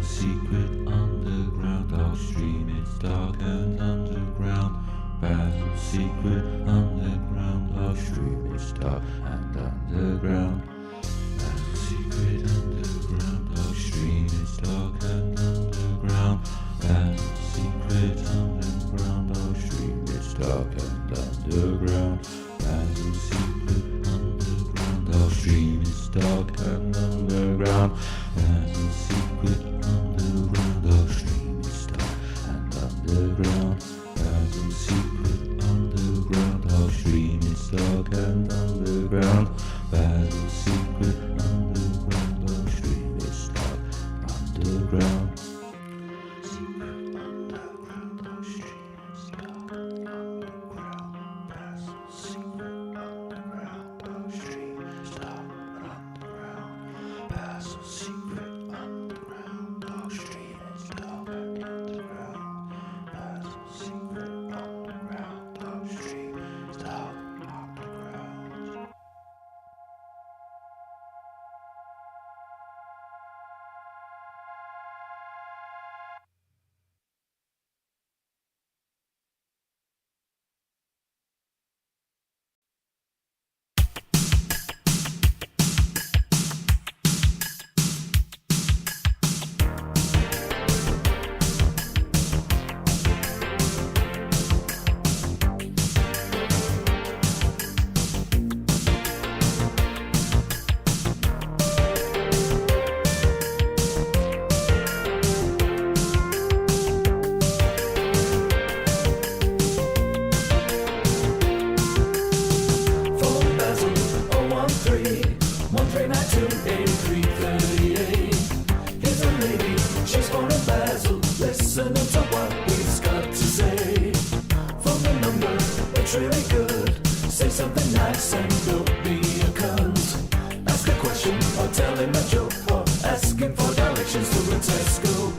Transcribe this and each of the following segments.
secret underground dark stream. It's dark and underground. Basil's secret underground dark stream. It's dark and underground. Basil's secret underground dark stream. It's dark and underground. Basil's secret underground dark stream. It's dark and underground. Basil's secret underground dark stream. It's dark and underground. Basil's secret underground dark stream. It's dark and underground. Basil's secret underground dark stream. It's dark and underground. Basil's secret underground dark stream. It's dark underground. Secret underground dark stream. It's dark underground. Basil's secret underground dark stream. It's dark underground. Basil's secret underground dark stream. It's dark underground. Basil's secret underground dark stream. It's dark underground. Phone Basil 013 1392 8338. Here's a lady, she's phoning Basil, listening to what we've got to say. Phone the number, it's really good. Say something nice and don't be a cunt. Ask a question or tell him a joke or ask him for directions to a Tesco.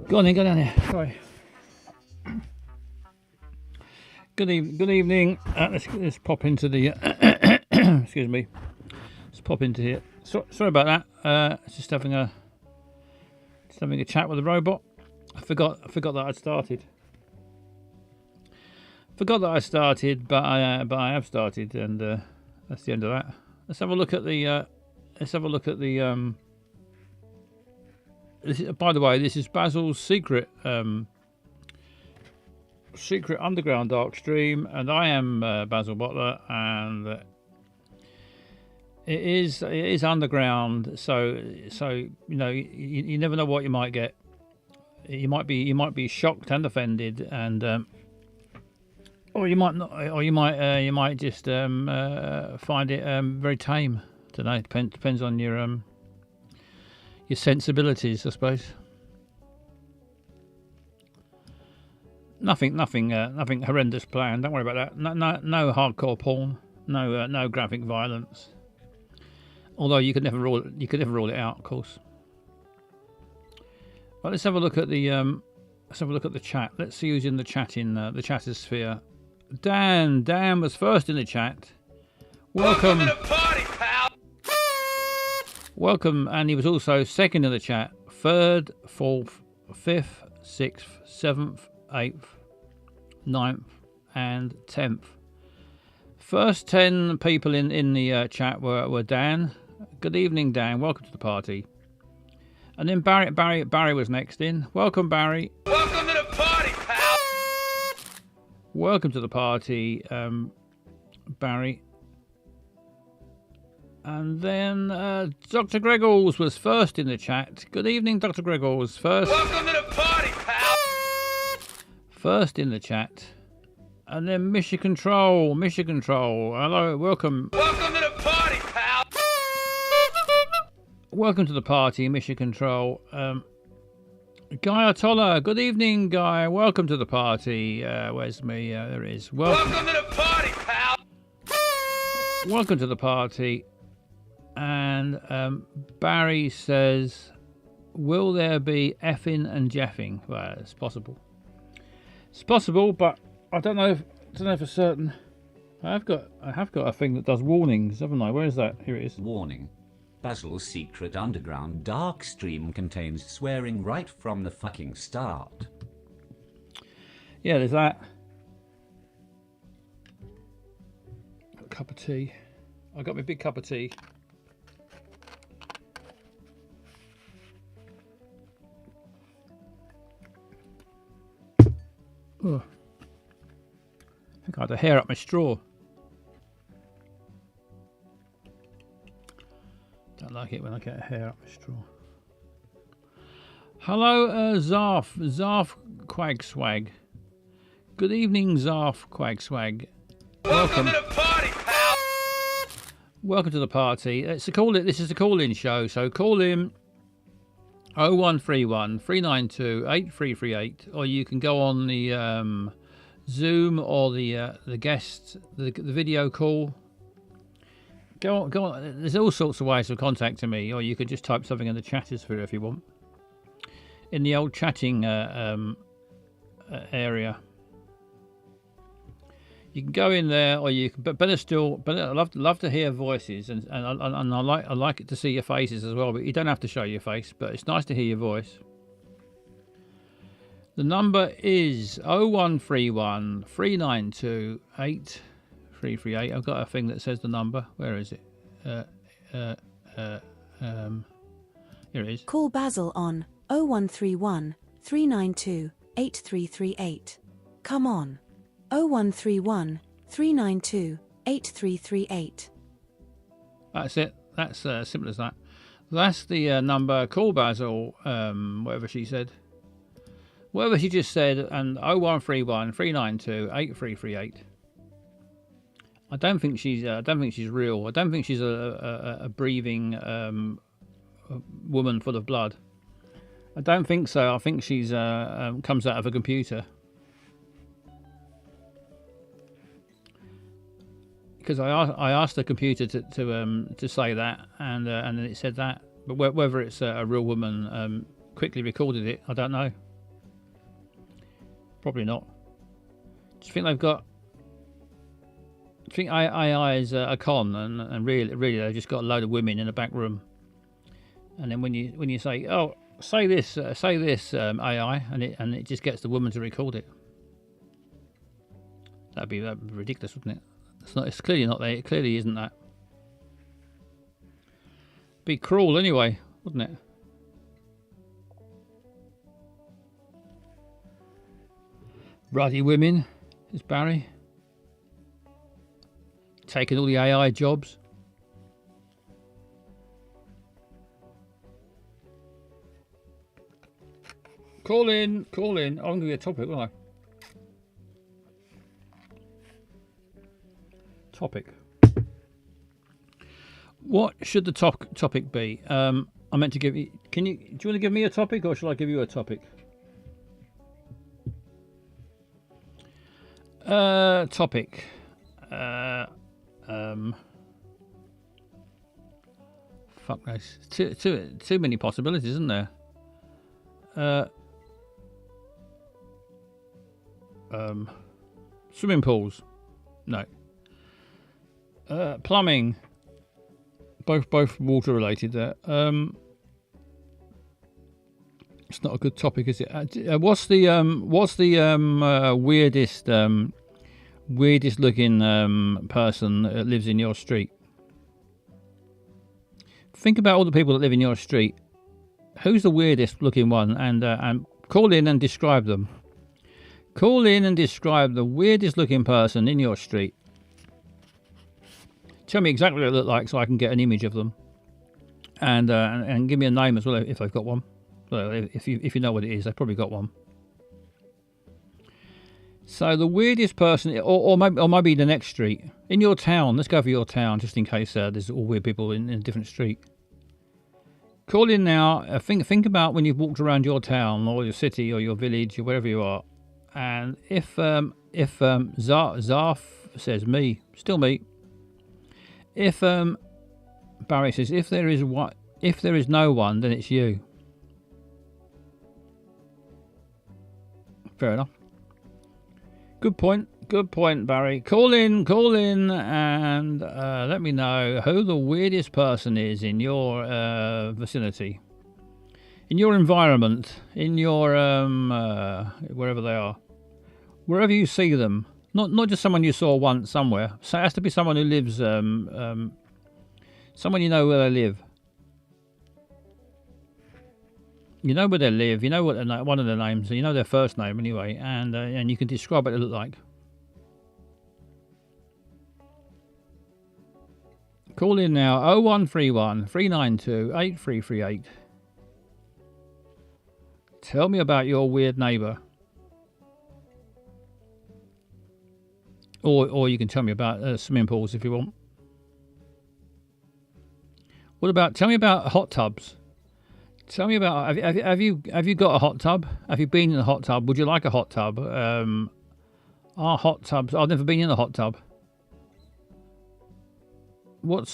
Go on then, go down there. Sorry. Good evening. Let's pop into the. Excuse me. Let's pop into here. Sorry about that. Just having a chat with the robot. I forgot that I'd started. Forgot that I started, but I have started, and that's the end of that. Let's have a look at the. By the way, this is Basil's secret underground dark stream, and I am Basil Butler, and it is underground. So you know, you never know what you might get. You might be shocked and offended, and Or you might not, or you might just find it very tame. Don't know. Depends on your sensibilities, I suppose. Nothing horrendous planned. Don't worry about that. No hardcore porn. No graphic violence. Although you could never rule it out, of course. But let's have a look at the chat. Let's see who's in the chat in the chatosphere. Dan was first in the chat. Welcome to the party, pal. Welcome, and he was also second in the chat. Third, fourth, fifth, sixth, seventh, 8th, 9th and 10th. First 10 people in the chat were Dan. Good evening, Dan. Welcome to the party. And then Barry was next in. Welcome, Barry. Welcome to the party, pal. Welcome to the party, Barry. And then Dr. Gregors was first in the chat. Good evening, Dr. Gregors. First. Welcome to the party, pal. First in the chat. And then Mission Control. Hello, welcome. Welcome to the party, pal. Welcome to the party, Mission Control. Guy Atolla. Good evening, Guy. Welcome to the party. Where's me? There it is. Welcome to the party, pal. Welcome to the party. And Barry says, will there be effing and jeffing? Well, it's possible. It's possible, but I don't know for certain. I have got a thing that does warnings, haven't I? Where is that? Here it is. Warning. Basil's secret underground dark stream contains swearing right from the fucking start. Yeah, there's that. Got a cup of tea. I got my big cup of tea. Oh. I think I had to hair up my straw. Don't like it when I get a hair up my straw. Hello, Zarf Quagswag. Good evening, Zarf Quagswag. Welcome to the party, pal. Welcome to the party. This is a call-in show, so call in 0131 392 8338, or you can go on the Zoom or the video call. Go on. There's all sorts of ways of contacting me, or you could just type something in the chatosphere if you want. In the old chatting area, you can go in there, or you can. But better still, I love to hear voices, and I like it to see your faces as well. But you don't have to show your face, but it's nice to hear your voice. The number is 0131 392 8338. I've got a thing that says the number. Where is it? Here it is. Call Basil on 0131 392 8338. Come on. 0131 392 8338. That's it. That's simple as that. That's the number. Call Basil, whatever she said. Whatever she just said, and 0131 392 8338. I don't think she's real. I don't think she's a breathing woman full of blood. I don't think so. I think she's comes out of a computer. Because I asked the computer to say that, and then it said that. But whether it's a real woman quickly recorded it, I don't know. Probably not. Do you think they've got? I think AI is a con, and really they've just got a load of women in a back room, and then when you say, oh, say this AI, and it just gets the woman to record it. That'd be ridiculous, wouldn't it? It's clearly not there. It clearly isn't that. Be cruel anyway, wouldn't it? Ruddy women, is Barry. Taking all the AI jobs. Call in. I'm going to be a topic, won't I? Topic. What should the topic be? I meant to give you. Do you want to give me a topic, or shall I give you a topic? Topic. Fuck this. Too many possibilities, isn't there? Swimming pools. No. Plumbing. Both water related there. It's not a good topic, is it? What's the weirdest looking person that lives in your street? Think about all the people that live in your street. Who's the weirdest looking one? And call in and describe them. Call in and describe the weirdest looking person in your street. Tell me exactly what they look like so I can get an image of them. And give me a name as well if they've got one. Well, if you know what it is, they've probably got one. So the weirdest person, or maybe the next street in your town. Let's go for your town, just in case there's all weird people in a different street. Call in now. Think about when you've walked around your town or your city or your village or wherever you are, and if Zarf says me, still me. If Barry says if there is no one, then it's you. Fair enough. Good point, Barry. Call in, and let me know who the weirdest person is in your vicinity, in your environment, in your wherever they are, wherever you see them. Not just someone you saw once somewhere. So it has to be someone who lives, someone you know where they live. You know where they live. You know what one of their names. You know their first name anyway, and you can describe what they look like. Call in now. 0131 392 8338. Tell me about your weird neighbour. Or you can tell me about swimming pools if you want. Tell me about hot tubs. Tell me about, have you got a hot tub? Have you been in a hot tub? Would you like a hot tub? Are hot tubs, I've never been in a hot tub. It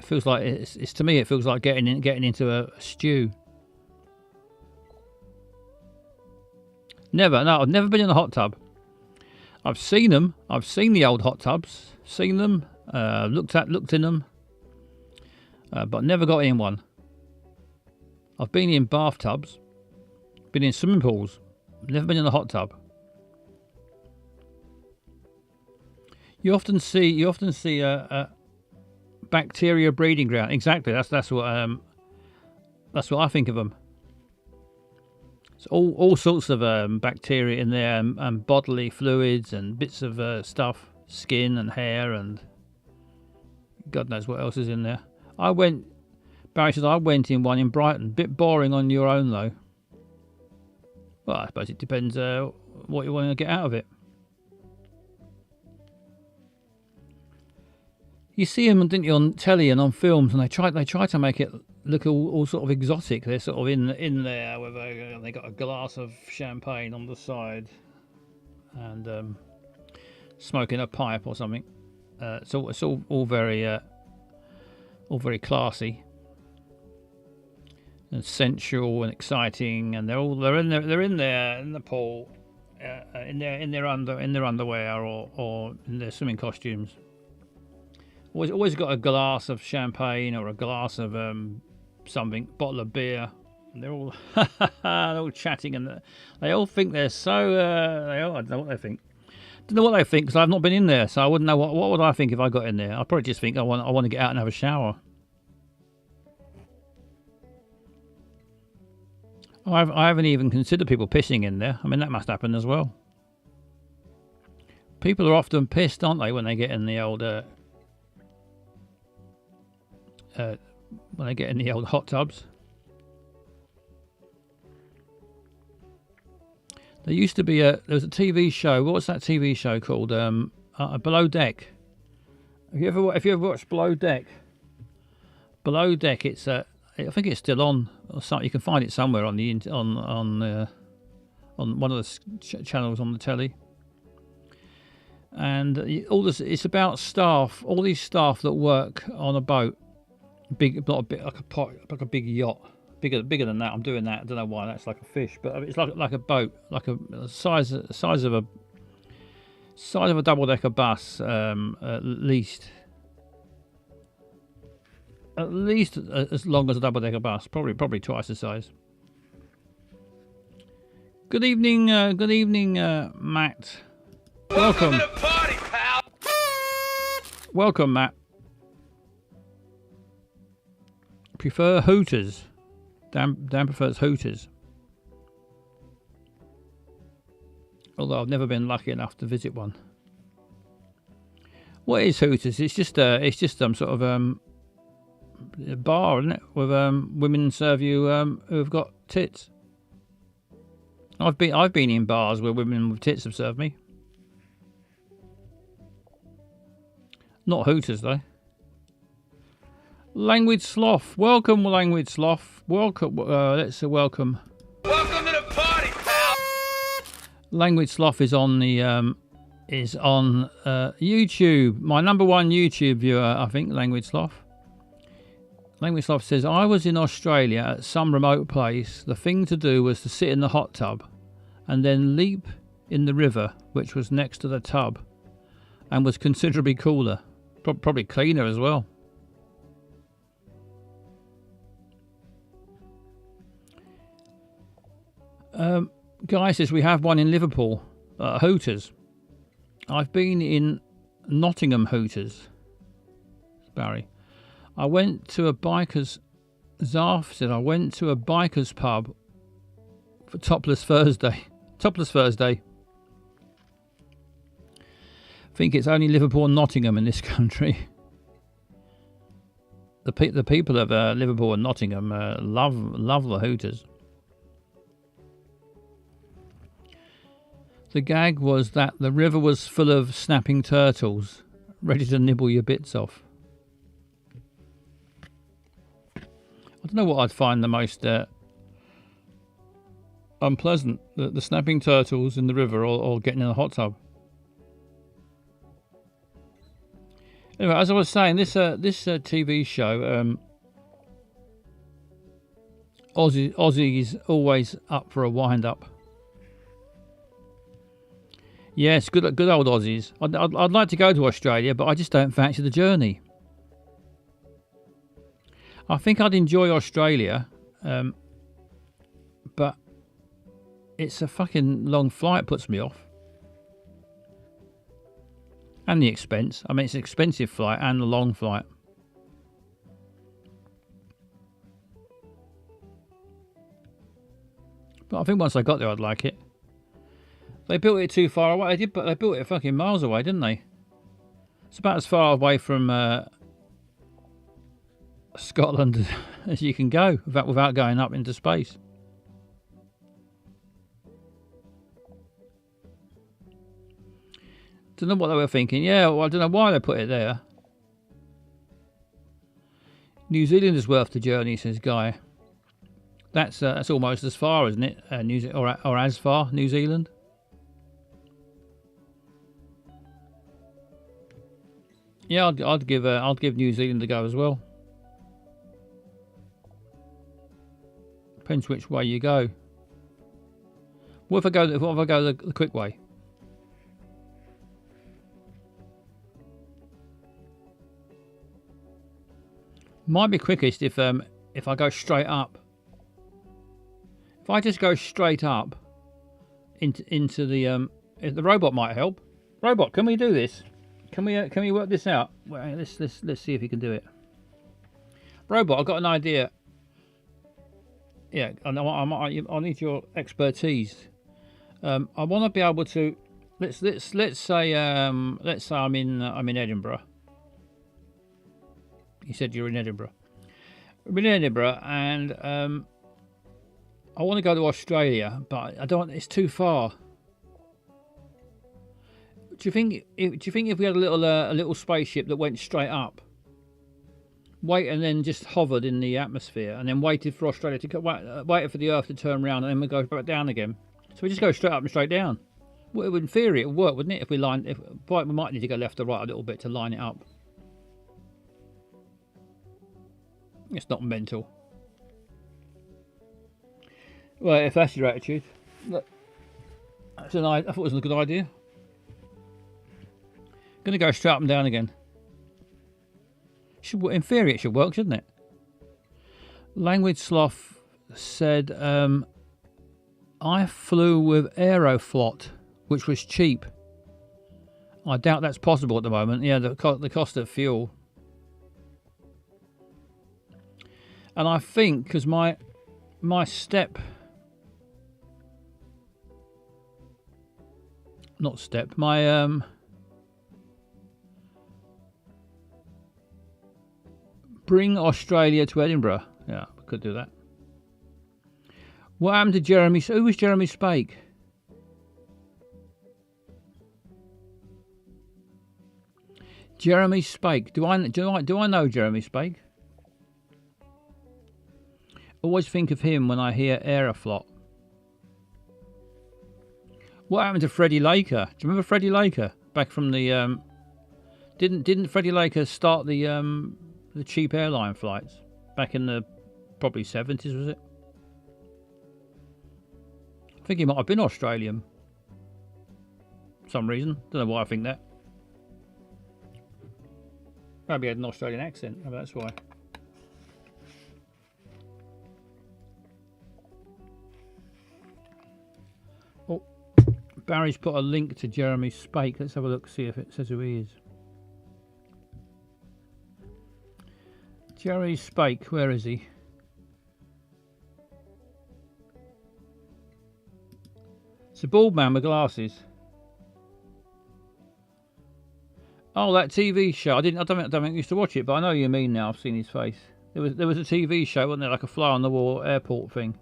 feels like, it's to me it feels like getting into a stew. No, I've never been in a hot tub. I've seen them. I've seen the old hot tubs. Seen them. Looked in them. But never got in one. I've been in bathtubs. Been in swimming pools. Never been in a hot tub. You often see a bacteria breeding ground. Exactly. That's what I think of them. It's all sorts of bacteria in there, and bodily fluids and bits of stuff, skin and hair, and God knows what else is in there. Barry says I went in one in Brighton. Bit boring on your own though. Well, I suppose it depends what you want to get out of it. You see them, didn't you, on telly and on films, and they try to make it look all sort of exotic. They're sort of in there with they got a glass of champagne on the side and smoking a pipe or something. It's all very classy and sensual and exciting, and they're in there in the pool, in their underwear or in their swimming costumes. Always got a glass of champagne or a glass of something, bottle of beer. And they're all chatting, and they all think they're so. I don't know what they think. Don't know what they think because I've not been in there, so I wouldn't know what would I think if I got in there. I'd probably just think I want to get out and have a shower. I haven't even considered people pissing in there. I mean, that must happen as well. People are often pissed, aren't they, when they get in the old hot tubs. There used to be there was a TV show. What was that TV show called? Below Deck. Have you ever watched Below Deck? Below Deck, it's I think it's still on. Or something. You can find it somewhere on the on one of the channels on the telly. And all this, it's about staff, all these staff that work on a boat, not a bit like a big yacht, bigger than that. I'm doing that. I don't know why that's like a fish, but it's like a boat, like a size of a double decker bus, at least as long as a double decker bus, probably twice the size. Good evening, Matt. Welcome. To the party, pal. Welcome, Matt. Prefer Hooters. Dan prefers Hooters. Although I've never been lucky enough to visit one. What is Hooters? It's just some sort of a bar, isn't it? With women serve you who've got tits. I've been in bars where women with tits have served me. Not Hooters though. Language Sloth. Welcome, Language Sloth. Welcome. Let's welcome. Welcome to the party, pal. Language Sloth is on the YouTube. My number one YouTube viewer, I think. Language Sloth. Language Sloth says, I was in Australia at some remote place. The thing to do was to sit in the hot tub and then leap in the river, which was next to the tub and was considerably cooler. Probably cleaner as well. Guy says we have one in Liverpool, Hooters. I've been in Nottingham Hooters. Barry. I went to a biker's. Zarf said I went to a biker's pub for Topless Thursday. Topless Thursday. I think it's only Liverpool and Nottingham in this country. The people of Liverpool and Nottingham love the Hooters. The gag was that the river was full of snapping turtles, ready to nibble your bits off. I don't know what I'd find the most unpleasant, the snapping turtles in the river or getting in a hot tub. Anyway, as I was saying, this TV show, Aussie's always up for a wind-up. Yes, good old Aussies. I'd like to go to Australia, but I just don't fancy the journey. I think I'd enjoy Australia, but it's a fucking long flight, puts me off. And the expense. I mean, it's an expensive flight and a long flight. But I think once I got there, I'd like it. They built it too far away. They did, but they built it fucking miles away, didn't they? It's about as far away from Scotland as you can go without going up into space. Don't know what they were thinking. Yeah, well, I don't know why they put it there. New Zealand is worth the journey, says Guy. That's almost as far, isn't it? Or as far, New Zealand. Yeah, I'd give New Zealand a go as well. Depends which way you go. What if I go the quick way? Might be quickest if I go straight up. If I just go straight up into the robot might help. Robot, can we do this? Can we work this out? Well, let's see if you can do it. Robot, I've got an idea. Yeah, I need your expertise. I want to be able to. Let's say I'm in Edinburgh. You said you're in Edinburgh. I'm in Edinburgh, and I want to go to Australia, but I don't. It's too far. Do you think if we had a little spaceship that went straight up, and then just hovered in the atmosphere, and then waited for Australia to waited for the Earth to turn around, and then we go back down again? So we just go straight up and straight down. Well, in theory, it would work, wouldn't it? If we might need to go left or right a little bit to line it up. It's not mental. Well, if that's your attitude, look, I thought it was a good idea. Going to go straight up and down again. In theory, it should work, shouldn't it? Language Sloth said, I flew with Aeroflot, which was cheap. I doubt that's possible at the moment. Yeah, the cost of fuel. And I think because my Bring Australia to Edinburgh. Yeah, we could do that. What happened to Jeremy? Who was Jeremy Spake? Jeremy Spake. Do I know Jeremy Spake? Always think of him when I hear Aeroflot. What happened to Freddie Laker? Do you remember Freddie Laker back from the? Didn't Freddie Laker start the cheap airline flights back in the probably 70s? Was it? I think he might have been Australian. For some reason, don't know why I think that. Maybe he had an Australian accent. Maybe that's why. Oh, Barry's put a link to Jeremy Spake. Let's have a look, see if it says who he is. Jeremy Spake, where is he? It's a bald man with glasses. Oh, that TV show. I don't think I used to watch it, but I know what you mean now. I've seen his face. There was a TV show, wasn't there, like a fly on the wall airport thing.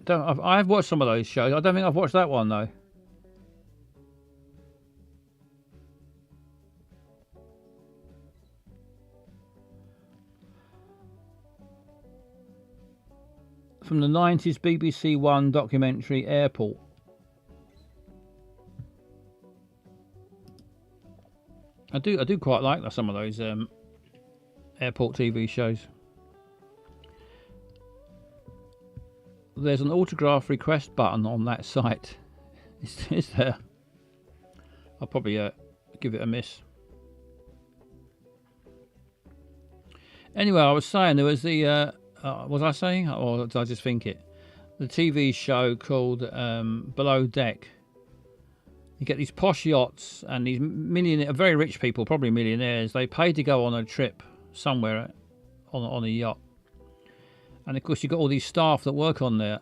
I've watched some of those shows. I don't think I've watched that one though. From the 90s BBC One documentary Airport. I do quite like some of those airport TV shows. There's an autograph request button on that site. Is there? I'll probably give it a miss. Anyway, I was saying there was the was I saying, or did I just think it? The TV show called Below Deck. You get these posh yachts and these very rich people, probably millionaires. They pay to go on a trip somewhere on a yacht, and of course you've got all these staff that work on there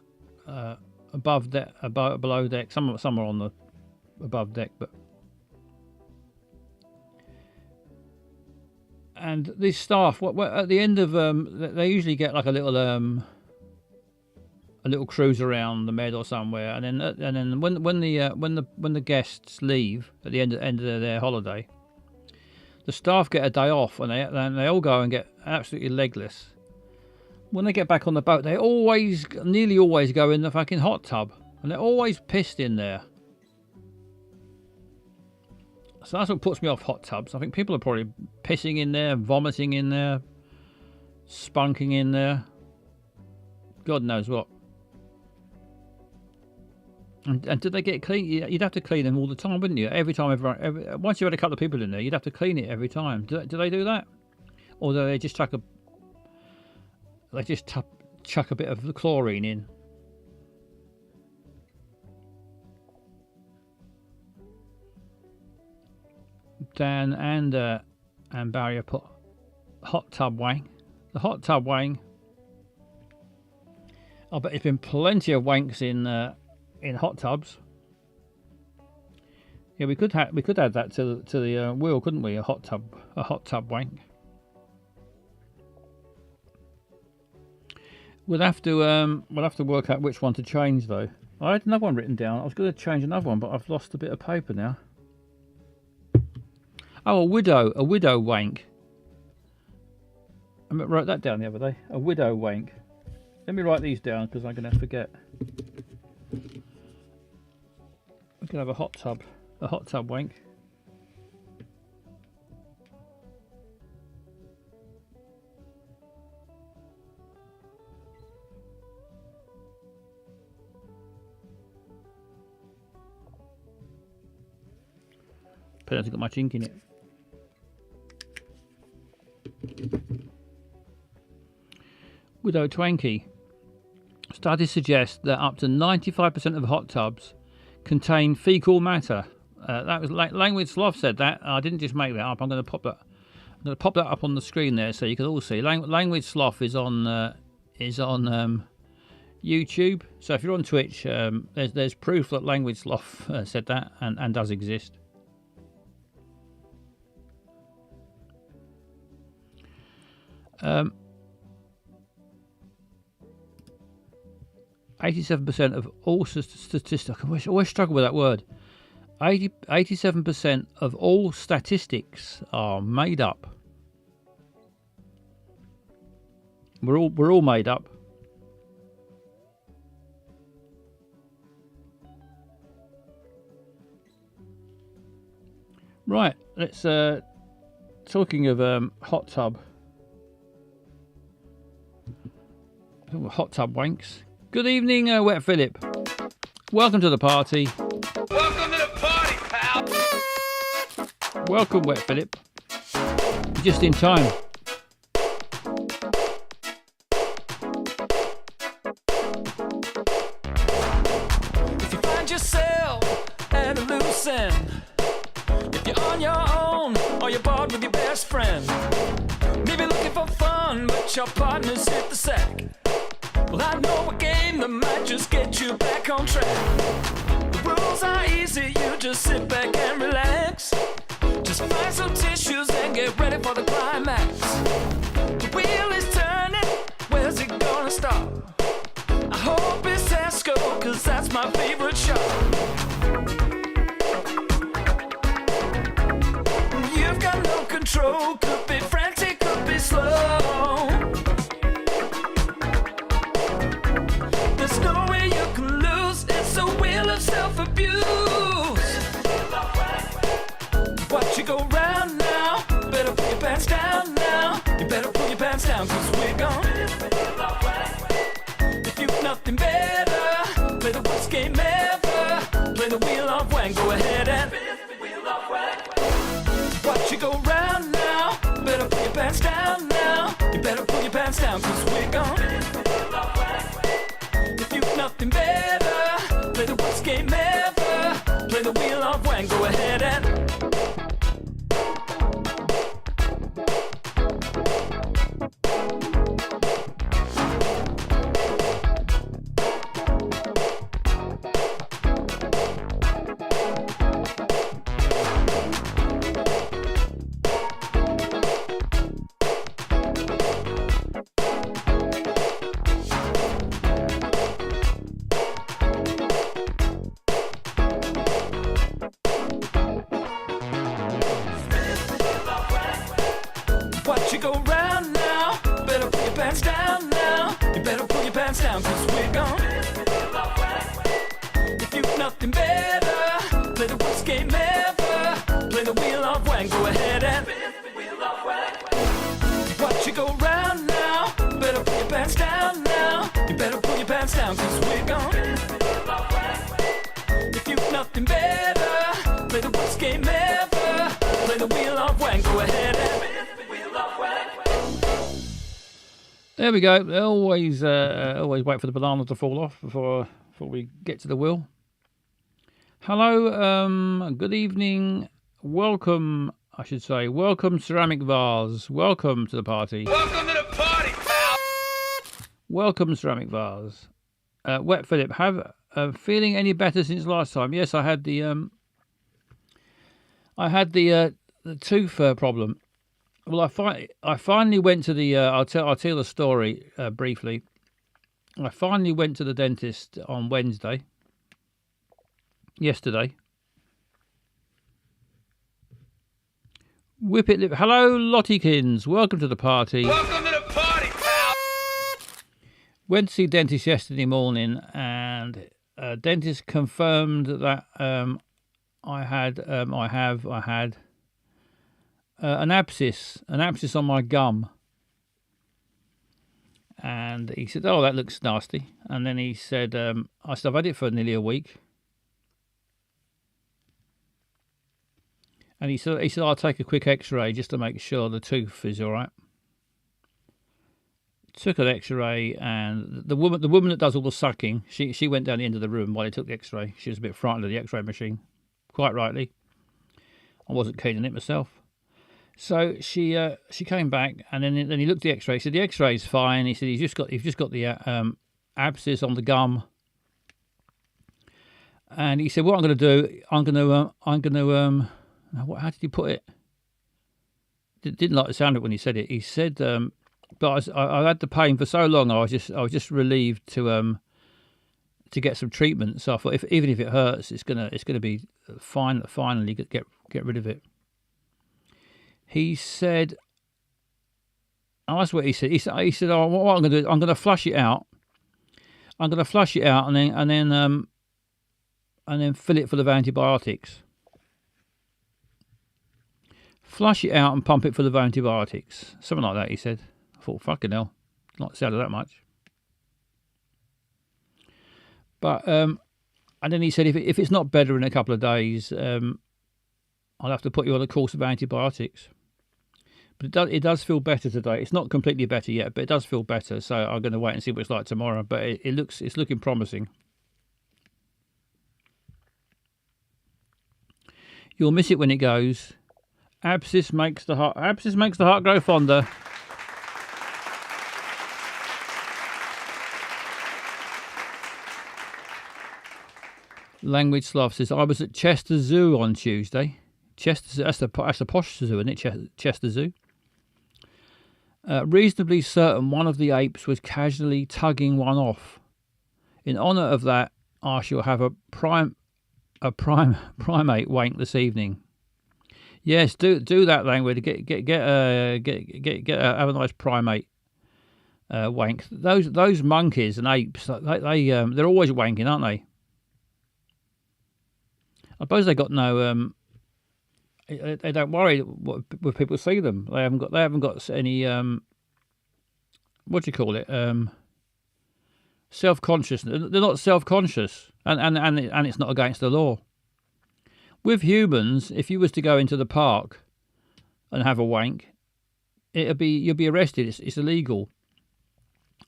above deck, below deck. Some are on the above deck, but. And these staff, at the end of they usually get like a little cruise around the Med or somewhere, and then when the guests leave at the end of their holiday, the staff get a day off, and they all go and get absolutely legless. When they get back on the boat, they nearly always go in the fucking hot tub, and they're always pissed in there. So that's what puts me off hot tubs. I think people are probably pissing in there, vomiting in there, spunking in there. God knows what. And do they get clean? You'd have to clean them all the time, wouldn't you? Every time, once you've had a couple of people in there, you'd have to clean it every time. Do they do that? Or do they just chuck a bit of the chlorine in? Dan and Barry put hot tub wang. The hot tub wang. I bet there's been plenty of wanks in hot tubs. Yeah, we could add that to the wheel, couldn't we? A hot tub wank. We'll have to work out which one to change though. I had another one written down. I was going to change another one, but I've lost a bit of paper now. Oh, a widow wank. I wrote that down the other day. A widow wank. Let me write these down because I'm going to forget. We can have a hot tub wank. Pen hasn't got much ink in it. Widow Twanky. Studies suggest that up to 95% of hot tubs contain fecal matter. That was Language Sloth said that. I didn't just make that up. I'm going to pop that up on the screen there so you can all see. Language Sloth is on YouTube. So if you're on Twitch, there's proof that Language Sloth said that and does exist. 87% of all statistics. I always struggle with that word. 87% of all statistics are made up. We're all made up. Right. Let's. Talking of hot tub. Hot tub wanks. Good evening, Wet Philip. Welcome to the party. Welcome to the party, pal. Welcome, Wet Philip. Just in time. If you find yourself at a loose end, if you're on your own or you're bored with your best friend, maybe looking for fun, but your partner's hit the sack. Well, I know a game that might just get you back on track. The rules are easy, you just sit back and relax. Just find some tissues and get ready for the climax. The wheel is turning, where's it gonna stop? I hope it's Tesco, cause that's my favorite shop. You've got no control, could be frantic, could be slow. There's no way you can lose, it's a wheel of self-abuse. Watch you go round now, better put your pants down now. You better put your pants down, cause we're gone. If you've nothing better, play the worst game ever. Play the wheel of wang, go ahead and watch you go round now, better put your pants down now. You better put your pants down, cause we're gone. If you've nothing better, play the worst game ever. Play the wheel of wang, go ahead and watch you go round now, better put your pants down now. You better put your pants down, cause we're gone. If you've nothing better, play the worst game ever. Play the wheel of wang, go ahead and watch you go round now, better put your pants down now. You better put your pants down, cause we're gone. If you've nothing better, play the worst game ever. Play the wheel of wang, go ahead and There we go. Always wait for the banana to fall off before we get to the wheel. Hello, good evening. Welcome, I should say. Welcome, Ceramic Vase. Welcome to the party. welcome to the party, pal. Welcome, Ceramic Vase. Wet Philip, feeling any better since last time? Yes, I had the tooth problem. Well, I finally went to the. I'll tell the story briefly. I finally went to the dentist on yesterday. Whip it lip. Hello, Lottykins. Welcome to the party. Welcome to the party, pal. Went to see dentist yesterday morning, and dentist confirmed that I had an abscess on my gum. And he said, "Oh, that looks nasty." And then he said, "I said I've had it for nearly a week." And he said, "I'll take a quick X-ray just to make sure the tooth is all right." Took an X-ray, and the woman that does all the sucking, she went down the end of the room while he took the X-ray. She was a bit frightened of the X-ray machine, quite rightly. I wasn't keen on it myself. So she came back, and then he looked at the X-ray. He said the X-ray's fine. He said you've just got the abscess on the gum. And he said, what I'm going to do, I'm going to how did he put it? Didn't like the sound of it when he said it. He said, but I had the pain for so long. I was just relieved to get some treatment. So I thought, even if it hurts, it's gonna be fine. Finally, get rid of it. He said, oh, that's what he said. He said, oh, what I'm going to do? I'm going to flush it out. I'm going to flush it out, and then fill it full of antibiotics. Flush it out and pump it full of antibiotics. Something like that, he said. I thought, fucking hell, not the sound of that much. But and then he said, if it's not better in a couple of days, I'll have to put you on a course of antibiotics. But it does feel better today. It's not completely better yet, but it does feel better. So I'm going to wait and see what it's like tomorrow. But it's looking promising. You'll miss it when it goes. Abscess makes the heart grow fonder. Language Sloth says, I was at Chester Zoo on Tuesday. Chester, that's the posh zoo, isn't it? Chester Zoo. Reasonably certain one of the apes was casually tugging one off. In honour of that, I shall have a primate wank this evening. Yes, do that, language. Have a nice primate wank. Those monkeys and apes, they're always wanking, aren't they? I suppose they got no. They don't worry when people see them. They haven't got any. What do you call it? Self-consciousness. They're not self-conscious, and it's not against the law. With humans, if you was to go into the park and have a wank, you'll be arrested. It's illegal.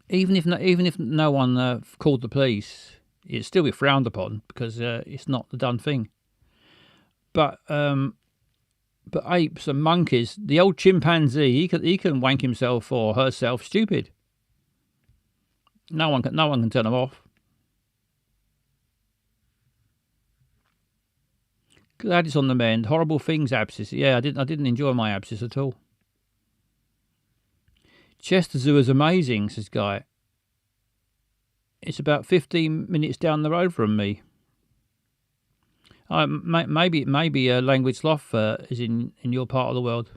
Even if no one called the police, it'd still be frowned upon because it's not the done thing. But apes and monkeys, the old chimpanzee, he can wank himself or herself stupid. No one can turn him off. Glad it's on the mend. Horrible things, abscess. Yeah, I didn't enjoy my abscess at all. Chester Zoo is amazing, says Guy. It's about 15 minutes down the road from me. Maybe Language Sloth is in your part of the world.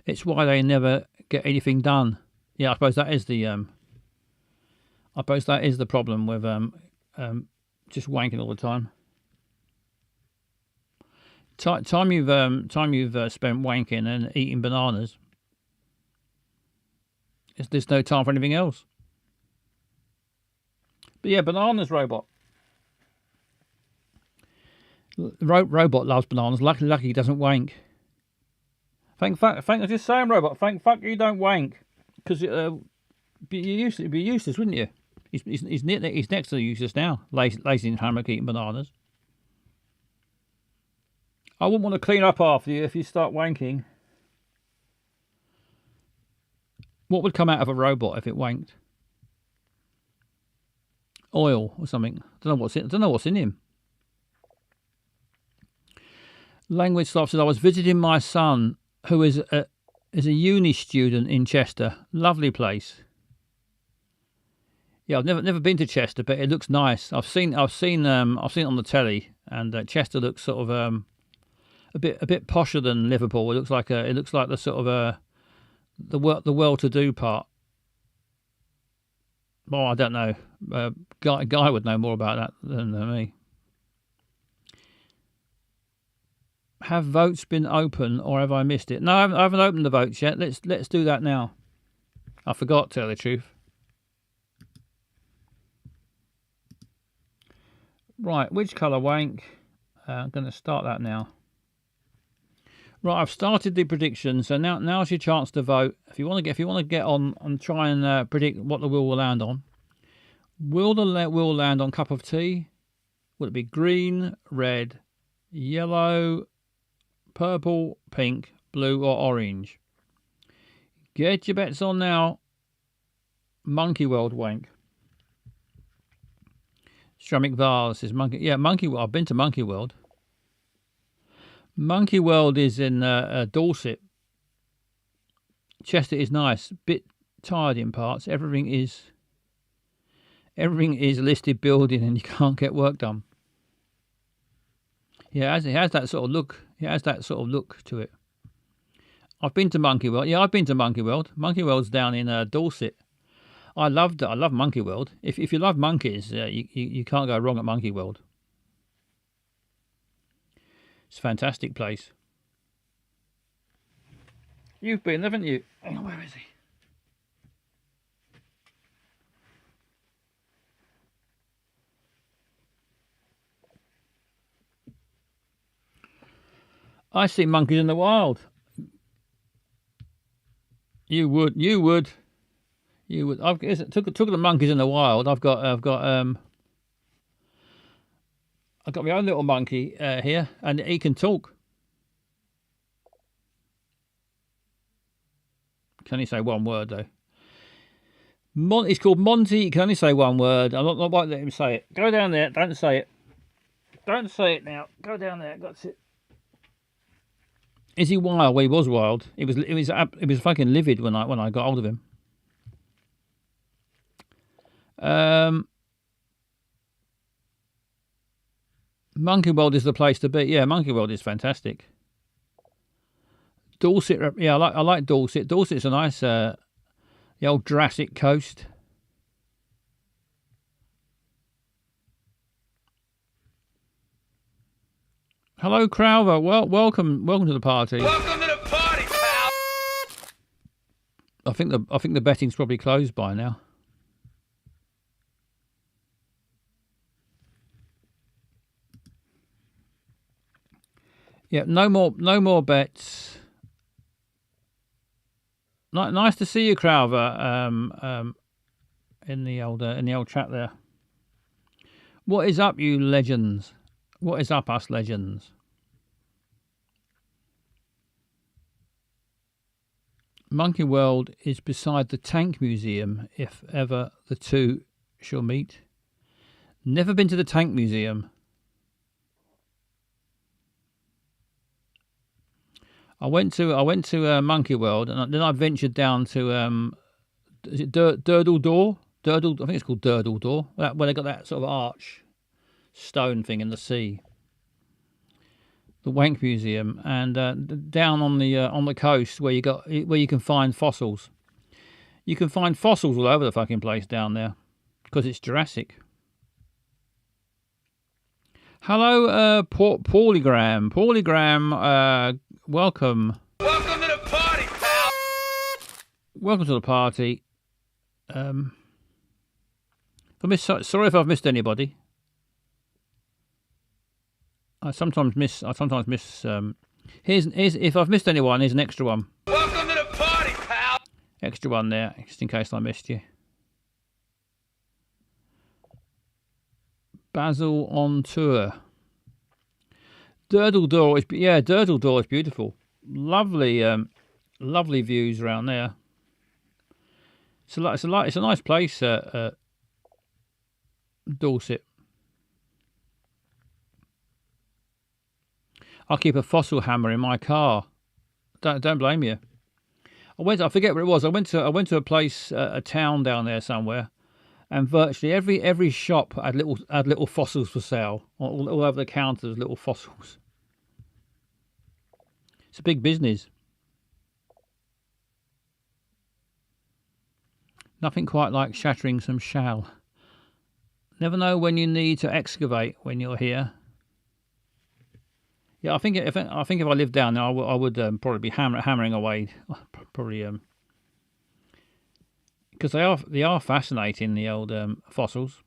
It's why they never get anything done. Yeah, I suppose that is the problem with just wanking all the time. Time you've spent wanking and eating bananas. There's no time for anything else. But yeah, bananas, Robot. Robot loves bananas. Lucky he doesn't wank. Thank I was just saying, Robot. Thank fuck you don't wank, because it'd be useless, wouldn't you? He's next to useless now. Lazy in hammock eating bananas. I wouldn't want to clean up after you if you start wanking. What would come out of a robot if it wanked? Oil or something. I don't know what's in him. Language Sloth says, I was visiting my son, who is is a uni student in Chester. Lovely place. Yeah, I've never been to Chester, but it looks nice. I've seen it on the telly, and Chester looks sort of a bit posher than Liverpool. It looks like the sort of the well-to-do part. Well, I don't know. Guy would know more about that than me. Have votes been open, or have I missed it? No, I haven't opened the votes yet. Let's do that now. I forgot, to tell the truth. Right, which colour wank? I'm going to start that now. Right, I've started the predictions, so now's your chance to vote. If you want to get on and try and predict what the wheel will land on. Will the wheel land on cup of tea? Will it be green, red, yellow, purple, pink, blue, or orange? Get your bets on now. Monkey World wank. Ceramic vase is monkey. Yeah, Monkey World. I've been to Monkey World. Monkey World is in Dorset. Chester is nice. Bit tired in parts. Everything is listed building, and you can't get work done. Yeah, it has that sort of look. It has that sort of look to it. I've been to Monkey World. Yeah, I've been to Monkey World. Monkey World's down in Dorset. I loved it. I love Monkey World. If you love monkeys, you can't go wrong at Monkey World. It's a fantastic place. You've been, haven't you? Hang on, where is he? I see monkeys in the wild. You would. I've took the monkeys in the wild. I've got my own little monkey here, and he can talk. Can he say one word though? He's called Monty. He can only say one word. I'm not about to let him say it. Go down there. Don't say it. Don't say it now. Go down there. That's it. Is he wild? Well, he was wild. He was fucking livid when I got hold of him. Monkey World is the place to be. Yeah, Monkey World is fantastic. Dorset, yeah, I like Dorset. Dorset's a nice, the old Jurassic coast. Hello, Crowther. Well, welcome to the party. Welcome to the party, pal. I think the betting's probably closed by now. Yeah, no more bets. Nice to see you, Crowther. In the old chat there. What is up, you legends? What is up, us legends? Monkey World is beside the Tank Museum, if ever the two shall meet. Never been to the Tank Museum. I went to Monkey World, and then I ventured down to is it Durdle Door? I think it's called Durdle Door. Where they got that sort of arch stone thing in the sea. The Wank Museum, and down on the coast where you can find fossils. You can find fossils all over the fucking place down there because it's Jurassic. Hello, Pauligram. Pauligram, welcome. Welcome to the party, pal. Welcome to the party. Sorry if I've missed anybody. I sometimes miss. Here's if I've missed anyone. Here's an extra one. Welcome to the party, pal. Extra one there, just in case I missed you. Basil on tour. Durdle Door is beautiful. Lovely, lovely views around there. It's a nice place, Dorset. I keep a fossil hammer in my car. Don't blame you. I forget where it was. I went to a place, a town down there somewhere, and virtually every shop had little fossils for sale. All over the counters, little fossils. It's a big business. Nothing quite like shattering some shell. Never know when you need to excavate when you're here. Yeah, I think if I lived down there, I would probably be hammering away. Probably because they are fascinating, the old fossils.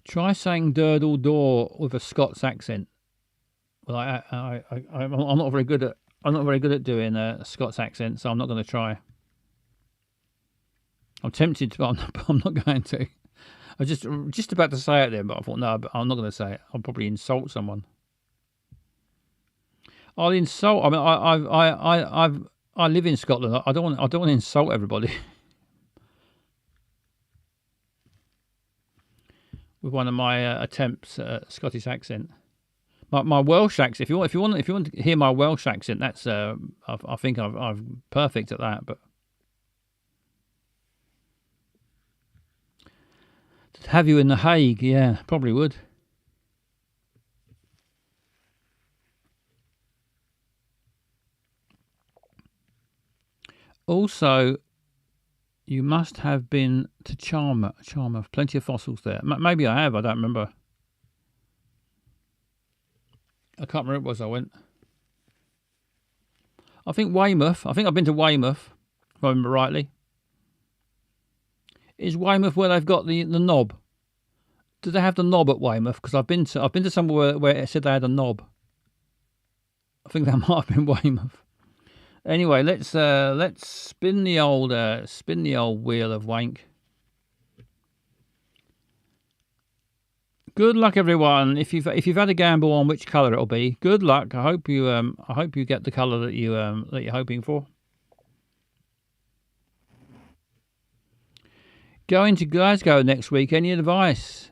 Try saying "durdle door" with a Scots accent. Well, I'm not very good at doing a Scots accent, so I'm not going to try. I'm tempted to, but I'm not going to. I was just about to say it then, but I thought no, but I'm not going to say it. I'll probably insult someone. I'll insult. I mean, I live in Scotland. I don't want to insult everybody with one of my attempts at a Scottish accent. My Welsh accent. If you want to hear my Welsh accent, that's I think I'm perfect at that. But to have you in The Hague, yeah, probably would. Also, you must have been to Charmer. Plenty of fossils there. Maybe I have. I don't remember. I can't remember where it was I went. I think Weymouth. I think I've been to Weymouth, if I remember rightly. Is Weymouth where they've got the knob? Do they have the knob at Weymouth? Because I've been to somewhere where it said they had a knob. I think that might have been Weymouth. Anyway, let's spin the old wheel of wank. Good luck, everyone. If you've had a gamble on which colour it'll be, good luck. I hope you get the colour that you're hoping for. Going to Glasgow next week. Any advice?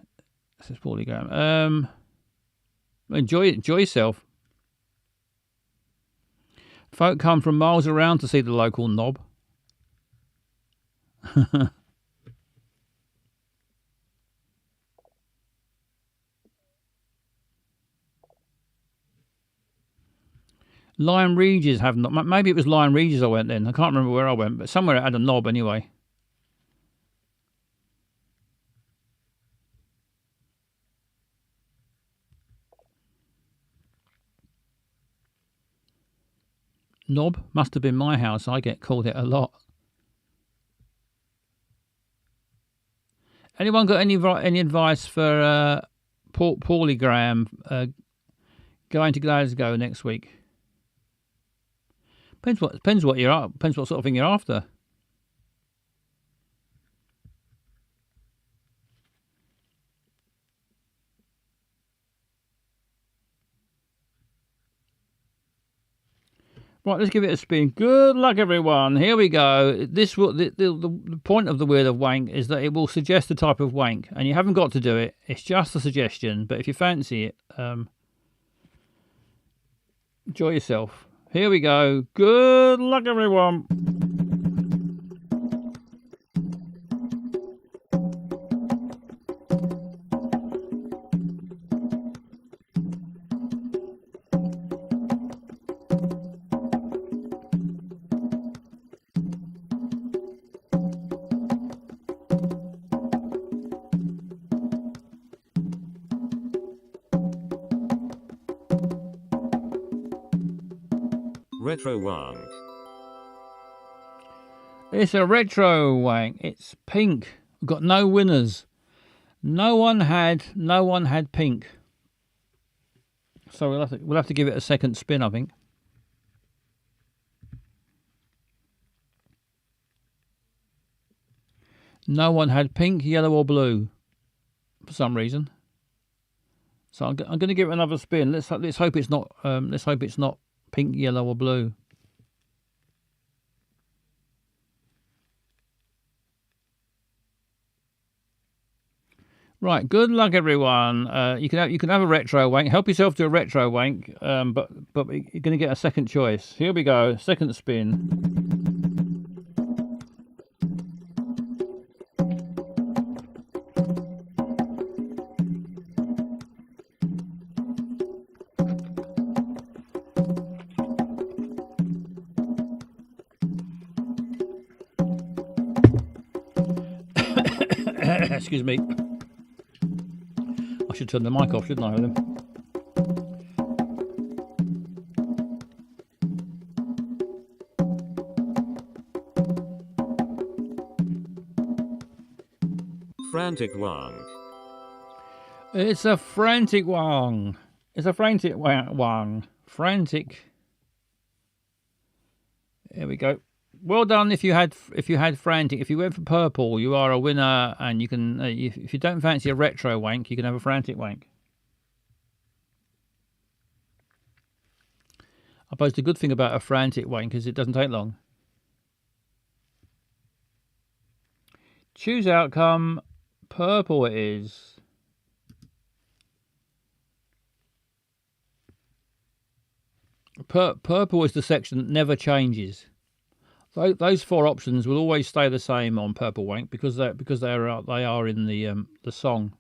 Says Paulie Graham. Enjoy yourself. Folk come from miles around to see the local knob. Lyme Regis have not. Maybe it was Lyme Regis I went then. I can't remember where I went, but somewhere it had a knob anyway. Knob must have been my house. I get called it a lot. Anyone got any advice for Paulie Graham going to Glasgow next week? Depends what you're up. Depends what sort of thing you're after. Right, let's give it a spin. Good luck, everyone. Here we go. The point of the wheel of wank is that it will suggest the type of wank, and you haven't got to do it. It's just a suggestion. But if you fancy it, enjoy yourself. Here we go. Good luck, everyone. Retro wank. It's a retro wank. It's pink. We've got no winners. No one had pink. So we'll have to give it a second spin, I think. No one had pink, yellow, or blue for some reason. So I'm going to give it another spin. Let's hope it's not. Let's hope it's not pink, yellow, or blue. Right, good luck, everyone. You can have a retro wank. Help yourself to a retro wank, but you're going to get a second choice. Here we go. Second spin. Excuse me. I should turn the mic off, shouldn't I, Helen? Frantic one. It's a frantic one. It's a frantic one. Frantic. There we go. Well done. If you had frantic, if you went for purple, you are a winner. And you can, if you don't fancy a retro wank, you can have a frantic wank. I suppose the good thing about a frantic wank is it doesn't take long. Choose outcome. Purple it is. Purple is the section that never changes. Those four options will always stay the same on Purple Wank because they are in the song.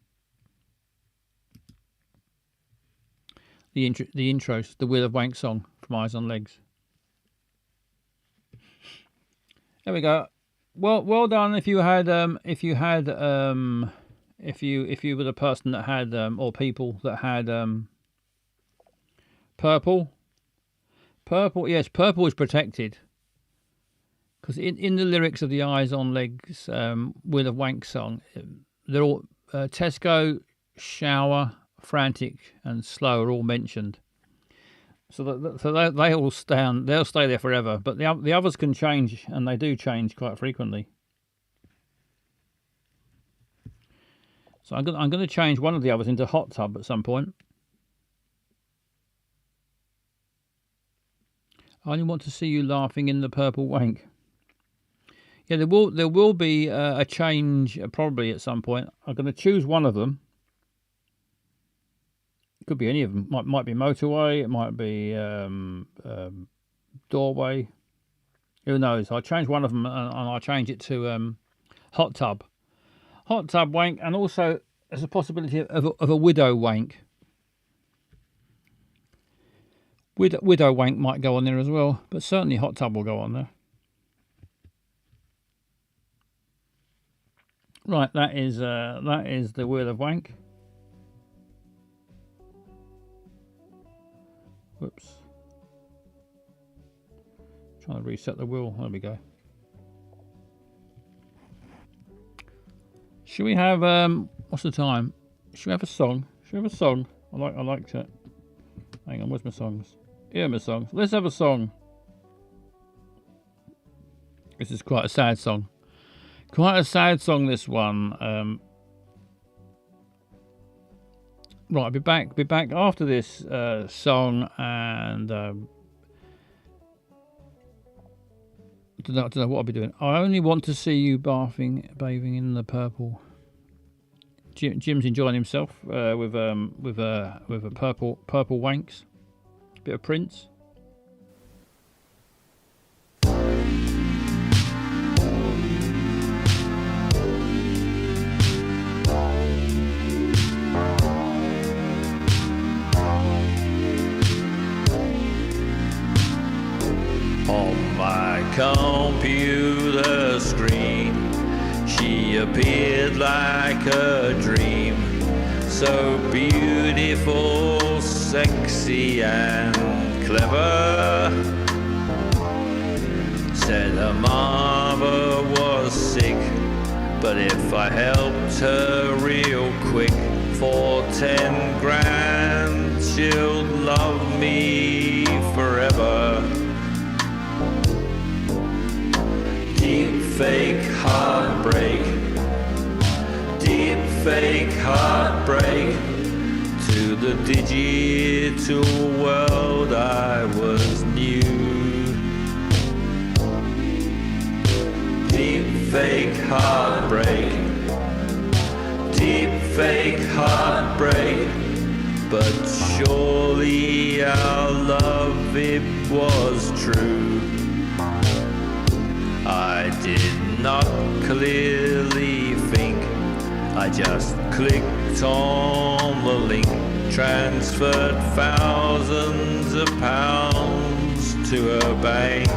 The intros, the Wheel of Wank song from Eyes on Legs. There we go. Well done if you were the person that had or people that had purple. Purple, yes, purple is protected. Because in the lyrics of the Eyes on Legs Wheel of Wank song, they're all Tesco, shower, frantic, and slow are all mentioned. So they all they'll stay there forever. But the others can change, and they do change quite frequently. So I'm going to change one of the others into Hot Tub at some point. I only want to see you laughing in the Purple Wank. Yeah, there will be a change probably at some point. I'm going to choose one of them. It could be any of them. Might be Motorway. It might be Doorway. Who knows? I'll change one of them and I'll change it to Hot Tub. Hot Tub Wank, and also there's a possibility of a Widow Wank. Widow Wank might go on there as well, but certainly Hot Tub will go on there. Right, that is the Wheel of Wank. Whoops. Trying to reset the wheel. There we go. Should we have what's the time? Should we have a song? Should we have a song? I liked it. Hang on, where's my songs? Here are my songs. Let's have a song. This is quite a sad song. Quite a sad song, this one. Right, I'll be back after this song, and I don't know what I'll be doing. I only want to see you bathing in the purple. Jim's enjoying himself with a purple wanks. Bit of Prince. On my computer screen, she appeared like a dream, so beautiful, sexy and clever. Said her mother was sick, but if I helped her real quick for 10 grand, she'll love me forever. Deep fake heartbreak, deep fake heartbreak. To the digital world I was new. Deep fake heartbreak, deep fake heartbreak. But surely our love, it was true. I did not clearly think, I just clicked on the link, transferred thousands of pounds to her bank.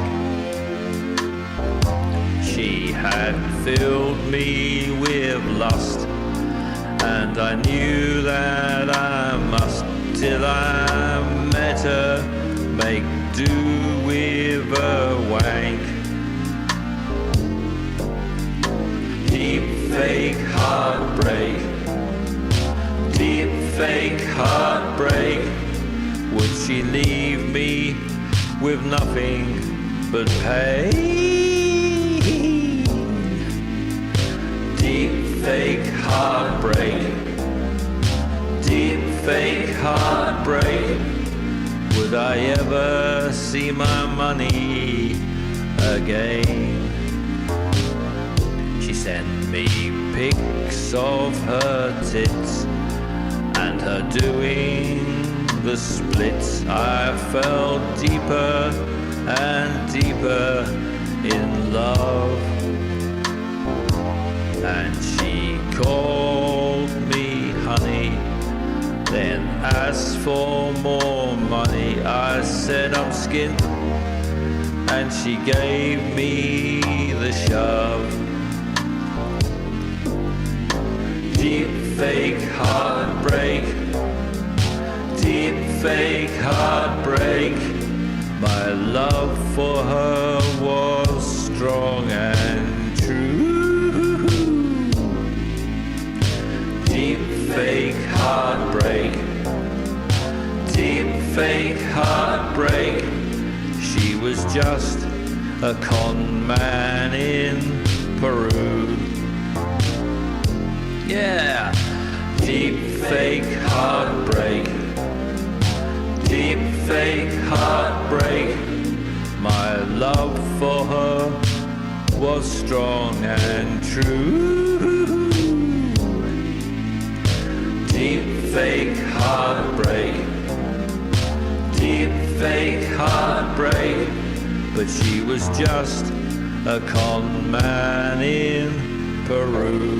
She had filled me with lust, and I knew that I must, till I met her, make do with a wank. Deep fake heartbreak, deep fake heartbreak. Would she leave me with nothing but pain? Deep fake heartbreak, deep fake heartbreak. Would I ever see my money again? She sent me pics of her tits and her doing the splits. I fell deeper and deeper in love, and she called me honey, then asked for more money. I said I'm skint, and she gave me the shove. Deep fake heartbreak, deep fake heartbreak. My love for her was strong and true. Deep fake heartbreak, deep fake heartbreak. She was just a con man in Peru. Yeah, deep fake heartbreak, deep fake heartbreak. My love for her was strong and true. Deep fake heartbreak, deep fake heartbreak. But she was just a con man in Peru.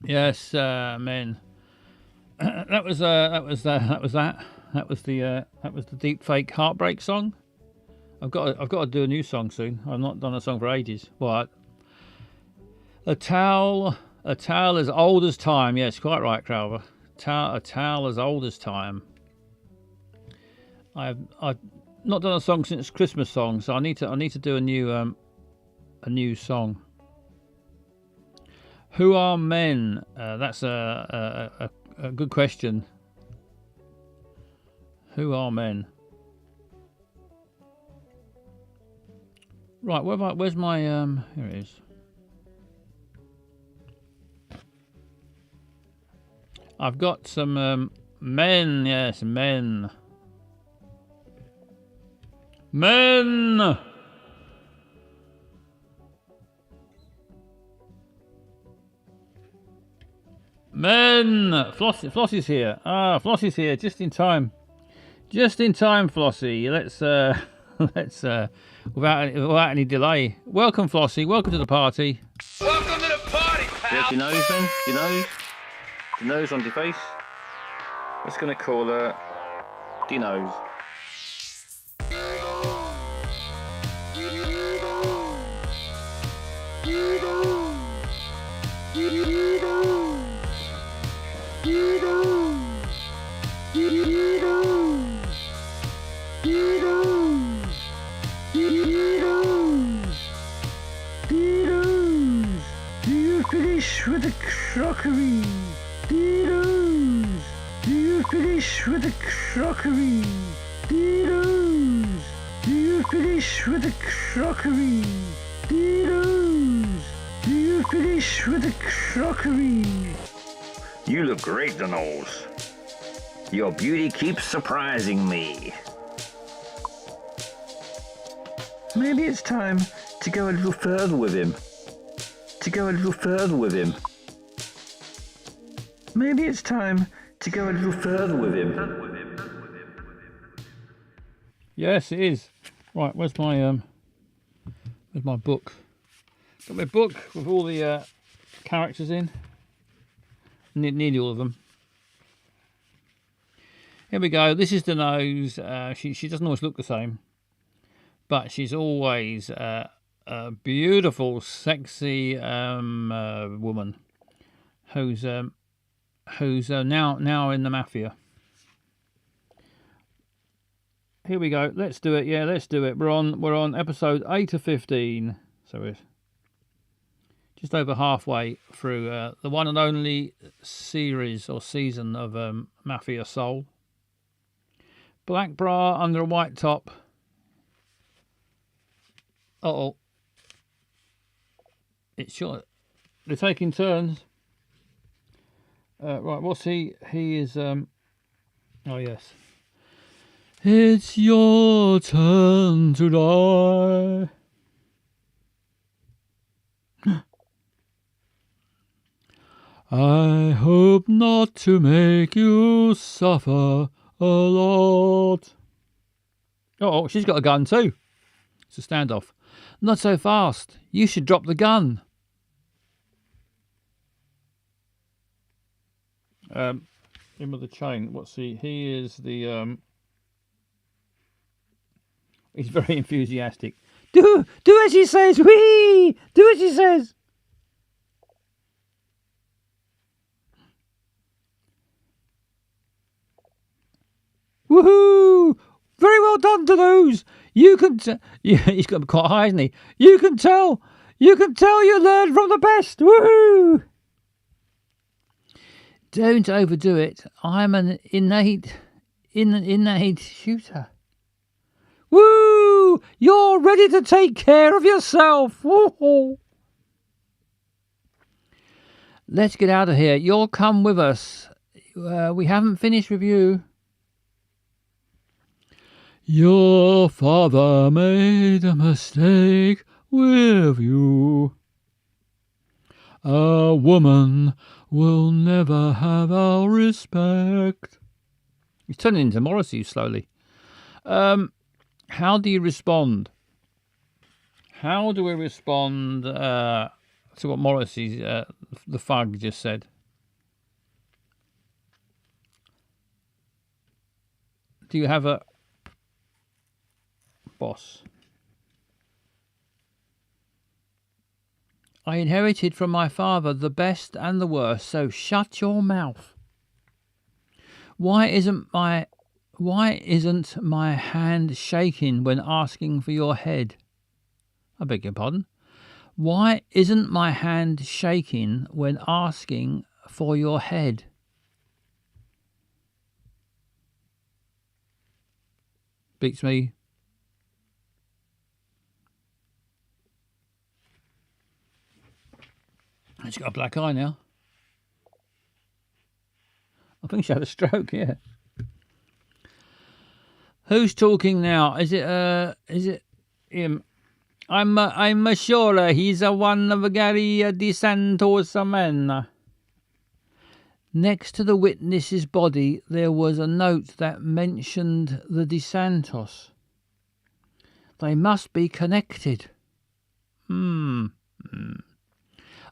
Yes, men. That was the deep fake heartbreak song. I've got to do a new song soon. I've not done a song for ages. What? A towel as old as time. Yes, quite right, Crowber. A towel as old as time. I've not done a song since Christmas song, so I need to do a new song. Who are men? That's a good question. Who are men? Right, where's my here it is. I've got some men. Yes, men. Men. Men. Flossie's here. Flossie's here just in time. Just in time, Flossie. Let's without any delay. Welcome, Flossie. Welcome to the party. Welcome to the party, pal. Your nose, then. Your nose. The nose on your face. Just gonna call her D-Nose. With the crockery, Diddles. Do you finish with the crockery, Diddles? Do you finish with the crockery, Diddles? Do you finish with the crockery? You look great, Dolores. Your beauty keeps surprising me. Maybe it's time to go a little further with him. Maybe it's time to go a little further with him. Yes, it is. Right, where's my book? Got my book with all the characters in. Nearly all of them. Here we go. This is the nose. She doesn't always look the same, but she's always a beautiful, sexy woman who's now in the mafia. Here we go. Let's do it. Yeah, let's do it. We're on episode 8 of 15. So we're just over halfway through the one and only series or season of Mafia Soul. Black bra under a white top. Uh-oh. It's short. They're taking turns. Right, what's he? He is... Oh, yes. It's your turn to die. I hope not to make you suffer a lot. Oh, she's got a gun too. It's a standoff. Not so fast. You should drop the gun. Him with the chain. What's he? He is the he's very enthusiastic. Do as she says. Whee! Do as she says. Woohoo! Very well done to those. You can yeah, he's got quite high, isn't he? You can tell you learned from the best. Woohoo! Don't overdo it. I'm an innate shooter. Woo! You're ready to take care of yourself. Woo-hoo. Let's get out of here. You'll come with us. We haven't finished with you. Your father made a mistake with you. A woman will never have our respect. He's turning into Morrissey slowly. How do you respond? How do we respond to what Morrissey, the thug, just said? Do you have a boss? I inherited from my father the best and the worst, so shut your mouth. Why isn't my hand shaking when asking for your head? I beg your pardon? Why isn't my hand shaking when asking for your head? Beats me. She's got a black eye now. I think she had a stroke, yeah. Who's talking now? Is it him? I'm sure he's one of Gary DeSanto's men. Next to the witness's body, there was a note that mentioned the DeSantos. They must be connected.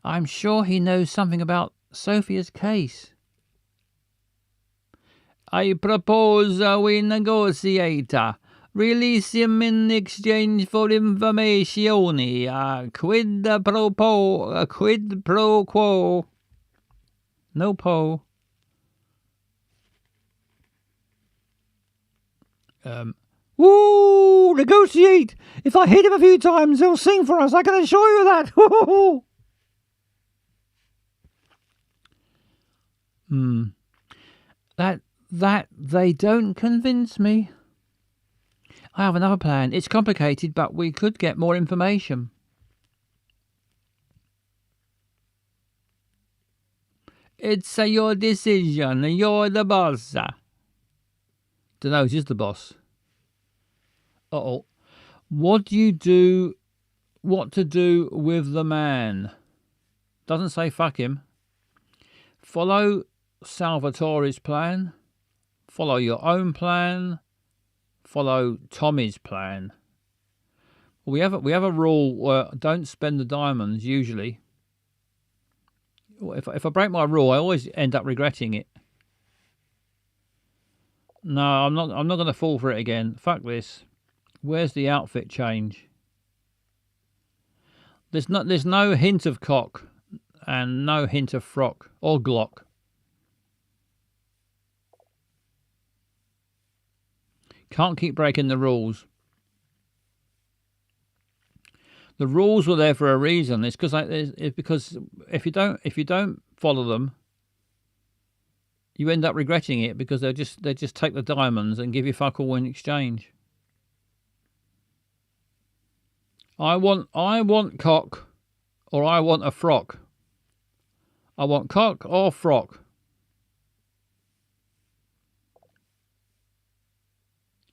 I'm sure he knows something about Sophia's case. I propose we negotiate. Release him in exchange for information. Quid pro quo. No po. Woo! Negotiate! If I hit him a few times, he'll sing for us. I can assure you that. That they don't convince me. I have another plan. It's complicated, but we could get more information. It's your decision. You're the boss. Deno's is the boss. Uh-oh. What do you do? What to do with the man? Doesn't say fuck him. Follow Salvatore's plan. Follow your own plan. Follow Tommy's plan. We have a rule where don't spend the diamonds usually. If I break my rule, I always end up regretting it. No, I'm not going to fall for it again. Fuck this. Where's the outfit change? There's no hint of cock and no hint of frock or Glock. Can't keep breaking the rules. The rules were there for a reason. It's because if you don't follow them, you end up regretting it because they just take the diamonds and give you fuck all in exchange. I want cock, or I want a frock. I want cock or frock.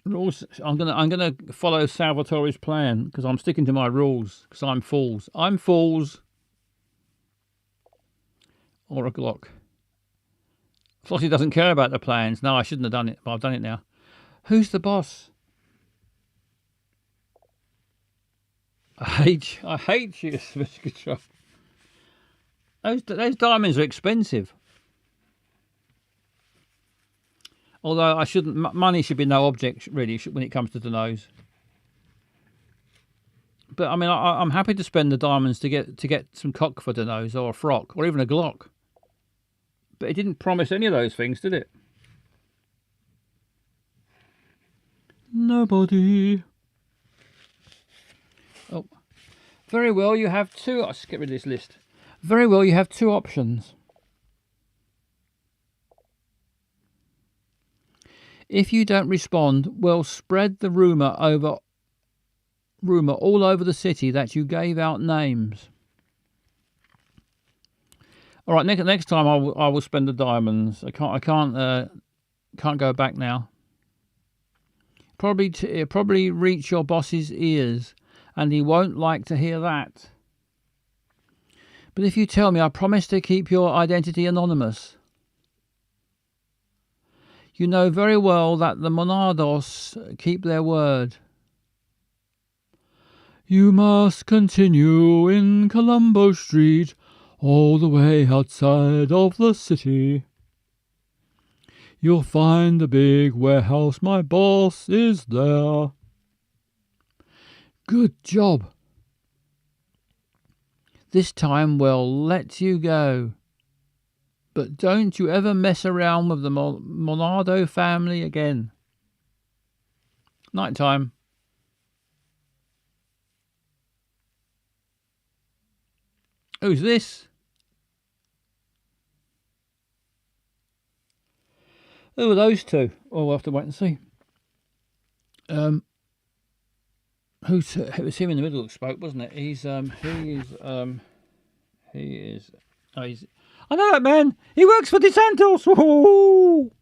Rules. I'm gonna follow Salvatore's plan because I'm sticking to my rules because I'm fools. I'm fools. Or a Glock. Flossie doesn't care about the plans. No, I shouldn't have done it, but I've done it now. Who's the boss? I hate you, Mr. Control. Those diamonds are expensive. Although I shouldn't, money should be no object really when it comes to the nose. But I mean, I'm happy to spend the diamonds to get some cock for the nose or a frock or even a Glock. But it didn't promise any of those things, did it? Nobody. Oh, very well. You have two. Let's get rid of this list. Very well. You have two options. If you don't respond, we'll spread the rumour all over the city that you gave out names. All right, next time I will spend the diamonds. I can't go back now. Probably reach your boss's ears, and he won't like to hear that. But if you tell me, I promise to keep your identity anonymous. You know very well that the Monardos keep their word. You must continue in Colombo Street, all the way outside of the city. You'll find the big warehouse, my boss is there. Good job. This time we'll let you go. But don't you ever mess around with the Monardo family again. Night time. Who's this? Who are those two? Oh, we'll have to wait and see. It was him in the middle that spoke, wasn't it? He's I know that man. He works for DeSantos. Woo-hoo!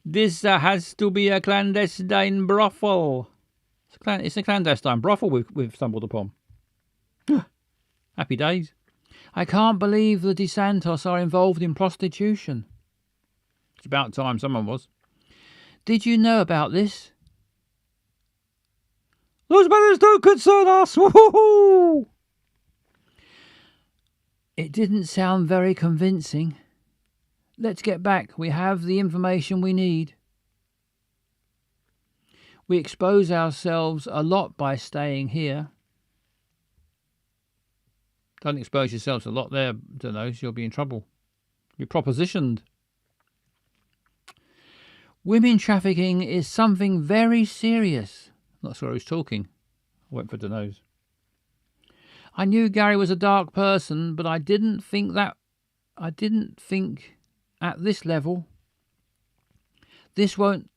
This has to be a clandestine brothel. It's a clandestine brothel we've stumbled upon. Happy days. I can't believe the DeSantos are involved in prostitution. It's about time someone was. Did you know about this? Those matters don't concern us. Woo-hoo! It didn't sound very convincing. Let's get back. We have the information we need. We expose ourselves a lot by staying here. Don't expose yourselves a lot there, Denos. You'll be in trouble. You're propositioned. Women trafficking is something very serious. Not sure who's talking. I went for Denos. I knew Gary was a dark person, but I didn't think at this level. This won't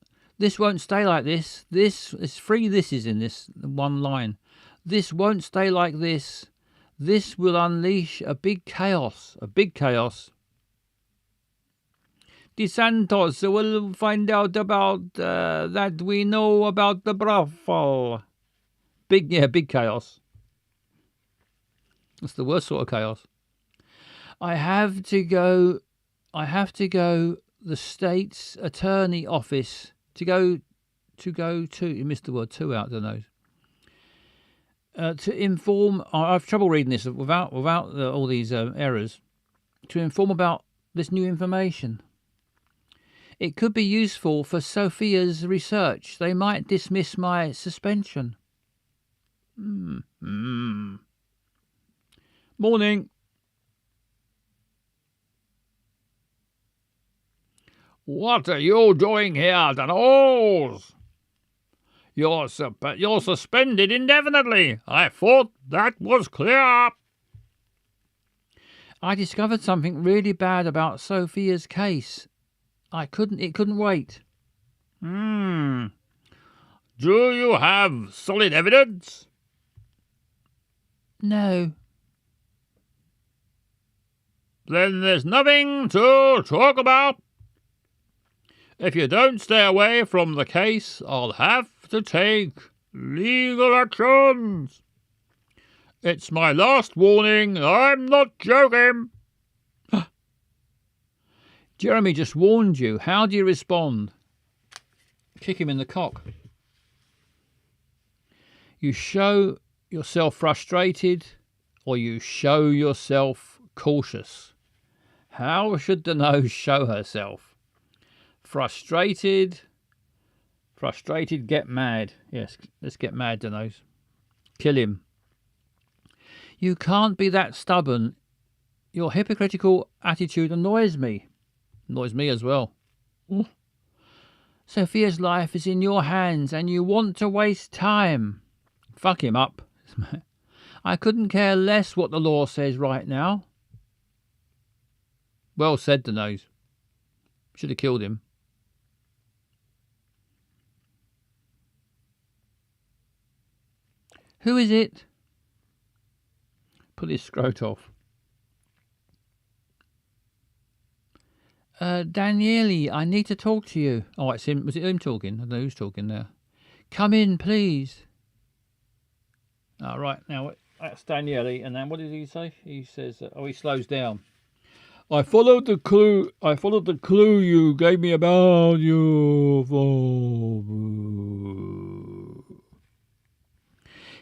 stay like this. This is three thises in this one line. This won't stay like this. This will unleash a big chaos. A big chaos. DeSantos will find out about that we know about the brothel. Big chaos. That's the worst sort of chaos. I have to go. The state's attorney office to go to. You missed the word "to" out, don't know. To inform. I have trouble reading this without all these errors. To inform about this new information. It could be useful for Sophia's research. They might dismiss my suspension. Morning. What are you doing here, Danoz? You're suspended indefinitely. I thought that was clear. I discovered something really bad about Sophia's case. It couldn't wait. Do you have solid evidence? No. Then there's nothing to talk about. If you don't stay away from the case, I'll have to take legal actions. It's my last warning. I'm not joking. Jeremy just warned you. How do you respond? Kick him in the cock. You show yourself frustrated or you show yourself cautious. How should the nose show herself? Frustrated, get mad. Yes, let's get mad, the nose. Kill him. You can't be that stubborn. Your hypocritical attitude annoys me. Annoys me as well. Ooh. Sophia's life is in your hands and you want to waste time. Fuck him up. I couldn't care less what the law says right now. Well said, the nose. Should have killed him. Who is it? Put his scrot off. Daniele, I need to talk to you. Oh, it's him. Was it him talking? I don't know who's talking there. Come in, please. All right, now that's Daniele. And then what did he say? He says, he slows down. I followed the clue you gave me about your father.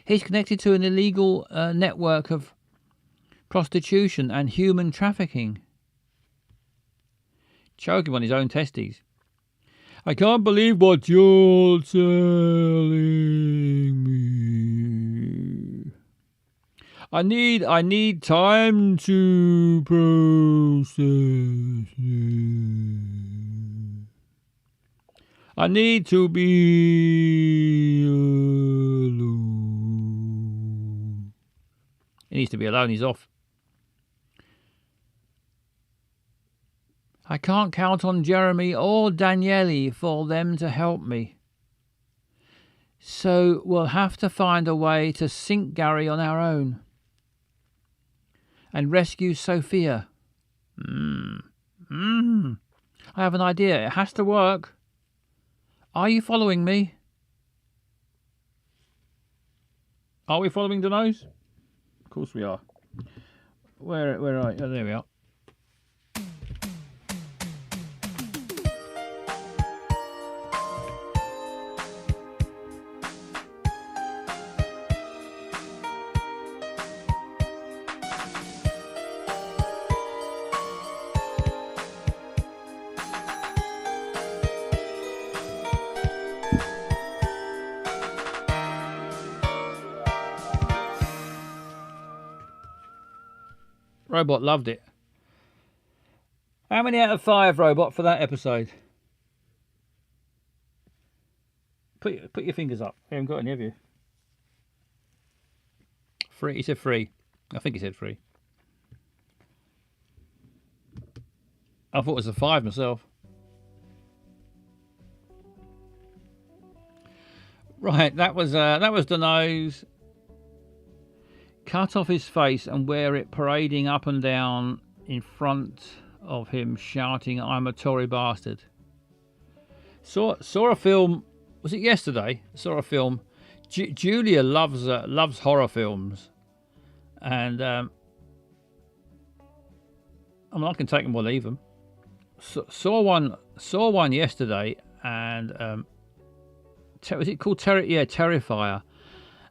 He's connected to an illegal network of prostitution and human trafficking. Choking on his own testes. I can't believe what you're telling me. I need time to process it. I need to be alone. He needs to be alone, he's off. I can't count on Jeremy or Daniele for them to help me. So we'll have to find a way to sink Gary on our own. And rescue Sophia. I have an idea. It has to work. Are you following me? Are we following the nose? Of course we are. Where are you? Oh, there we are. Robot loved it. How many out of 5, Robot, for that episode? Put your fingers up. You haven't got any, have you? 3. He said 3. I think he said 3. I thought it was a 5 myself. Right, that was the nose. Cut off his face and wear it parading up and down in front of him shouting, "I'm a Tory bastard." Saw a film. Was it yesterday? Saw a film. Julia loves horror films, and I mean, I can take them or leave them. Saw one yesterday, and was it called Terrifier?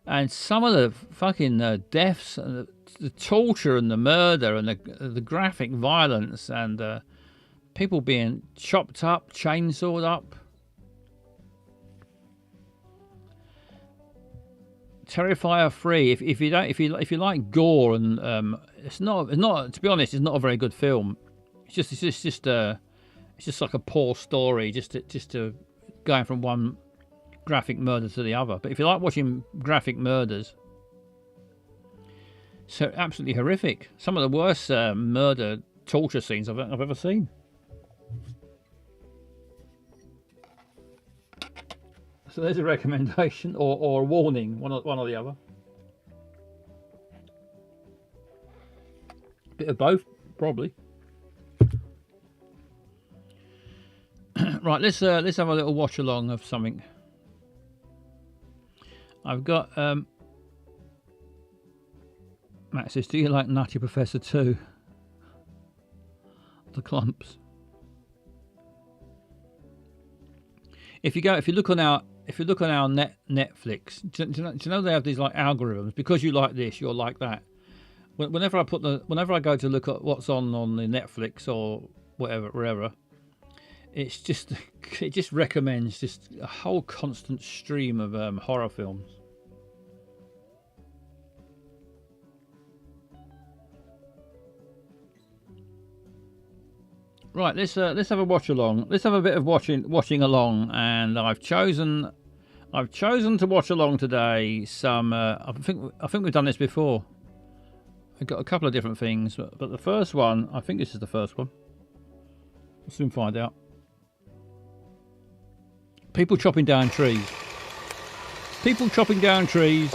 And some of the fucking deaths, and the torture, and the murder, and the graphic violence, and people being chopped up, chainsawed up. Terrifier 3. If you like gore, and it's not to be honest, it's not a very good film. It's just like a poor story, just to going from one graphic murder to the other. But if you like watching graphic murders, so absolutely horrific. Some of the worst murder torture scenes I've ever seen. So there's a recommendation or a warning, one or the other. Bit of both, probably. Right, let's have a little watch along of something. I've got Matt says, "Do you like Nutty Professor 2? The Clumps." If you look on our Netflix, do you know they have these like algorithms? Because you like this, you're like that. Whenever I go to look at what's on the Netflix or wherever, it just recommends just a whole constant stream of horror films. Right, let's have a watch along. Let's have a bit of watching along, and I've chosen to watch along today. Some I think we've done this before. I've got a couple of different things, but the first one, I think this is the first one. We'll soon find out. People chopping down trees. People chopping down trees.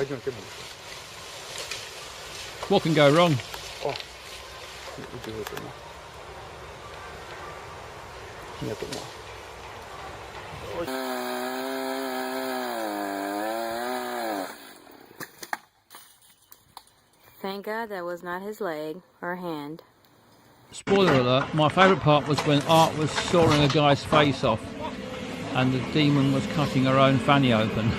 What can go wrong? Thank God that was not his leg or hand. Spoiler alert, my favourite part was when Art was sawing a guy's face off and the demon was cutting her own fanny open.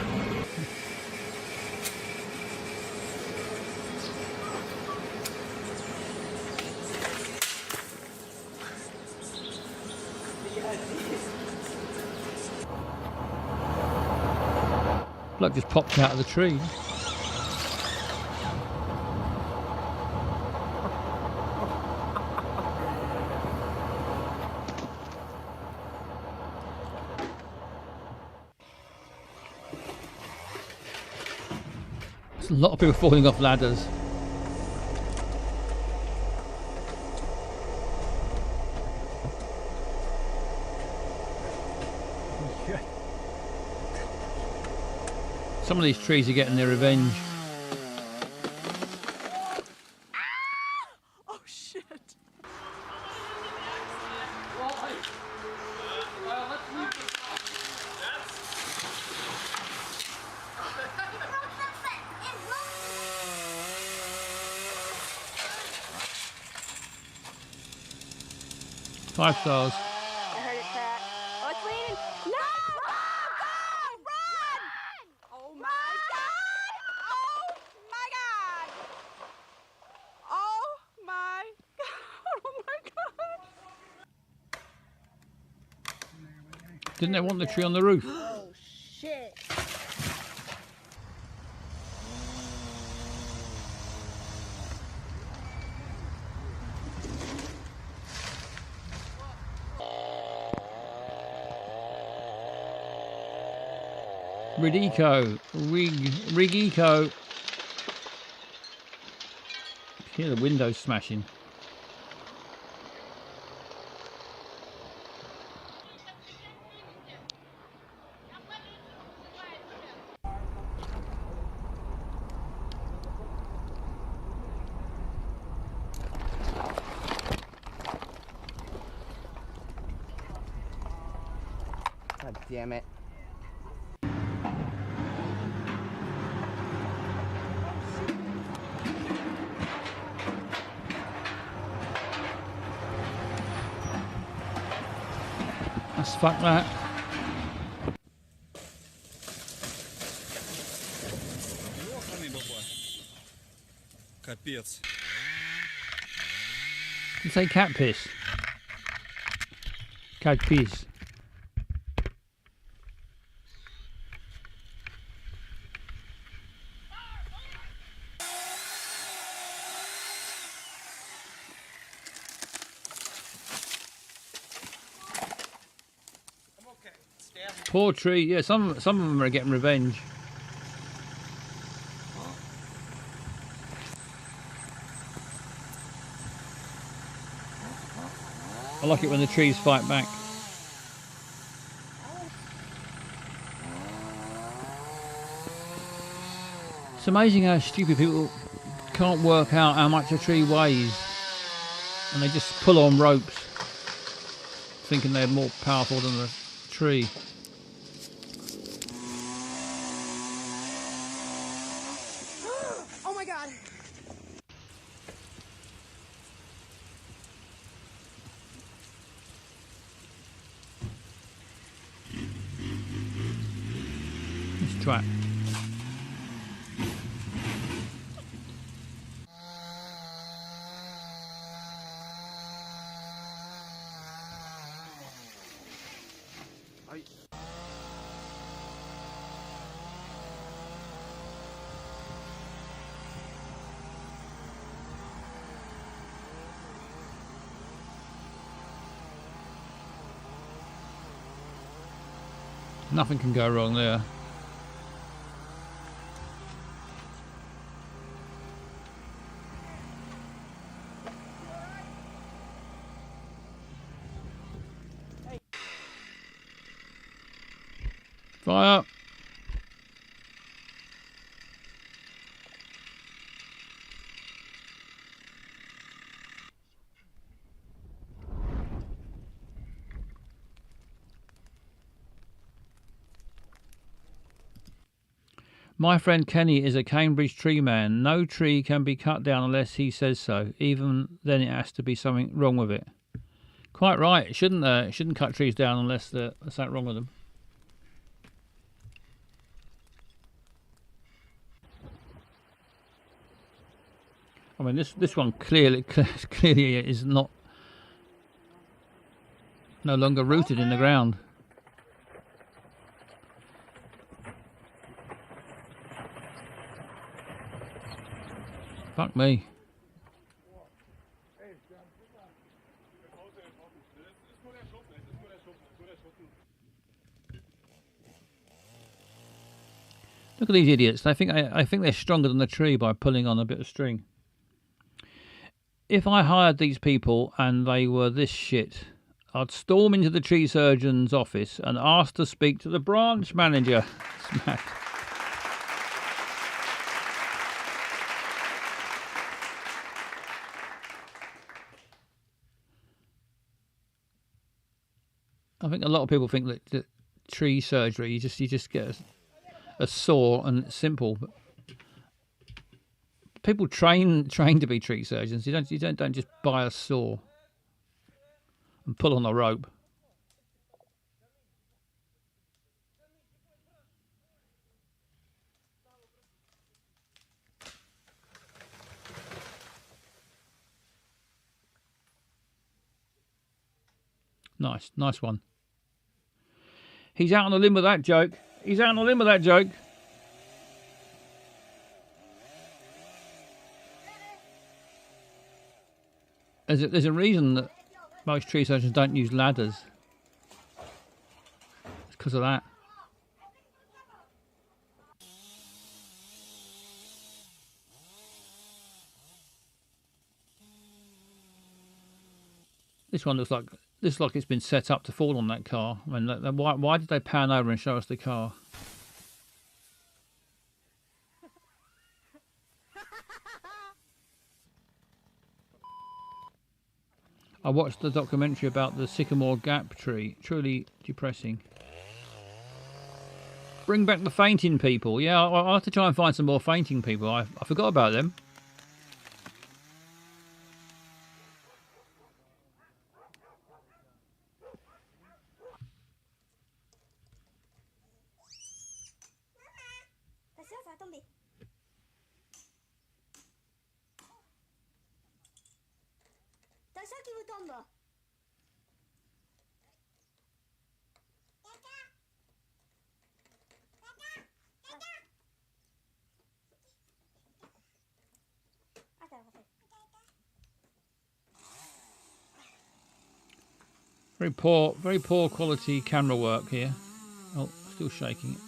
Bloke just popped out of the tree. There's a lot of people falling off ladders. Some of these trees are getting their revenge. Oh shit! Five stars. I heard it crack. Oh, it's leaning. No! Oh, God! Run! Oh my God! Oh my God! Oh my God! Oh my God! Didn't they want the tree on the roof? Oh shit! Rigico. Hear the windows smashing. damn it. Let's fuck that. Капец. You say cat piss. Cat piss. Poor tree. Yeah, some of them are getting revenge. I like it when the trees fight back. It's amazing how stupid people can't work out how much a tree weighs, and they just pull on ropes thinking they're more powerful than the tree. Oh my god. Let's try it. Nothing can go wrong there. Fire! My friend Kenny is a Cambridge tree man. No tree can be cut down unless he says so. Even then it has to be something wrong with it. Quite right. Shouldn't cut trees down unless there's something wrong with them. I mean, this one clearly is no longer rooted in the ground. Fuck me. Look at these idiots. I think they're stronger than the tree by pulling on a bit of string. If I hired these people and they were this shit, I'd storm into the tree surgeon's office and ask to speak to the branch manager. Smack. I think a lot of people think that tree surgery, you just get a saw and it's simple. But people train to be tree surgeons. You don't just buy a saw and pull on a rope. Nice one. He's out on a limb with that joke. He's out on a limb with that joke. There's a reason that most tree surgeons don't use ladders. It's because of that. This one looks like it's been set up to fall on that car. I mean, why did they pan over and show us the car? I watched the documentary about the Sycamore Gap tree. Truly depressing. Bring back the fainting people. Yeah, I'll have to try and find some more fainting people. I forgot about them. Very poor quality camera work here. Oh, still shaking it.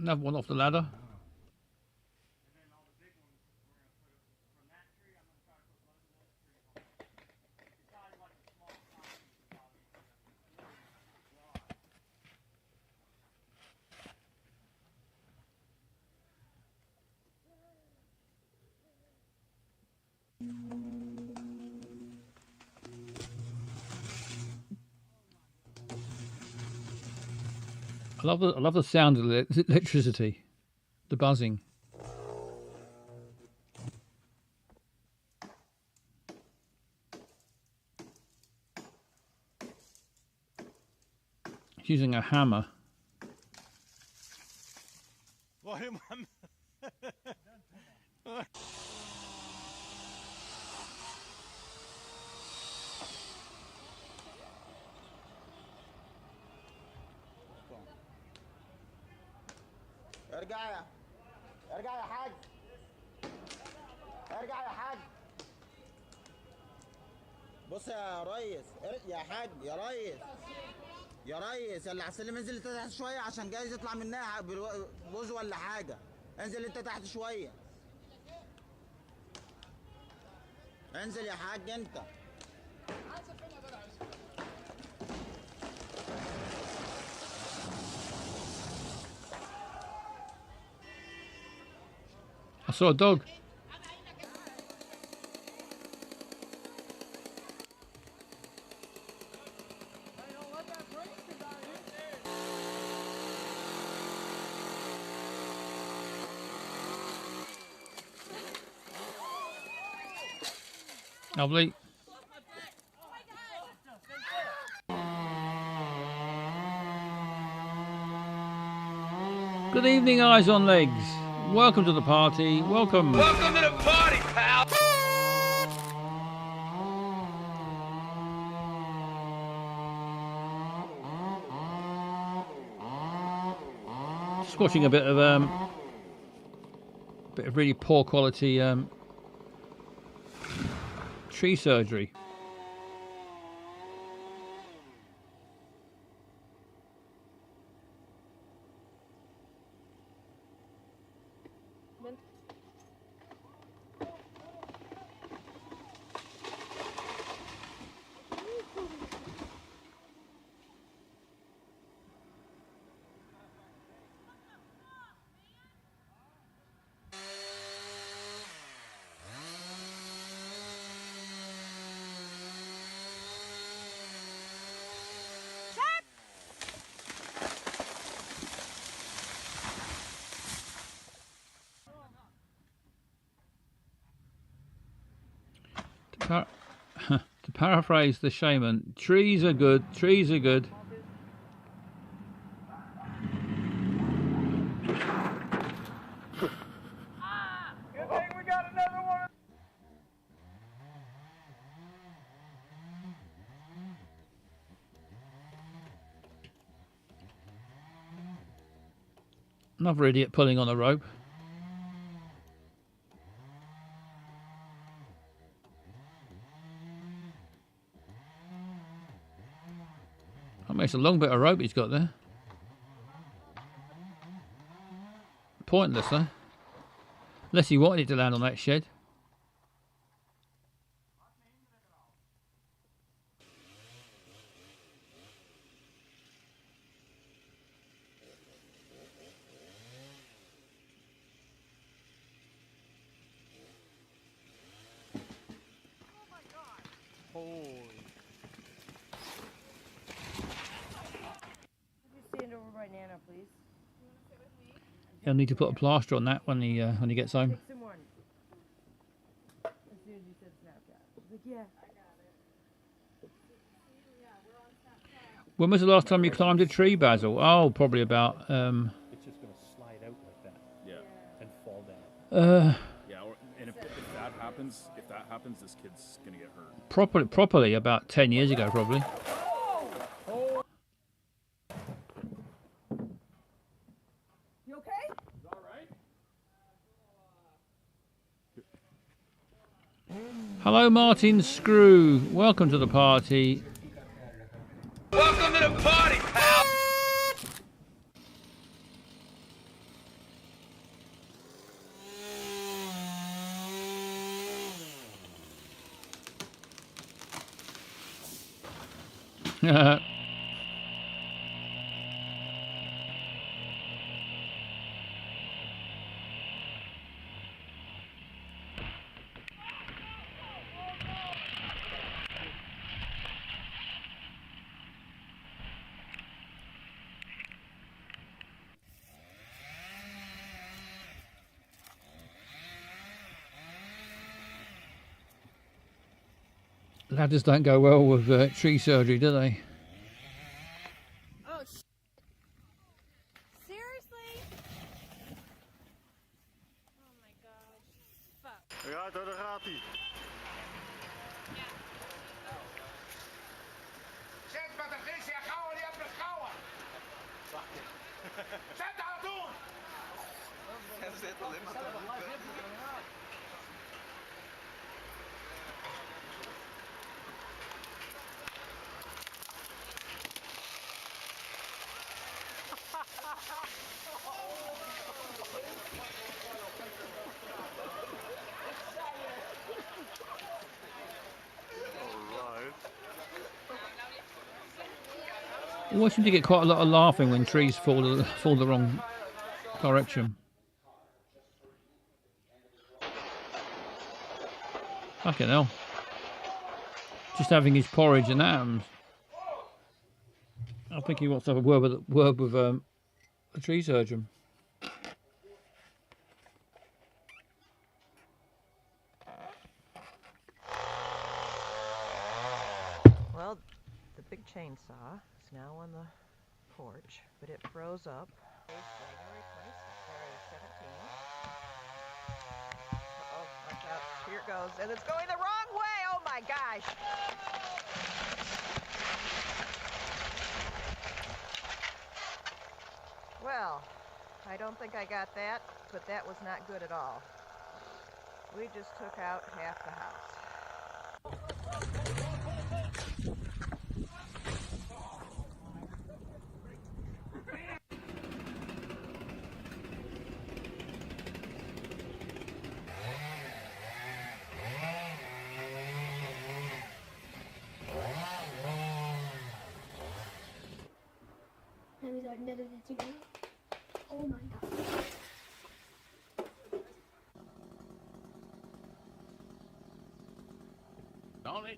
Another one off the ladder. I love the sound of the electricity, the buzzing. He's using a hammer. ارجع يا حاج. ارجع يا حاج. بص يا ريس، يا حاج، يا ريس، يا ريس، اللي على السلم انزل انت تحت شويه عشان جايز يطلع منها بوز ولا حاجه. انزل انت تحت شويه. انزل يا حاج انت. I saw a dog. Lovely. Good evening, Eyes on Legs. Welcome to the party. Welcome. Welcome to the party, pal. Just watching a bit of really poor quality tree surgery. To paraphrase the shaman, trees are good, trees are good. Good thing we got another one. Another idiot pulling on a rope. I mean, it's a long bit of rope he's got there. Pointless, though. Unless he wanted it to land on that shed. Stand over by Nana, please. He'll need to put a plaster on that when he gets home. Take some one. As soon as you said Snapchat. She's like, yeah. When was the last time you climbed a tree, Basil? Oh, probably about It's just going to slide out like that. Yeah. And fall down. Yeah, and if that happens, this kid's going to get hurt. Properly about 10 years ago, probably. You okay? All right. Hello, Martin Screw. Welcome to the party. Welcome to the party, pal! Ladders don't go well with tree surgery, do they? Oh, seriously? Oh my gosh. Fuck. Ja, daar gaat hij. Zet met een vis, ja, gauw niet op de schouwen. Zet daar doen! Always seem to get quite a lot of laughing when trees fall the wrong direction. Fucking hell. Just having his porridge and that. I think he wants to have a word with a tree surgeon. Well, the big chainsaw is now on the porch, but it froze up. January 17th. Uh-oh, watch out. Here it goes. And it's going the wrong way! Oh my gosh! Well, I don't think I got that, but that was not good at all. We just took out half the house. Oh my god.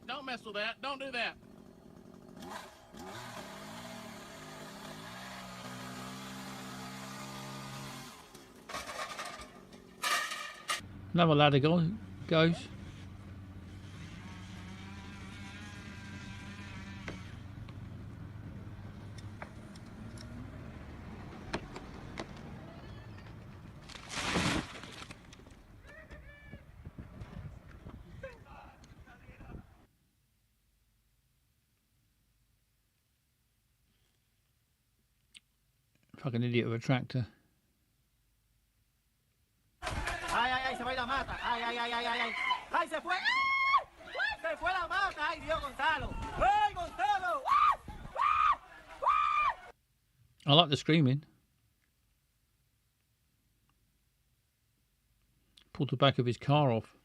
Don't mess with that. Don't do that. Another ladder goes. Fucking idiot with a tractor. ¡Ay, se fue! ¡Se fue la mata! ¡Ay, Dios, Gonzalo! ¡Ay, Gonzalo! I like the screaming. Pulled the back of his car off.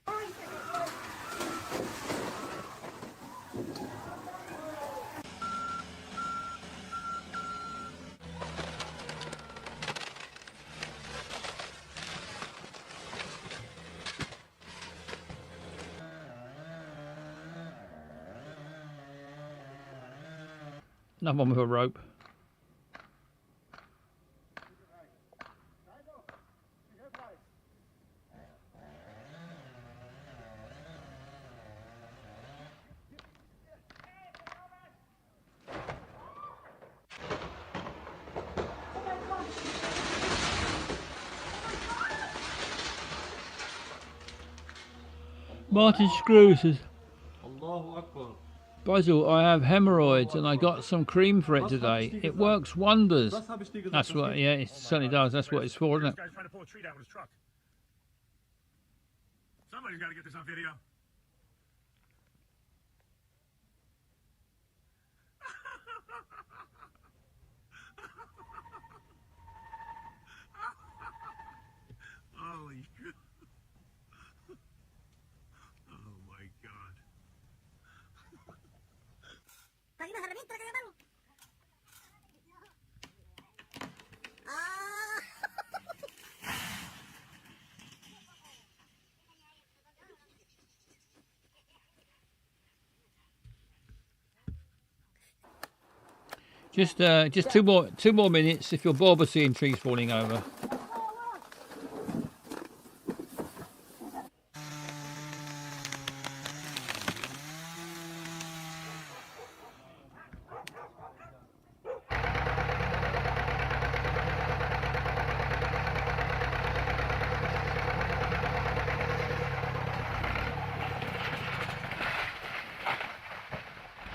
Another one with a rope. Martin Screw says, Basil, I have hemorrhoids and I got some cream for it today. It works wonders. That's what, yeah, it certainly does. That's what it's for, isn't it? This guy's trying to pull a tree down with his truck. Somebody's got to get this on video. Holy shit. Oh my god. Just two more minutes if you're bored of seeing trees falling over.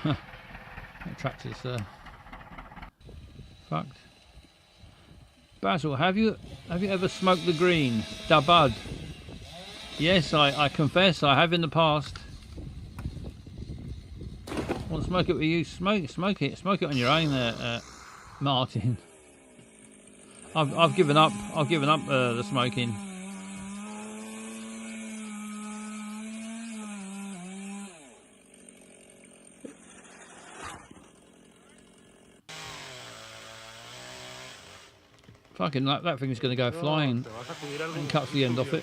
Huh. That tractor's fucked. Basil, have you ever smoked the green? Da bud. Yes, I confess I have in the past. Want to smoke it with you? Smoke it on your own there, Martin. I've given up the smoking. Fucking that thing's going to go flying and cuts the end off it.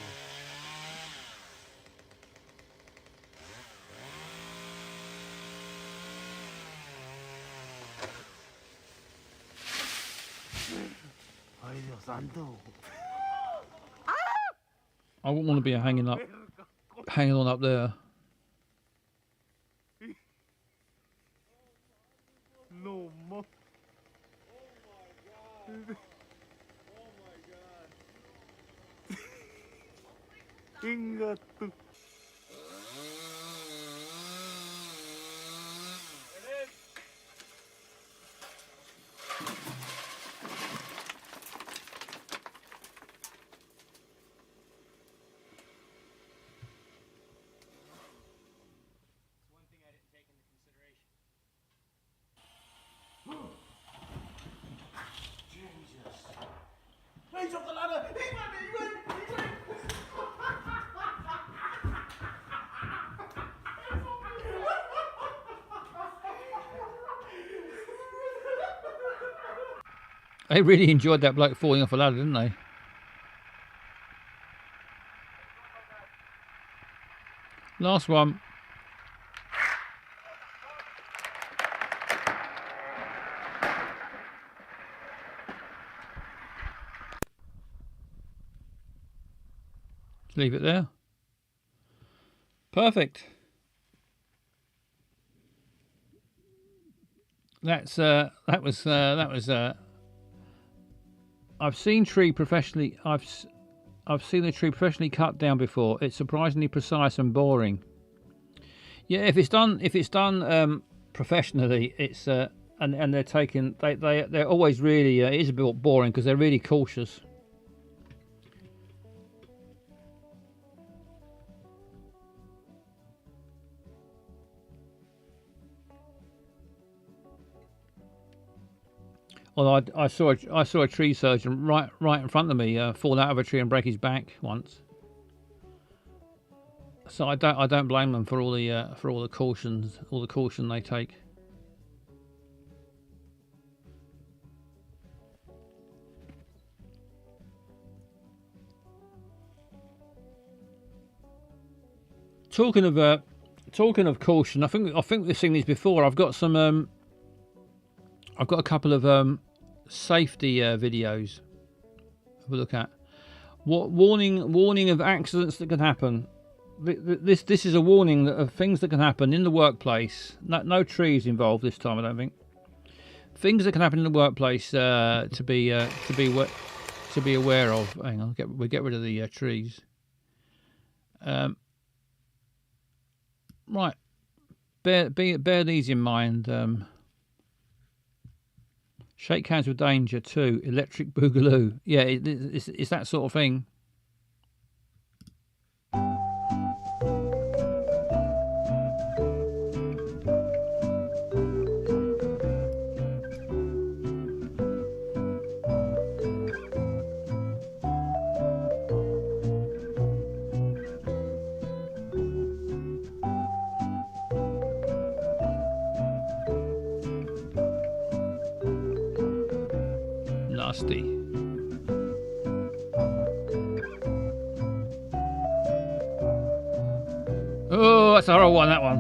I wouldn't want to be hanging on up there. No more. Ingat tu. He's up the ladder! He went! They really enjoyed that bloke falling off a ladder, didn't they? Last one. Leave it there. Perfect. That was I've seen tree professionally. I've seen the tree professionally cut down before. It's surprisingly precise and boring. Yeah, if it's done professionally, it's and they're taking they're always really it is a bit boring because they're really cautious. Although I saw a tree surgeon right in front of me fall out of a tree and break his back once. So I don't blame them for all the caution they take. Talking of caution, I think we've seen these before. I've got a couple of safety videos. Have a look at what warning of accidents that can happen. This is a warning of things that can happen in the workplace. No trees involved this time, I don't think. Things that can happen in the workplace to be aware of. Hang on, we'll get rid of the trees. Right, bear these in mind. Shake hands with danger too. Electric boogaloo. Yeah, it's that sort of thing. Nasty. Oh, that's a horrible one, that one.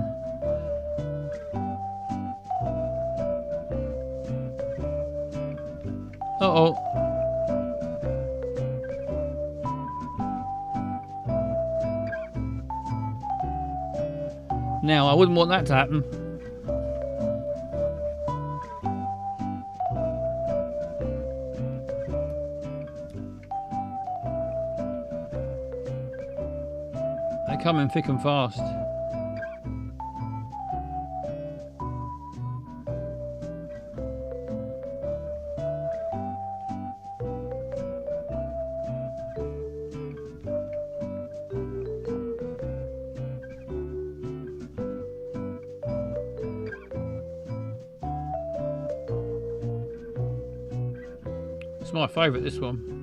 Uh-oh. Now, I wouldn't want that to happen. Coming thick and fast. It's my favourite, this one.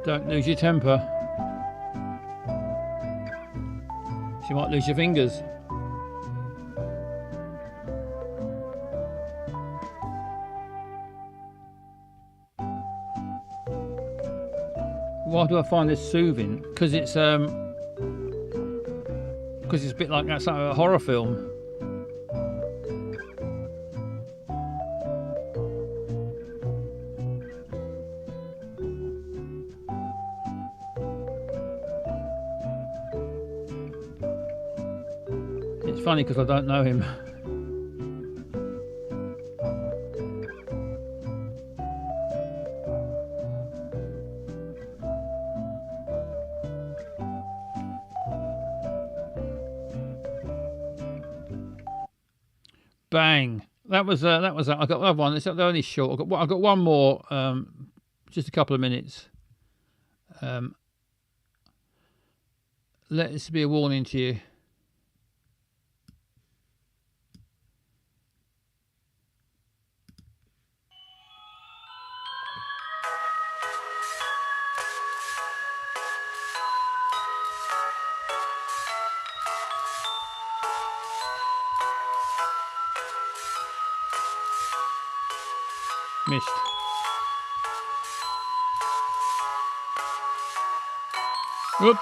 Don't lose your temper. You might lose your fingers. Why do I find this soothing? Because it's a bit like that, a horror film. It's funny because I don't know him. Bang! That was that. I got another one. It's only short. I got one more. Just a couple of minutes. Let this be a warning to you. Missed. Oops.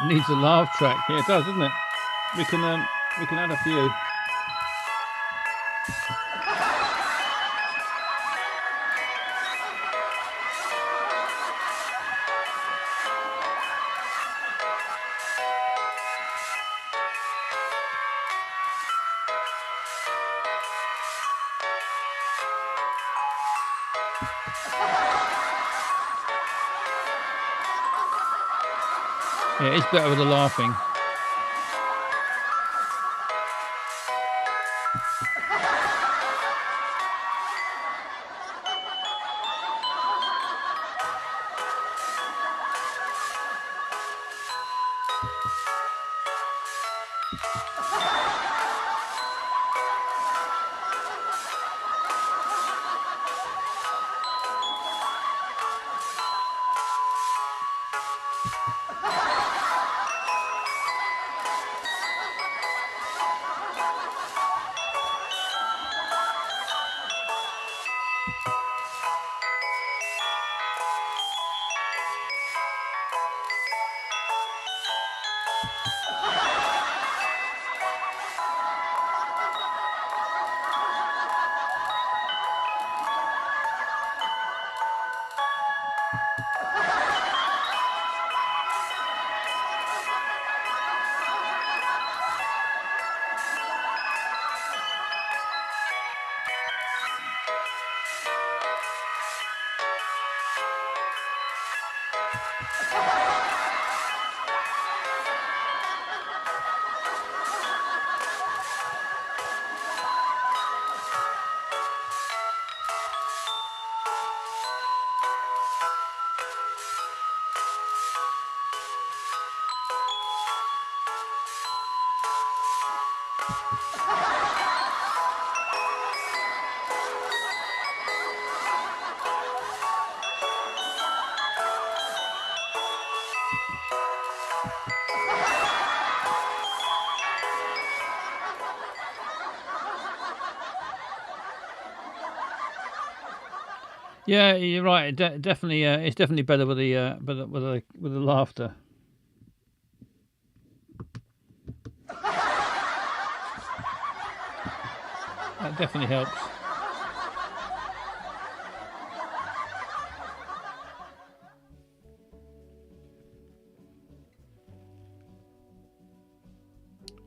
Needs a laugh track. Yeah, it does, doesn't it? We can add a few. Yeah, it's better with the laughing. Yeah, you're right. Definitely, it's definitely better with the with the laughter. That definitely helps.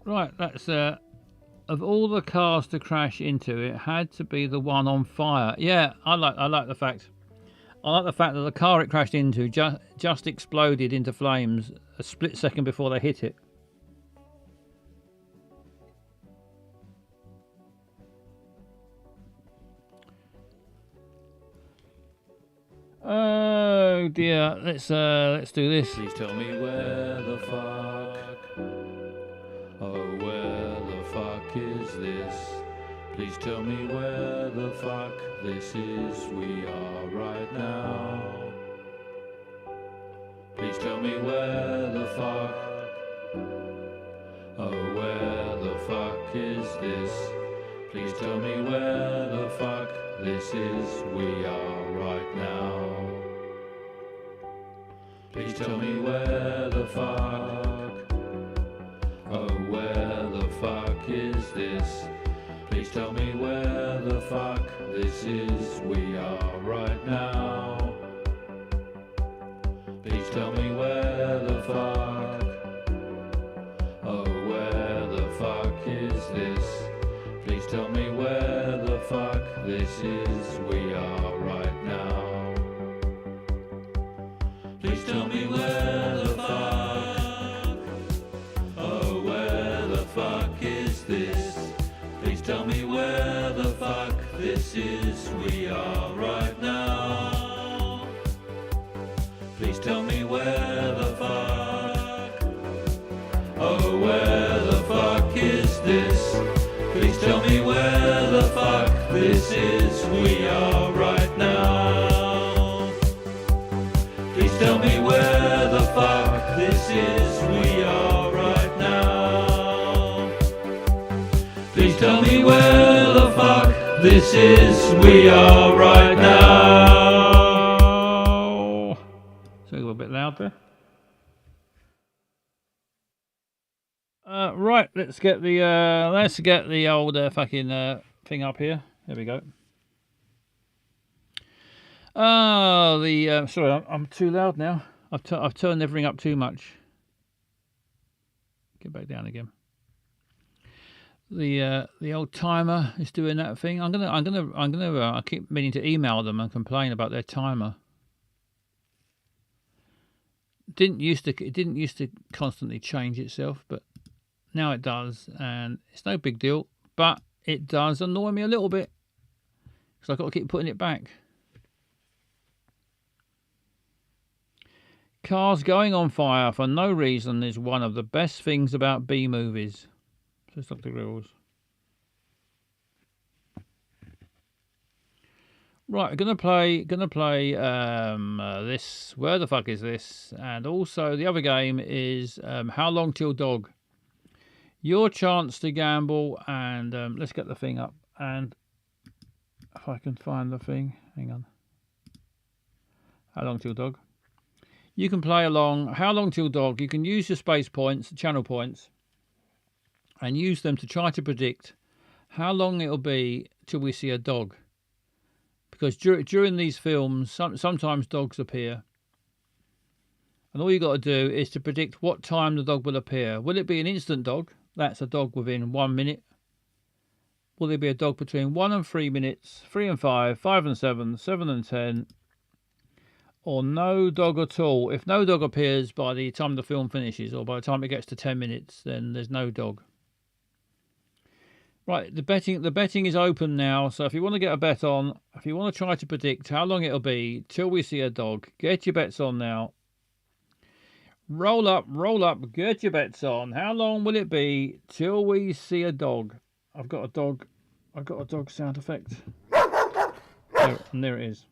Right, that's of all the cars to crash into, it had to be the one on fire. Yeah, I like the fact. I like the fact that the car it crashed into just exploded into flames a split second before they hit it. Oh dear, let's do this. Please tell me where the fuck. Oh, where the fuck is this? Please tell me where the fuck this is. We are right now. Please tell me where the fuck. Oh, where the fuck is this? Please tell me where the fuck this is. We are right now. Please tell me where the fuck. Oh, where the fuck is this? Please tell me where the fuck this is. We are right now. Please tell me where the fuck. Oh, where the fuck is this? Please tell me where the fuck this is. We are right now. Please tell me where the fuck. Oh, where the fuck is this? Please tell me where the fuck this is. We are right now. Please tell me where the fuck. Oh, where the fuck is this? Please tell me where the fuck this is. We are right now. Please tell me where the fuck this is. We are right now. Please tell me where the fuck this is. We are right now. So go a bit louder. Right, let's get the old fucking thing up here. There we go. Sorry, I'm too loud now. I've turned everything up too much. Get back down again. The old timer is doing that thing. I keep meaning to email them and complain about their timer. It didn't used to constantly change itself, but now it does, and it's no big deal. But it does annoy me a little bit because I've got to keep putting it back. Cars going on fire for no reason is one of the best things about B movies, says Dr. Grills. Right, gonna play this. Where the fuck is this? And also the other game is How Long Till Dog. Your chance to gamble, and let's get the thing up. And if I can find the thing, hang on. How Long Till Dog. You can play along How Long Till Dog. You can use your space points, channel points, and use them to try to predict how long it'll be till we see a dog. Because during these films, sometimes dogs appear. And all you got to do is to predict what time the dog will appear. Will it be an instant dog? That's a dog within 1 minute. Will there be a dog between 1 and 3 minutes, 3 and 5, 5 and 7, 7 and 10? Or no dog at all. If no dog appears by the time the film finishes, or by the time it gets to 10 minutes, then there's no dog. Right, the betting is open now. So if you want to get a bet on, if you want to try to predict how long it'll be till we see a dog, get your bets on now. Roll up, get your bets on. How long will it be till we see a dog? I've got a dog sound effect. There it is.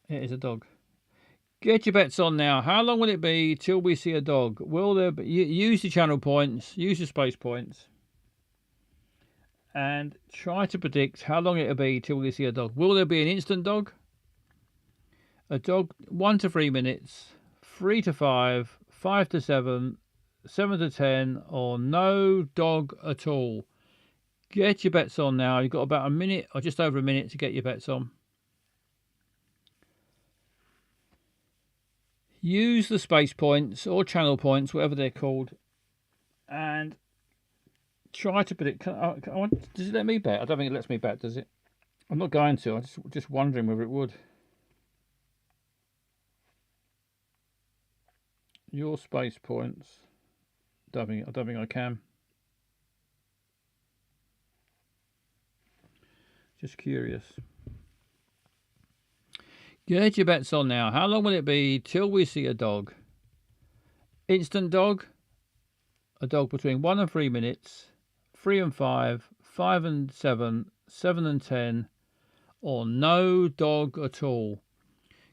It is a dog. Get your bets on now. How long will it be till we see a dog? Will there be, use your channel points, use your space points, and try to predict how long it'll be till we see a dog. Will there be an instant dog? A dog 1 to 3 minutes, 3 to 5, 5 to 7, 7 to 10, or no dog at all. Get your bets on now. You've got about a minute or just over a minute to get your bets on. Use the space points or channel points, whatever they're called, and try to predict. Does it let me bet? I don't think it lets me bet, does it? I'm not going to. I'm just wondering whether it would. Your space points. I don't think I can. Just curious. Get your bets on now. How long will it be till we see a dog? Instant dog. A dog between 1 and 3 minutes. 3 and 5. 5 and 7. 7 and 10. Or no dog at all.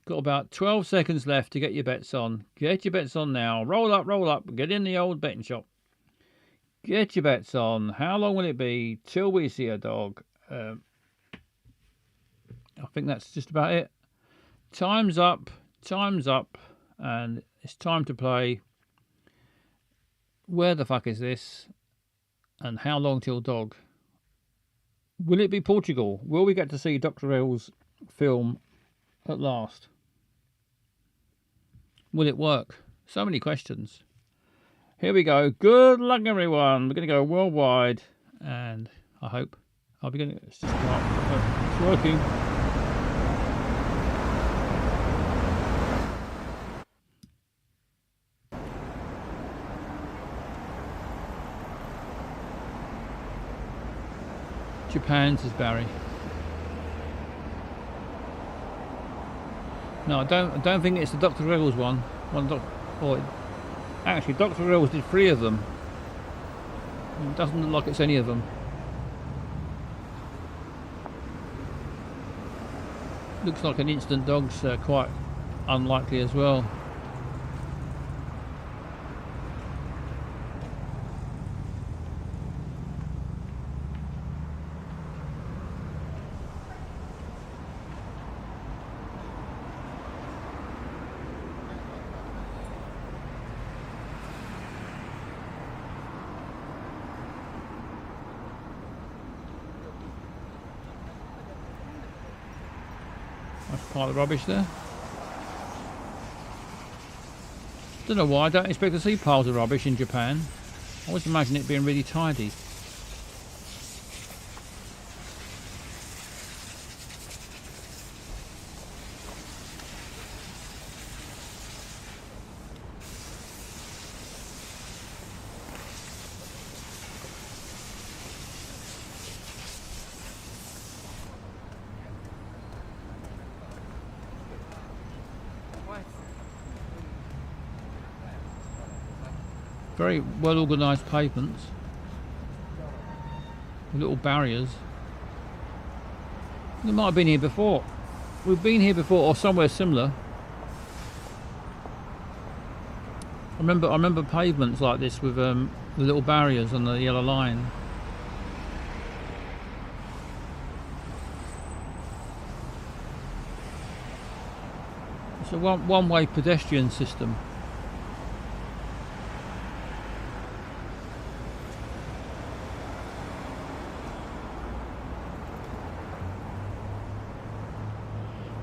Got about 12 seconds left to get your bets on. Get your bets on now. Roll up. Get in the old betting shop. Get your bets on. How long will it be till we see a dog? I think that's just about it. Time's up, and it's time to play Where the Fuck Is This? And How Long Till Dog? Will it be Portugal? Will we get to see Dr. L's film at last? Will it work? So many questions. Here we go. Good luck, everyone. We're going to go worldwide, and I hope I'll be going to. It's working. Japan, says Barry. No, I don't think it's the Dr. Grills one. Actually, Dr. Grills did 3 of them. It doesn't look like it's any of them. Looks like an instant dog's quite unlikely as well. pile of rubbish there. Don't know why. I don't expect to see piles of rubbish in Japan. I always imagine it being really tidy. Very well organised pavements, little barriers. We might have been here before. We've been here before, or somewhere similar. I remember pavements like this with the little barriers on the yellow line. It's a one-way pedestrian system.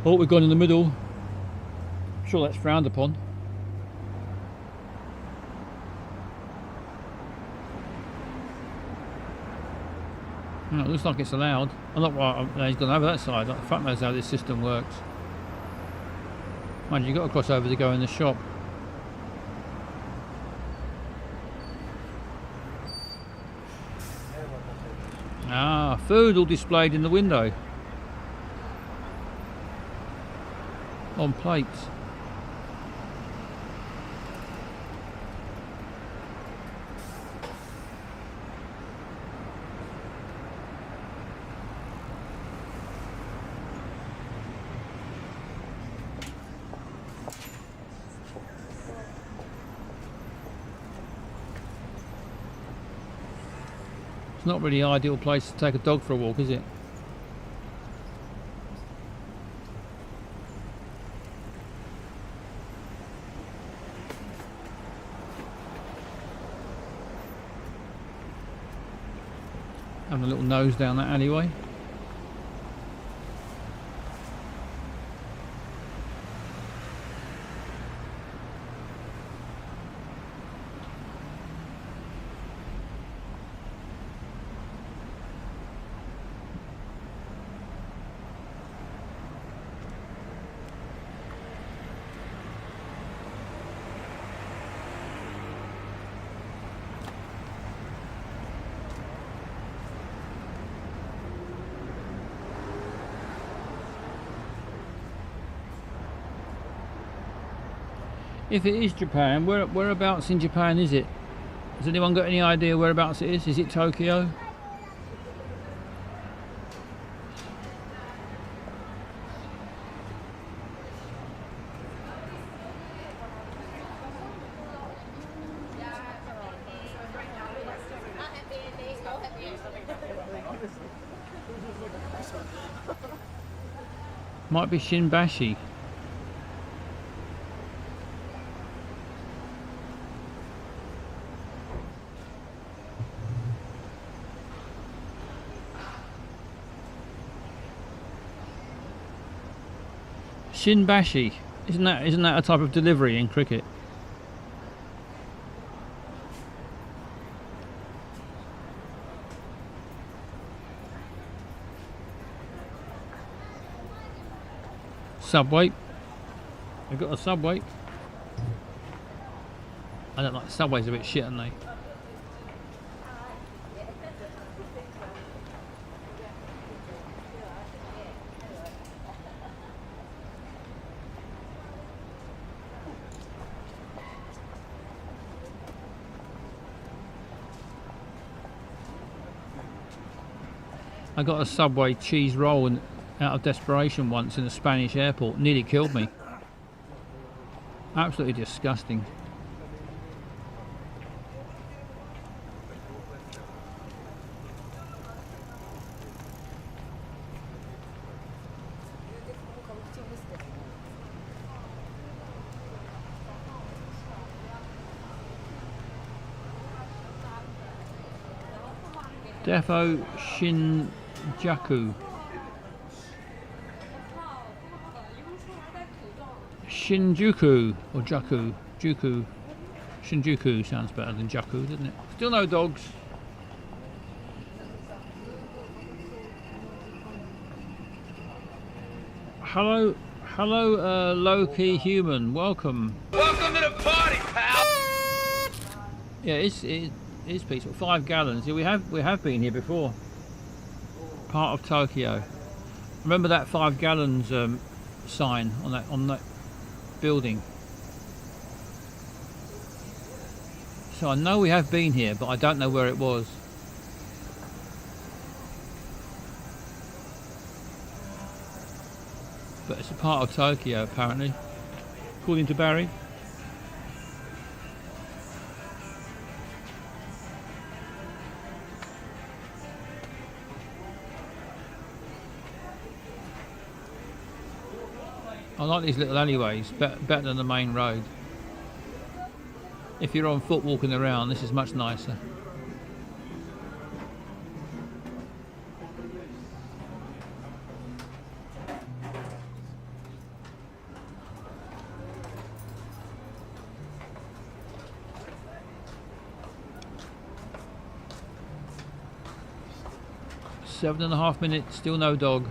Oh, we've gone in the middle. I'm sure that's frowned upon. No, it looks like it's allowed. I'm not right. No, he's gone over that side. Like, fuck knows how this system works. Mind you, you've got to cross over to go in the shop. Ah, food all displayed in the window. On plates. It's not really an ideal place to take a dog for a walk, is it? Having a little nose down that alleyway. If it is Japan, whereabouts in Japan is it? Has anyone got any idea whereabouts it is? Is it Tokyo? Might be Shinbashi. Shinbashi, isn't that a type of delivery in cricket? Subway. They've got a Subway. I don't like Subway's a bit shit, aren't they? I got a Subway cheese roll and out of desperation once in a Spanish airport. Nearly killed me. Absolutely disgusting. Defo Shinjaku. Shinjuku or Juku. Juku. Shinjuku sounds better than Juku, doesn't it? Still no dogs. Hello, low-key human. Welcome. Welcome to the party, pal. Yeah, it's peaceful. 5 gallons. Yeah, we have been here before. Part of Tokyo. Remember that 5 gallons sign on that building? So I know we have been here, but I don't know where it was. But it's a part of Tokyo, apparently, according to Barry. I like these little alleyways, better than the main road. If you're on foot walking around, this is much nicer. Seven and a half minutes, still no dog.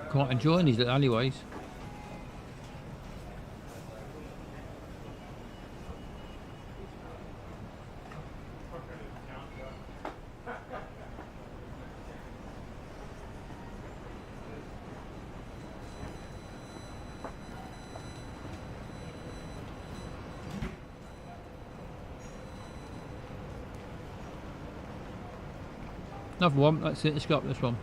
Quite enjoying these little alleyways. Another one, that's it, let's go up this one.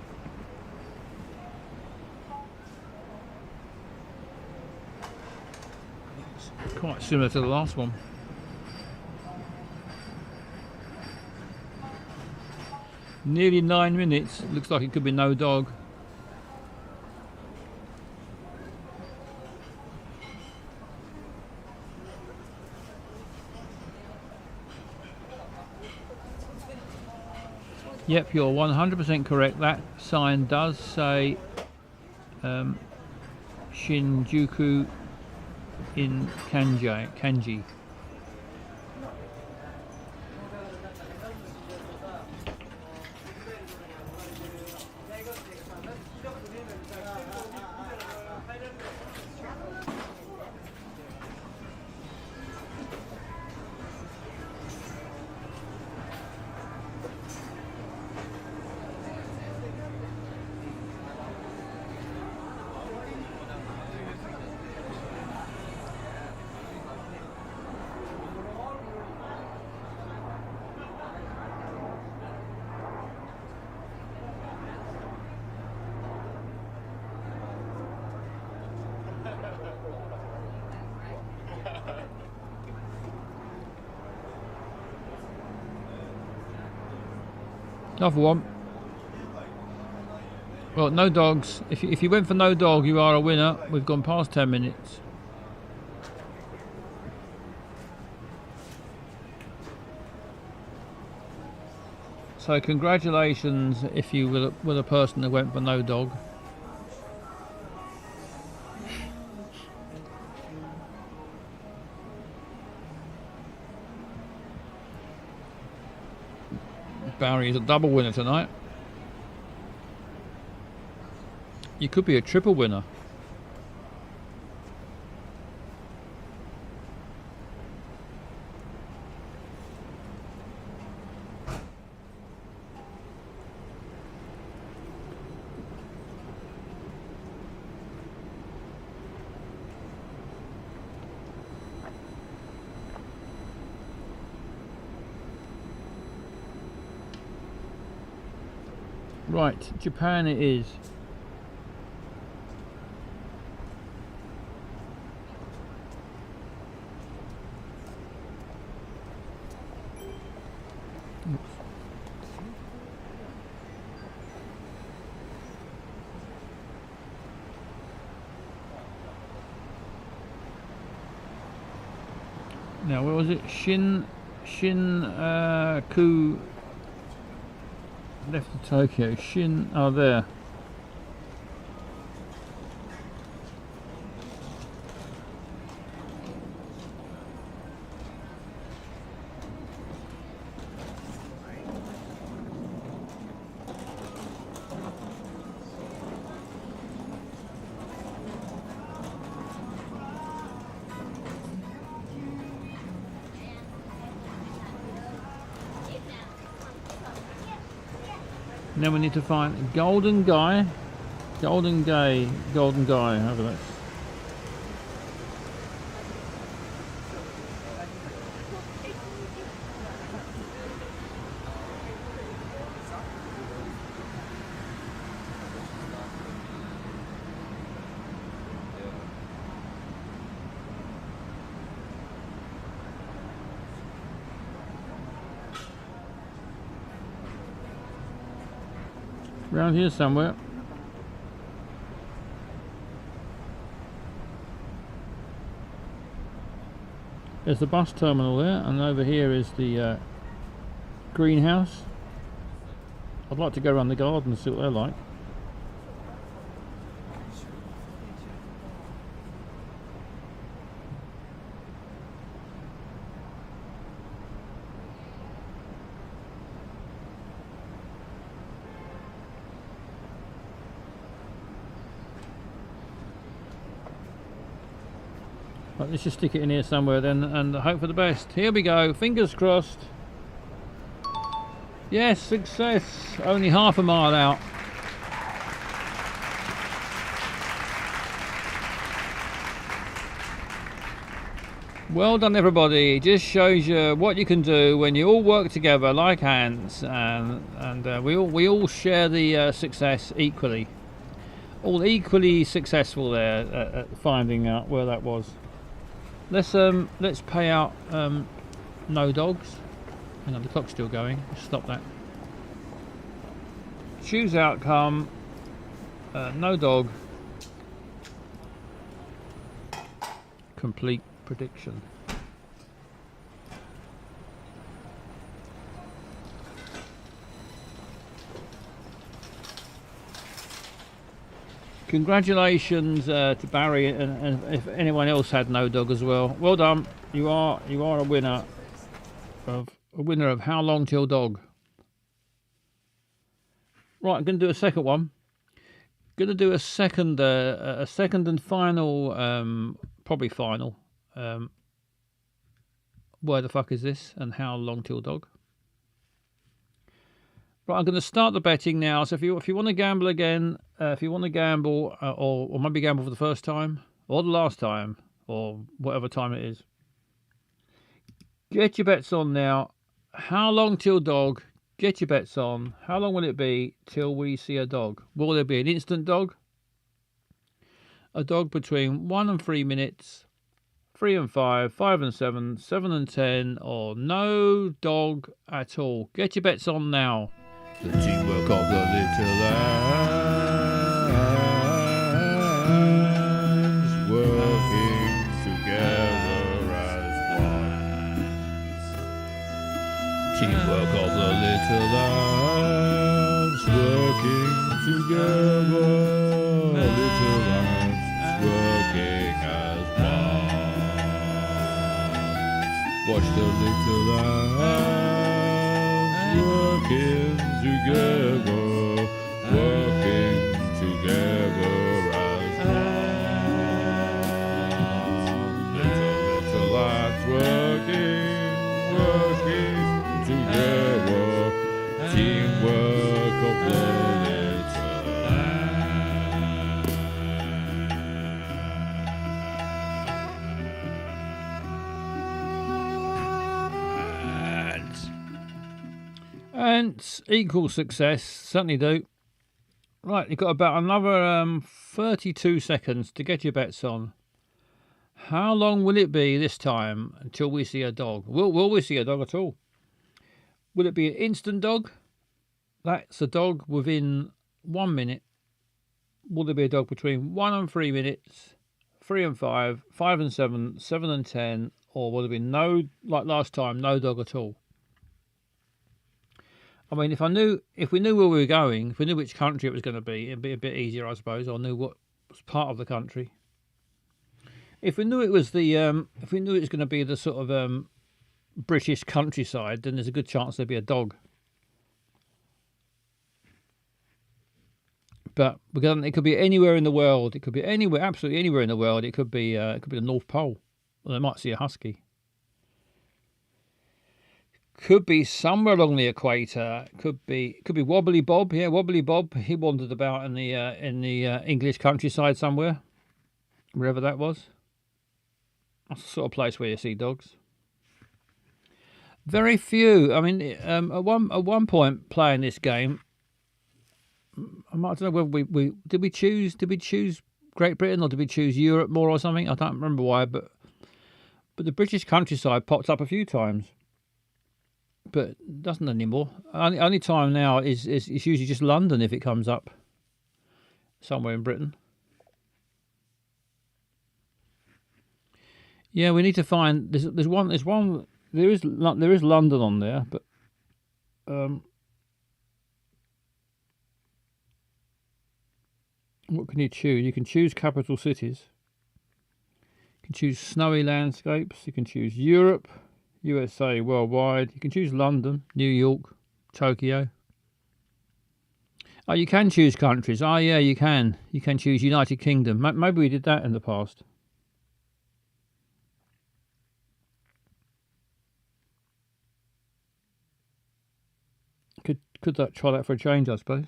Quite similar to the last one. Nearly 9 minutes, looks like it could be no dog. Yep, you're 100% correct. That sign does say Shinjuku in kanji. Another one. Well, no dogs. If you went for no dog, you are a winner. We've gone past 10 minutes. So congratulations if you were the person that went for no dog. Barry is a double winner tonight. You could be a triple winner. Right, Japan it is. Now, where was it? Ku left to Tokyo. There. Now we need to find Golden Guy, however that's. Around here somewhere. There's the bus terminal there, and over here is the greenhouse. I'd like to go around the garden and see what they're like. Right, let's just stick it in here somewhere then and hope for the best. Here we go, fingers crossed. Yes, success. Only half a mile out. Well done everybody. Just shows you what you can do when you all work together like ants, and we all share the success equally. All equally successful there at finding out where that was. Let's pay out no dogs. Hang on, the clock's still going. Stop that. Choose outcome. No dog. Complete prediction. Congratulations to Barry, and if anyone else had no dog as well, well done. You are a winner of How Long Till Dog. Right, I'm going to do a second one. Going to do a second and final, probably final. Where the fuck is this? And How Long Till Dog. Right, I'm going to start the betting now. So if you want to gamble again, if you want to gamble, or maybe gamble for the first time, or the last time, or whatever time it is, get your bets on now. How long till dog? Get your bets on. How long will it be till we see a dog? Will there be an instant dog? A dog between 1 and 3 minutes, 3 and 5, 5 and 7, 7 and 10, or no dog at all? Get your bets on now. The teamwork of the little ants working together as one. Teamwork of the little ants working together. Little ants working as one. Watch the little ants working together, working together as one. Little ants working together. Teamwork of the little ants. Ants equal success, certainly do. Right, you've got about another 32 seconds to get your bets on. How long will it be this time until we see a dog? Will we see a dog at all? Will it be an instant dog? That's a dog within 1 minute. Will there be a dog between 1 and 3 minutes, 3 and 5, 5 and 7, 7 and 10, or will there be no, like last time, no dog at all? I mean, if we knew where we were going, if we knew which country it was going to be, it'd be a bit easier, I suppose, or knew what was part of the country. If we knew it was going to be the sort of British countryside, then there's a good chance there'd be a dog. But it could be anywhere in the world. It could be anywhere, absolutely anywhere in the world. It could be the North Pole. Or they might see a husky. Could be somewhere along the equator. Could be Wobbly Bob. Yeah, Wobbly Bob. He wandered about in the English countryside somewhere, wherever that was. That's the sort of place where you see dogs. Very few. I mean, at one point playing this game, I don't know whether we did we choose Great Britain or did we choose Europe more or something? I don't remember why, but the British countryside popped up a few times. But it doesn't anymore. Only time now is usually just London if it comes up somewhere in Britain. Yeah, we need to find there is London on there, but what can you choose? You can choose capital cities. You can choose snowy landscapes. You can choose Europe, USA, worldwide. You can choose London, New York, Tokyo. Oh, you can choose countries. Oh, yeah, you can. You can choose United Kingdom. Maybe we did that in the past. Could try that for a change, I suppose.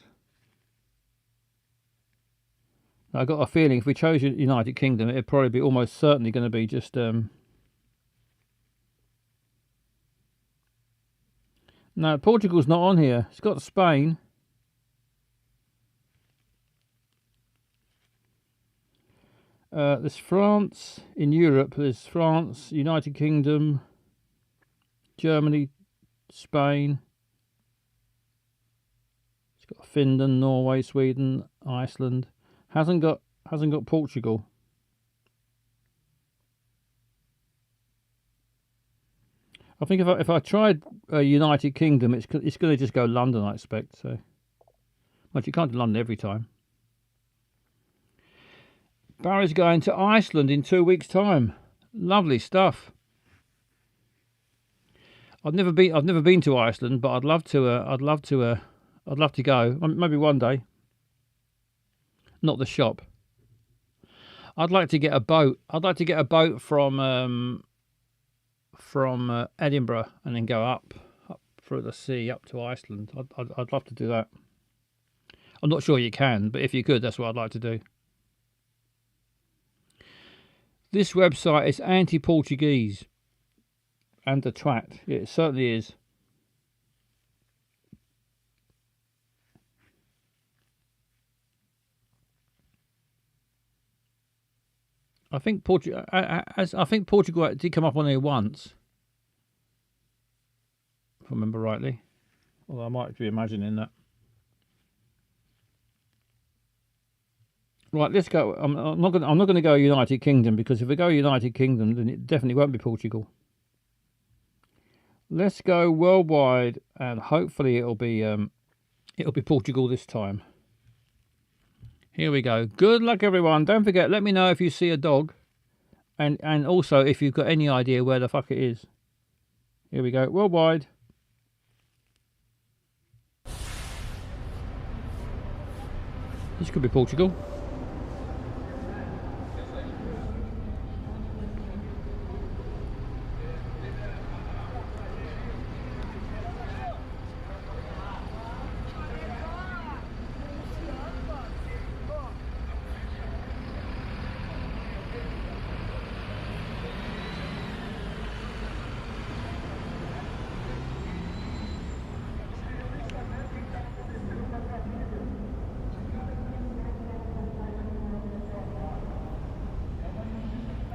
I got a feeling if we chose United Kingdom, it'd probably be almost certainly going to be just No, Portugal's not on here. It's got Spain. There's France in Europe. There's France, United Kingdom, Germany, Spain. It's got Finland, Norway, Sweden, Iceland. Hasn't got Portugal. I think if I tried United Kingdom, it's going to just go London, I expect. So, but you can't do London every time. Barry's going to Iceland in 2 weeks' time. Lovely stuff. I've never been to Iceland, but I'd love to. I'd love to go. Maybe one day. Not the shop. I'd like to get a boat. I'd like to get a boat from Edinburgh and then go up through the sea up to Iceland. I'd love to do that. I'm not sure you can, but if you could, that's what I'd like to do. This website is anti-Portuguese and a twat. It certainly is. I think Portugal did come up on here once, if I remember rightly. Although I might be imagining that. Right, let's go. I'm not going to go United Kingdom, because if we go United Kingdom, then it definitely won't be Portugal. Let's go worldwide, and hopefully it'll be Portugal this time. Here we go. Good luck, everyone. Don't forget, let me know if you see a dog, and also if you've got any idea where the fuck it is. Here we go. Worldwide. This could be Portugal.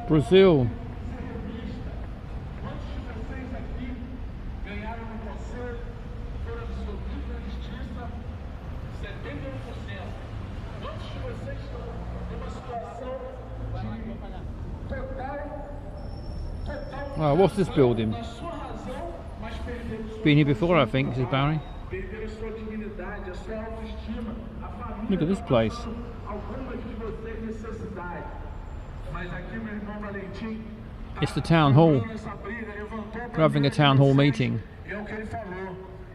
Brazil. Oh, what's this building? Been here before, I think, says Barry. Look at this place. It's the town hall. We're having a town hall meeting.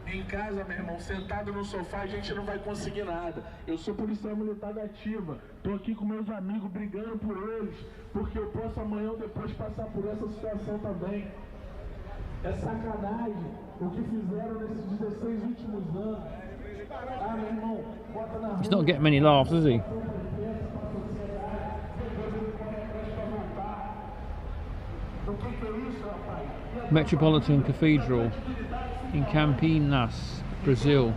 Em casa, meu irmão, sentado no sofá, a gente não vai conseguir nada. Eu sou policial militar da ativa. Tô aqui com meus amigos brigando por eles, porque eu posso amanhã ou depois passar por essa situação também. É sacanagem o que fizeram nesses 16 últimos anos. Ah, meu irmão, bota na rua. He's not getting many laughs, is he? Metropolitan Cathedral in Campinas, Brazil.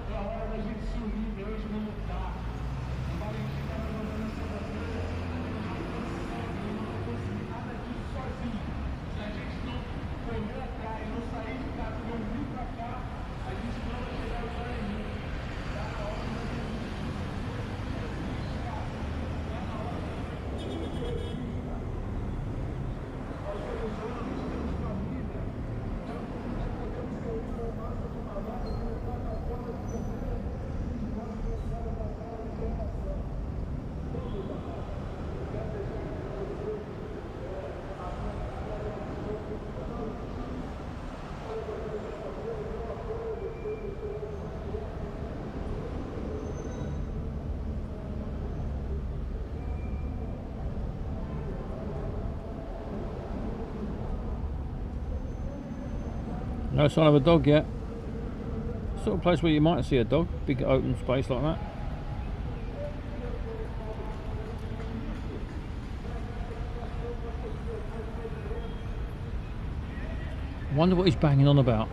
No sign of a dog yet. Sort of place where you might see a dog, big open space like that. I wonder what he's banging on about.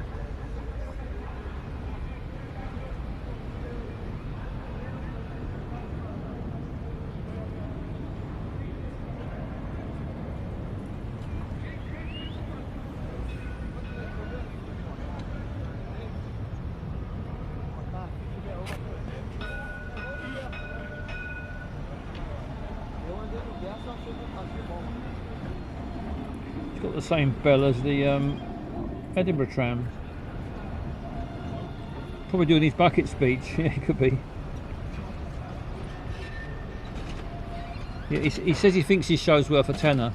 It's got the same bell as the Edinburgh tram. Probably doing his bucket speech. Yeah, it could be. Yeah, he says he thinks his show's worth a tenner.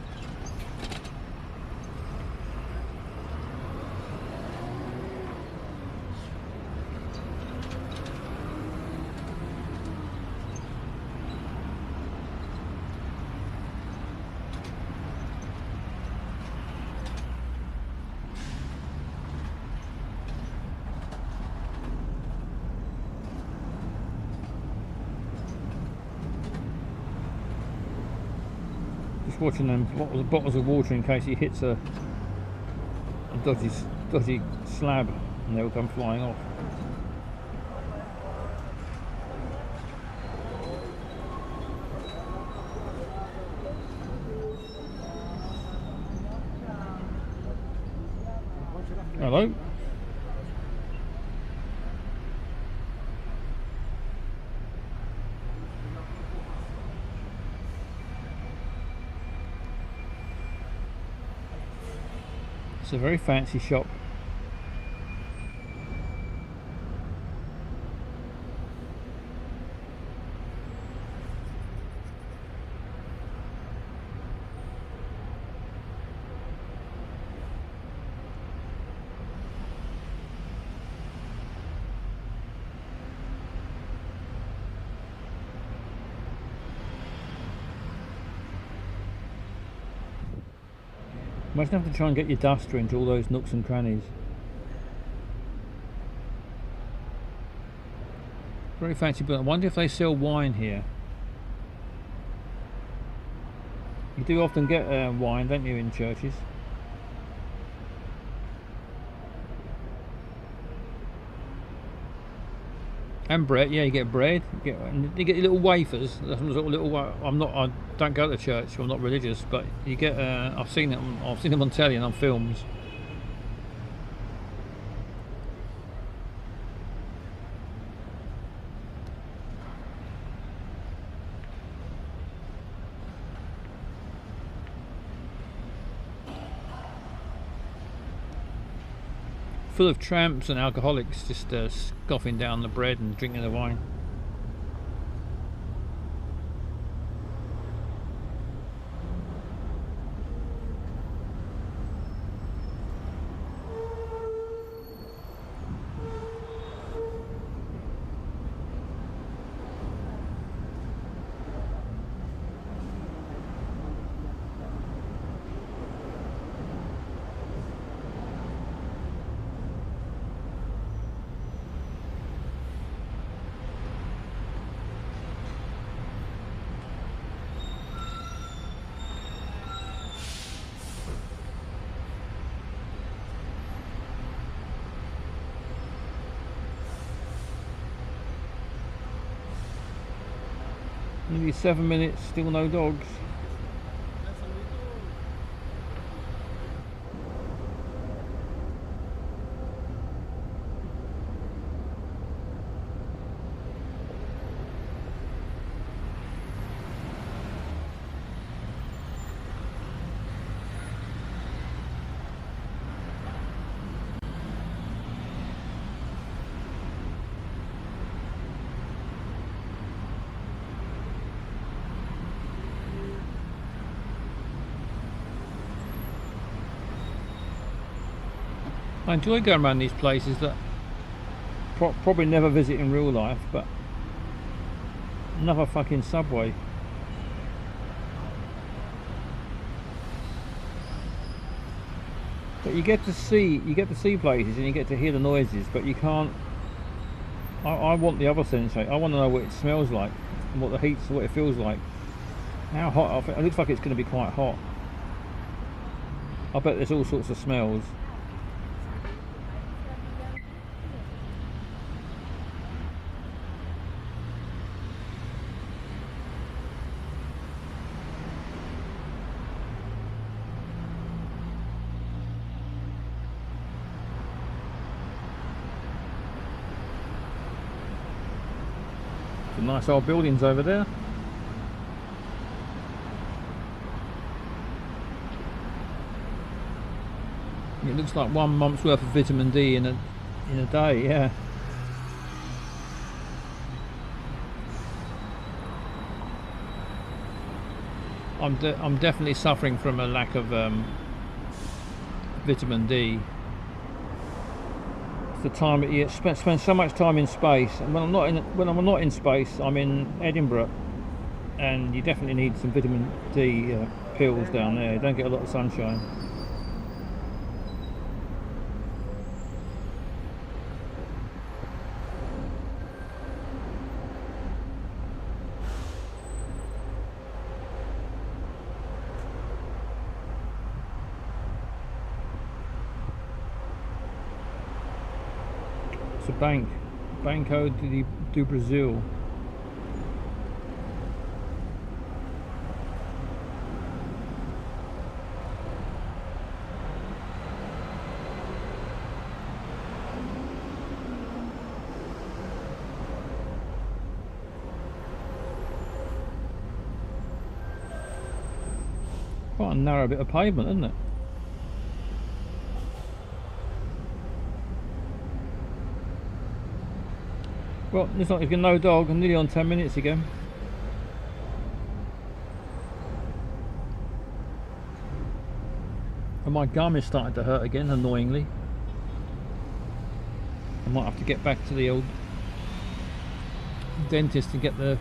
Watching them bottles of water in case he hits a dodgy slab and they'll come flying off. Hello. It's a very fancy shop. Imagine having to try and get your duster into all those nooks and crannies. Very fancy, but I wonder if they sell wine here. You do often get wine, don't you, in churches? And bread, yeah, you get bread. You get little wafers. I don't go to church. I'm not religious, but you get. I've seen them on telly and on films. Full of tramps and alcoholics just scoffing down the bread and drinking the wine. Nearly 7 minutes, still no dogs. I enjoy going around these places that probably never visit in real life, but another fucking Subway. But you get to see places and you get to hear the noises, but you can't. I want the other sensation. I want to know what it smells like, and what it feels like. How hot? It looks like it's going to be quite hot. I bet there's all sorts of smells. Some nice old buildings over there. It looks like 1 month's worth of vitamin D in a day, yeah. I'm definitely suffering from a lack of vitamin D. The time you spend so much time in space, and when I'm not in space, I'm in Edinburgh, and you definitely need some vitamin D pills down there. You don't get a lot of sunshine. It's a Banco do Brazil. Quite a narrow bit of pavement, isn't it? Well, looks like we've got no dog. I'm nearly on 10 minutes again. And my gum is starting to hurt again, annoyingly. I might have to get back to the old dentist and get the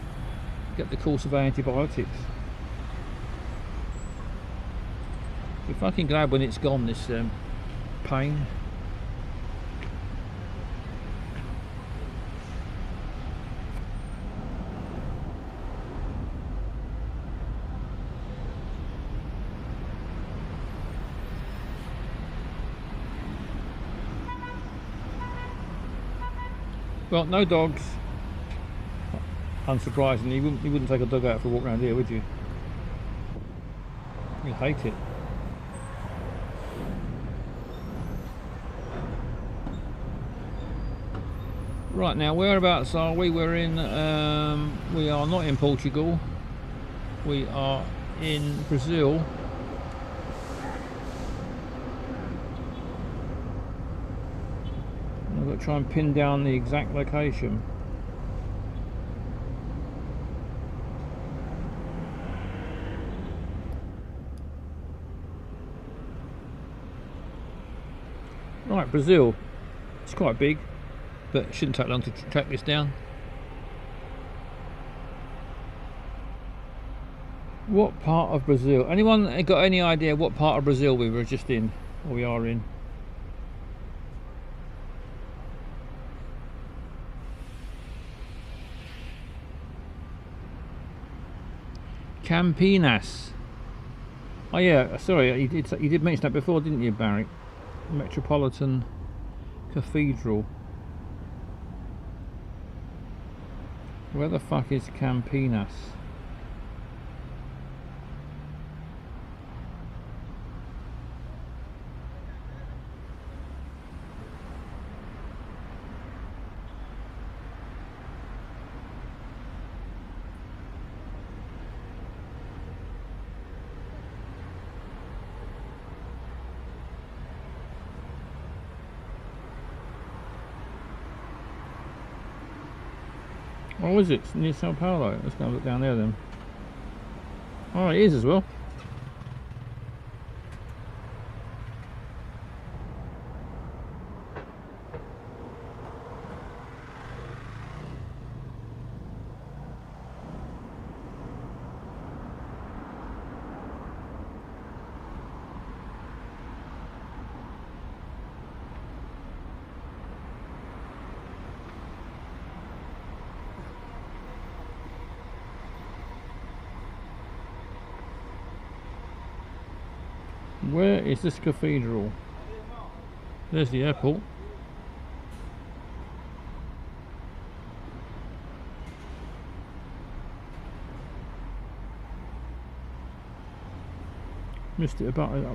course of antibiotics. Be fucking glad when it's gone, this pain. Well, no dogs, Unsurprisingly, you wouldn't take a dog out for a walk around here, would you? You'd hate it. Right, now whereabouts are we? We're in, we are not in Portugal. We are in Brazil. I've got to try and pin down the exact location. Right, Brazil. It's quite big, but it shouldn't take long to track this down. What part of Brazil? Anyone got any idea what part of Brazil we were just in, or we are in? Campinas. Oh yeah, sorry, you did mention that before, didn't you, Barry? Metropolitan Cathedral. Where the fuck is Campinas? Oh, is it? It's near Sao Paulo. Let's go and look down there then. Oh, it is as well. Where is this cathedral? There's the airport. Missed it about it.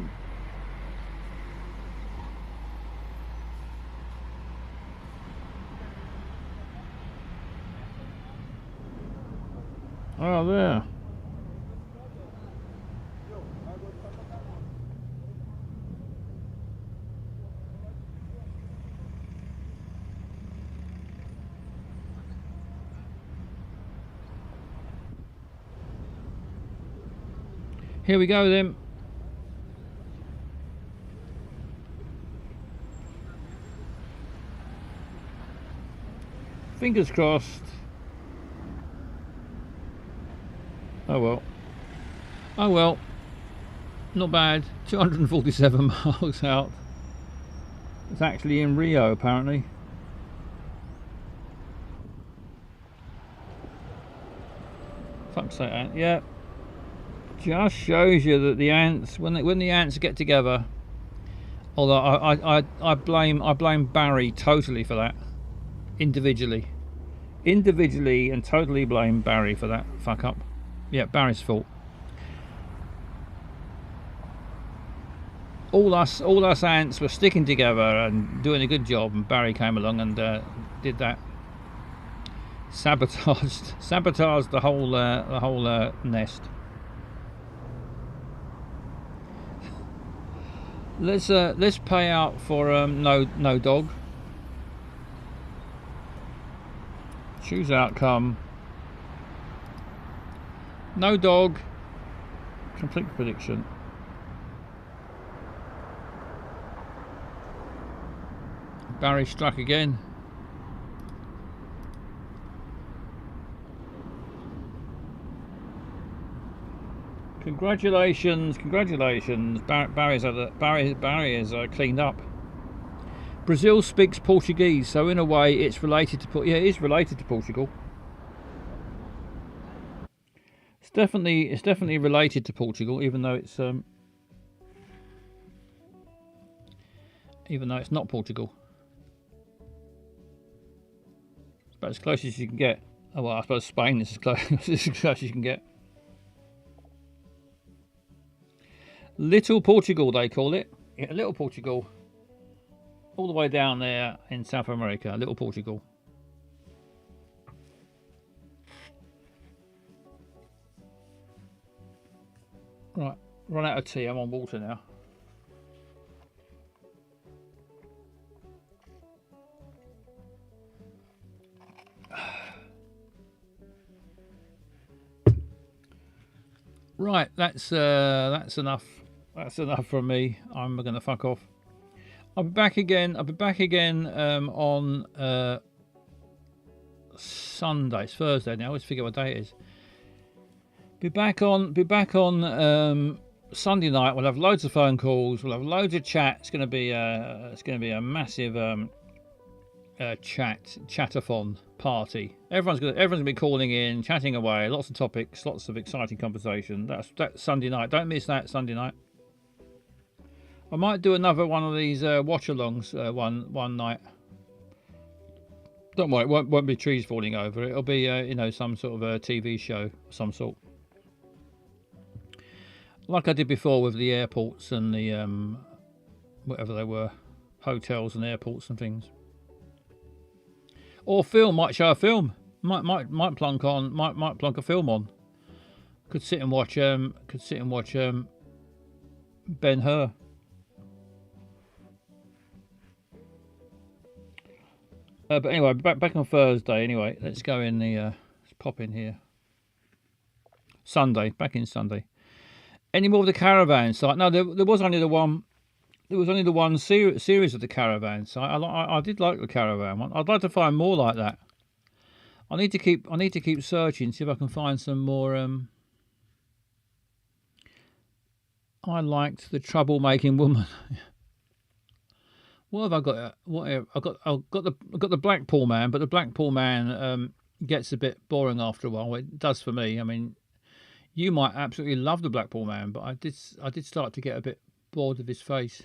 Oh, there. Here we go then. Fingers crossed. Oh well. Oh well. Not bad. 247 miles out. It's actually in Rio apparently. Fuck's sake, ant. Yeah. Just shows you that the ants, when the ants get together, although I blame Barry totally for that, individually and totally blame Barry for that fuck up. Yeah, Barry's fault. All us ants were sticking together and doing a good job, and Barry came along and did that. Sabotaged the whole nest. Let's pay out for no dog. Choose outcome. No dog. Complete prediction. Barry struck again. Congratulations. Barry is cleaned up. Brazil speaks Portuguese, so in a way it's related to. Yeah, it is related to Portugal. It's definitely related to Portugal, even though it's not Portugal. It's about as close as you can get. Oh well, I suppose Spain is as close, as close as you can get. Little Portugal, they call it. Yeah, Little Portugal. All the way down there in South America, Little Portugal. Right, run out of tea. I'm on water now. Right, that's enough. That's enough from me. I'm going to fuck off. I'll be back again. On Sunday. It's Thursday now. I always forget what day it is. Be back on Sunday night. We'll have loads of phone calls. We'll have loads of chat. It's going to be a massive chatathon party. Everyone's gonna be calling in, chatting away. Lots of topics, lots of exciting conversation. That's Sunday night. Don't miss that Sunday night. I might do another one of these watch-alongs one night. Don't worry, it won't be trees falling over. It'll be some sort of a TV show of some sort. Like I did before with the airports and the whatever they were, hotels and airports and things. Or film, might show a film. Might plonk a film on. Could sit and watch Ben-Hur. But anyway, back on Thursday. Anyway, let's go in the. Let's pop in here. Sunday, back in Sunday. Any more of the caravan site? No, there was only the one. There was only the one series of the caravan site. I did like the caravan one. I'd like to find more like that. I need to keep searching, see if I can find some more. I liked the troublemaking woman. What have I got? I've got the Blackpool man, but the Blackpool man gets a bit boring after a while. Well, it does for me. I mean, you might absolutely love the Blackpool man, but I did start to get a bit bored of his face.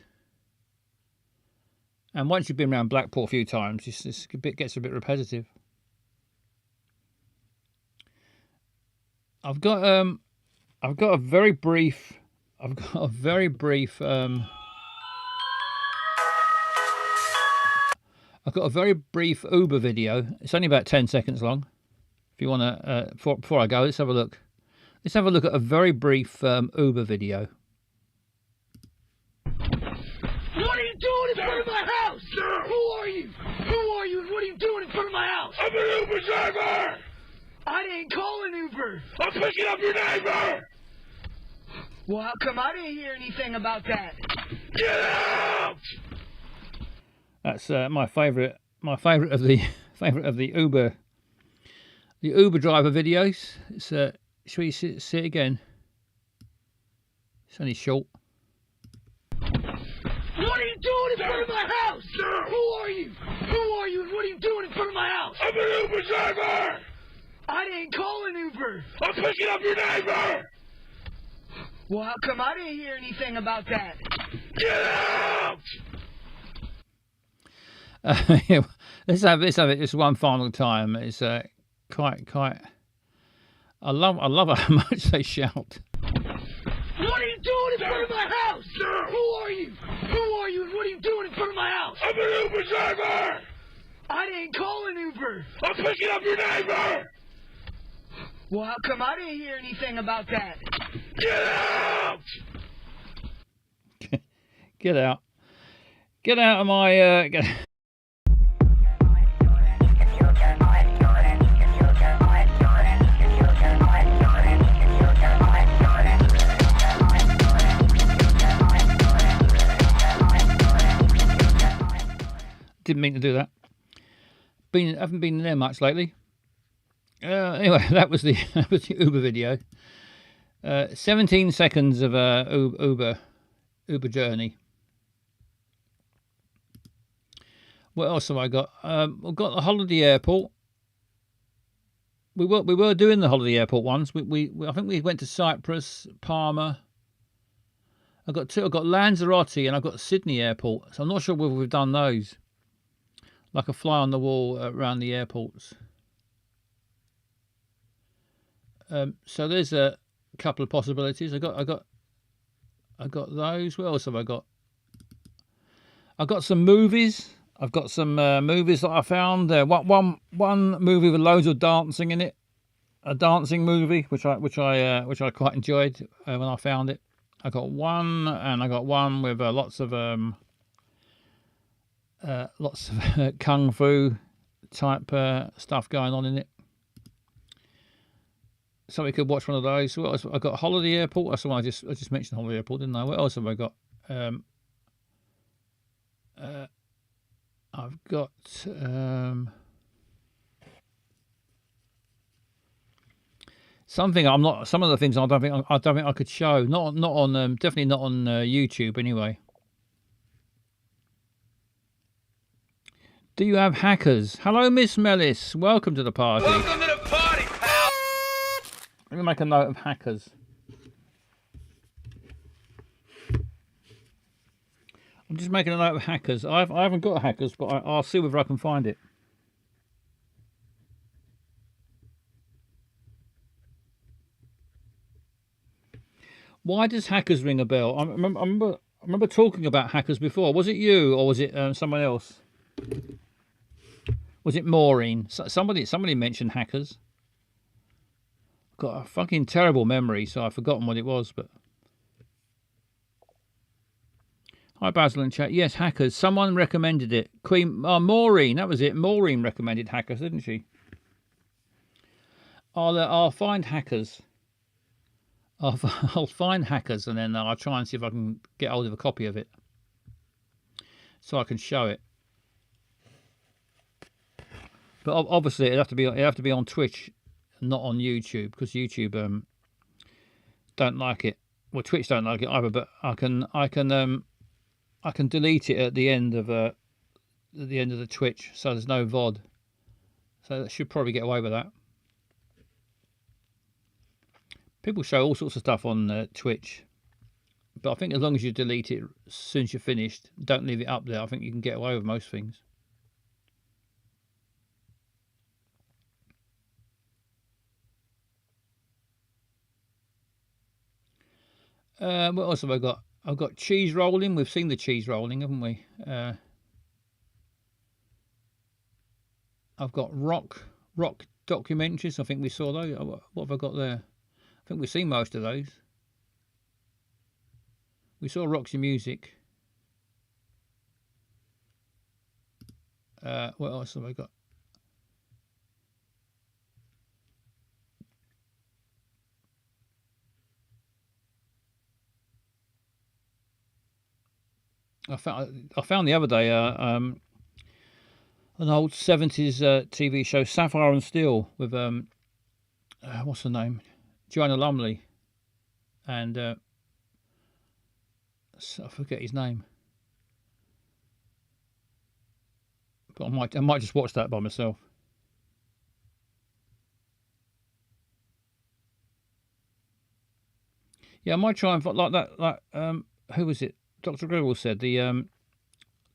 And once you've been around Blackpool a few times, gets a bit repetitive. I've got a very brief Uber video. It's only about 10 seconds long. If you want to, before I go, let's have a look. Let's have a look at a very brief Uber video. What are you doing in front of my house? Who are you? Who are you and what are you doing in front of my house? I'm an Uber driver! I didn't call an Uber! I'm picking up your neighbor! Well, how come I didn't hear anything about that? Get out! That's my favourite of the Uber driver videos. It's shall we see it again? It's only short. What are you doing in front of my house? Who are you? Who are you and what are you doing in front of my house? I'm an Uber driver! I didn't call an Uber! I'm picking up your neighbor! Well, how come I didn't hear anything about that? Get out! Let's have it just one final time. It's quite. I love how much they shout. What are you doing in front of my house? Who are you? Who are you and what are you doing in front of my house? I'm an Uber driver! I didn't call an Uber! I'm picking up your neighbor! Well, how come I didn't hear anything about that? Get out! Get out! Get out of my. Didn't mean to do that. Haven't been there much lately. Anyway, that was the Uber video. 17 seconds of Uber journey. What else have I got? I've got the holiday airport. We were doing the holiday airport ones. I think we went to Cyprus, Palma. I've got two. I've got Lanzarote and I've got Sydney Airport. So I'm not sure whether we've done those. Like a fly on the wall around the airports. So there's a couple of possibilities. I got those. What else have I got? I've got some movies. I've got some movies that I found. One movie with loads of dancing in it. A dancing movie, which I quite enjoyed when I found it. I got one, and I got one with lots of kung fu type stuff going on in it. So we could watch one of those. What else? I got Holiday Airport. That's the one I just mentioned. Holiday Airport, didn't I? What else have I got? I've got something. I'm not. Some of the things I don't think I could show. Not on. Definitely not on YouTube. Anyway. Do you have hackers? Hello, Miss Mellis. Welcome to the party. Welcome to the party, pal. Let me make a note of hackers. I'm just making a note of hackers. I haven't got hackers, but I'll see whether I can find it. Why does hackers ring a bell? I remember talking about hackers before. Was it you or was it someone else? Was it Maureen? Somebody mentioned hackers. I've got a fucking terrible memory, so I've forgotten what it was. But hi, Basil in chat. Yes, hackers. Someone recommended it. Maureen. That was it. Maureen recommended hackers, didn't she? I'll find hackers. I'll find hackers, and then I'll try and see if I can get hold of a copy of it, so I can show it. But obviously, it'd have to be on Twitch, not on YouTube, because YouTube don't like it. Well, Twitch don't like it either. But I can delete it at the end of the Twitch, so there's no VOD. So that should probably get away with that. People show all sorts of stuff on Twitch, but I think as long as you delete it as soon as you're finished, don't leave it up there, I think you can get away with most things. What else have I got? I've got cheese rolling. We've seen the cheese rolling, haven't we? I've got rock documentaries. I think we saw those. What have I got there? I think we've seen most of those. We saw Roxy Music. What else have I got? I found the other day an old 70s TV show, Sapphire and Steel, with what's her name, Joanna Lumley, and I forget his name, but I might just watch that by myself. Yeah, I might try and like that. Who was it? Dr. Gribble said the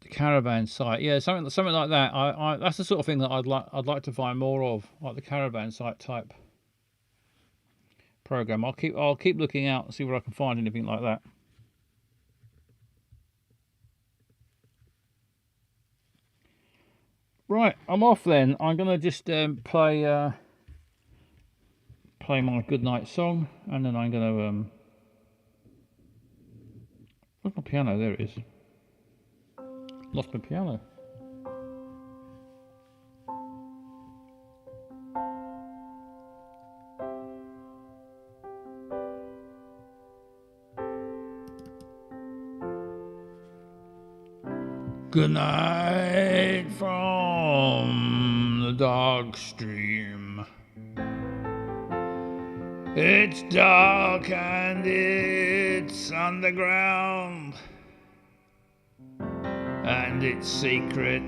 caravan site. Yeah, something like that. I that's the sort of thing that I'd like to find more of, like the caravan site type program. I'll keep looking out and see where I can find anything like that. Right, I'm off then. I'm gonna just play my goodnight song, and then I'm gonna where's my piano? There it is. Lost my piano. Good night from the dark stream. It's dark and it's underground, and it's secret.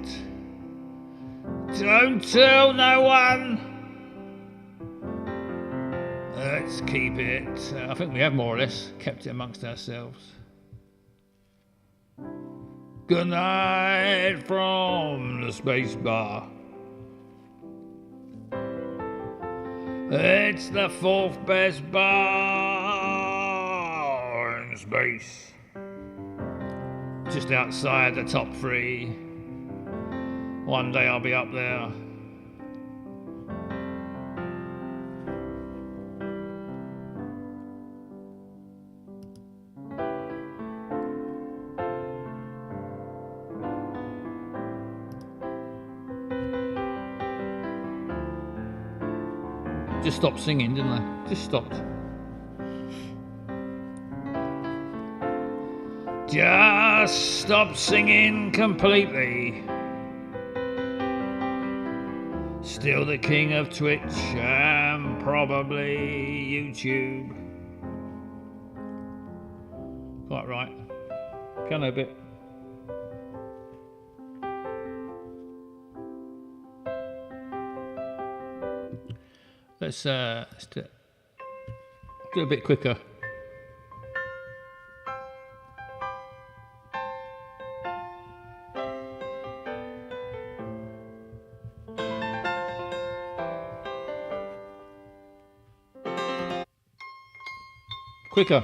Don't tell no one. Let's keep it. I think we have more or less kept it amongst ourselves. Good night from the space bar. It's the fourth best bar in space. Just outside the top 3. One day I'll be up there. Just stopped singing, didn't I? Just stopped. Just stopped singing completely. Still the king of Twitch and probably YouTube. Quite right. Piano bit. Let's do it a bit quicker. Quicker.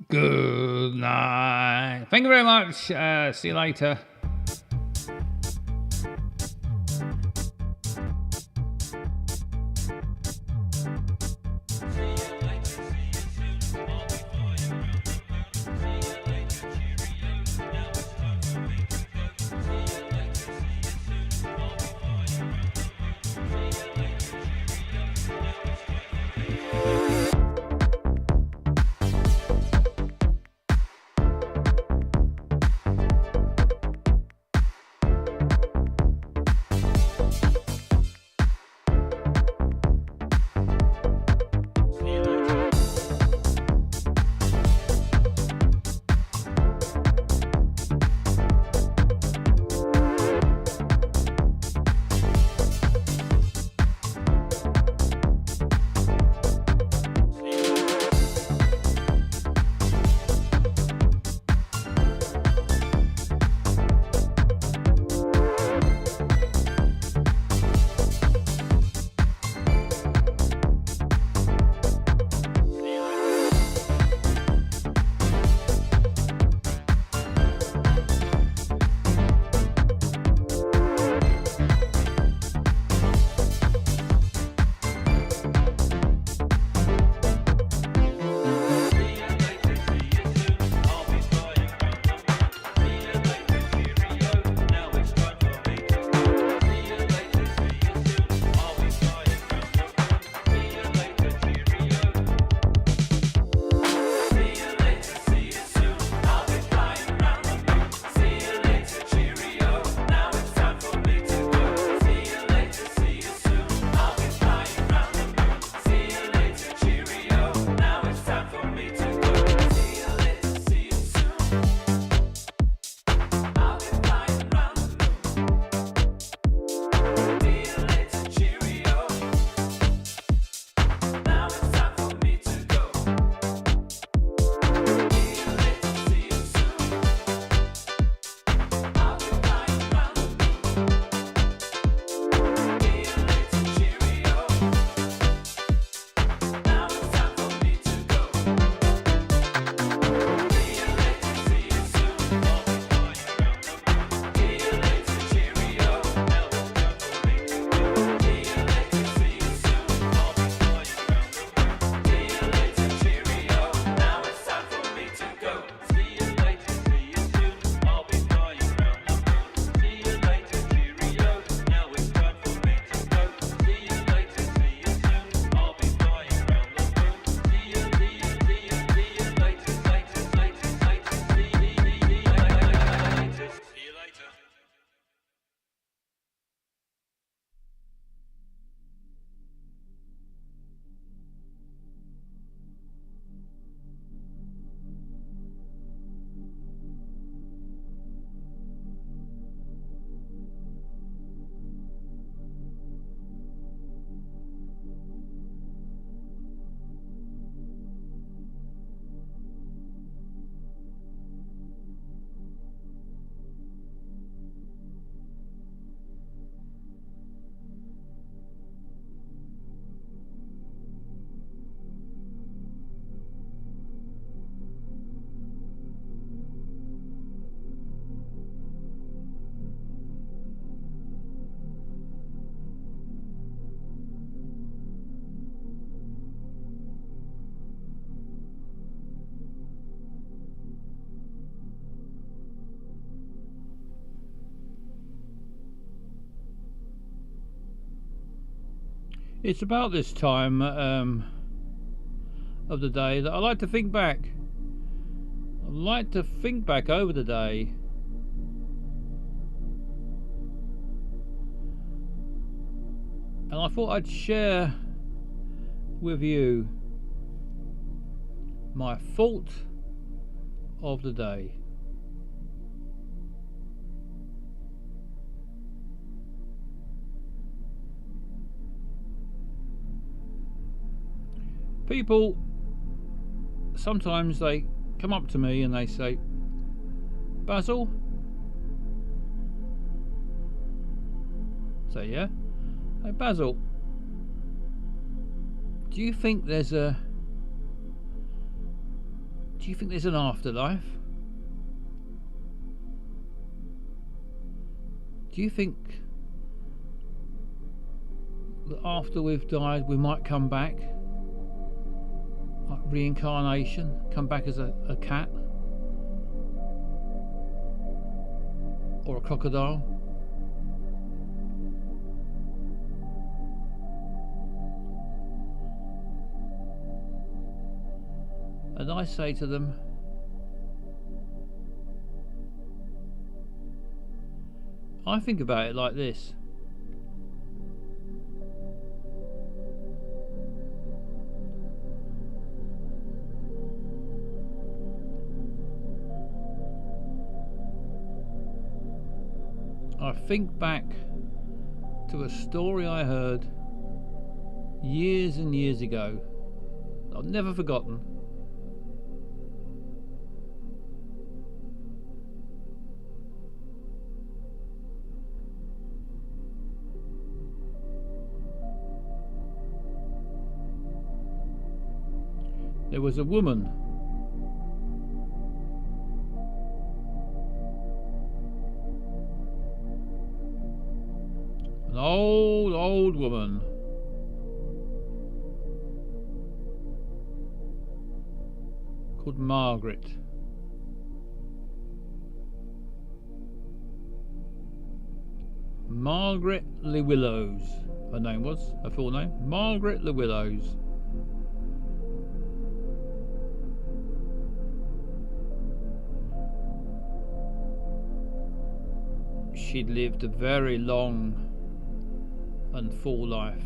Good night. Thank you very much. See you later. It's about this time of the day that I like to think back. I like to think back over the day. And I thought I'd share with you my thought of the day. People, sometimes they come up to me and they say, Basil? Say, yeah? Hey, Basil, do you think there's an afterlife? Do you think that after we've died we might come back? Like reincarnation, come back as a cat or a crocodile? And I say to them, I think about it like this. I think back to a story I heard years and years ago I've never forgotten. There was a woman an old woman called Margaret. Margaret Llewellows, her name was, her full name, Margaret Llewellows. She'd lived a very long and full life.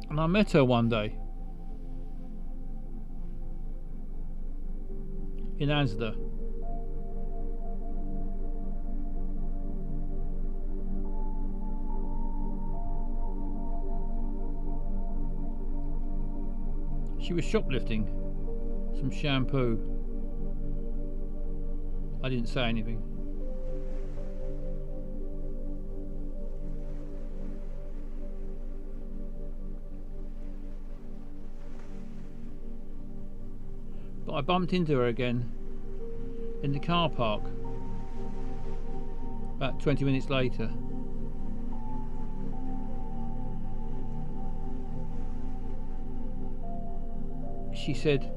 And I met her one day in Asda. She was shoplifting some shampoo. I didn't say anything. But I bumped into her again in the car park about 20 minutes later. She said,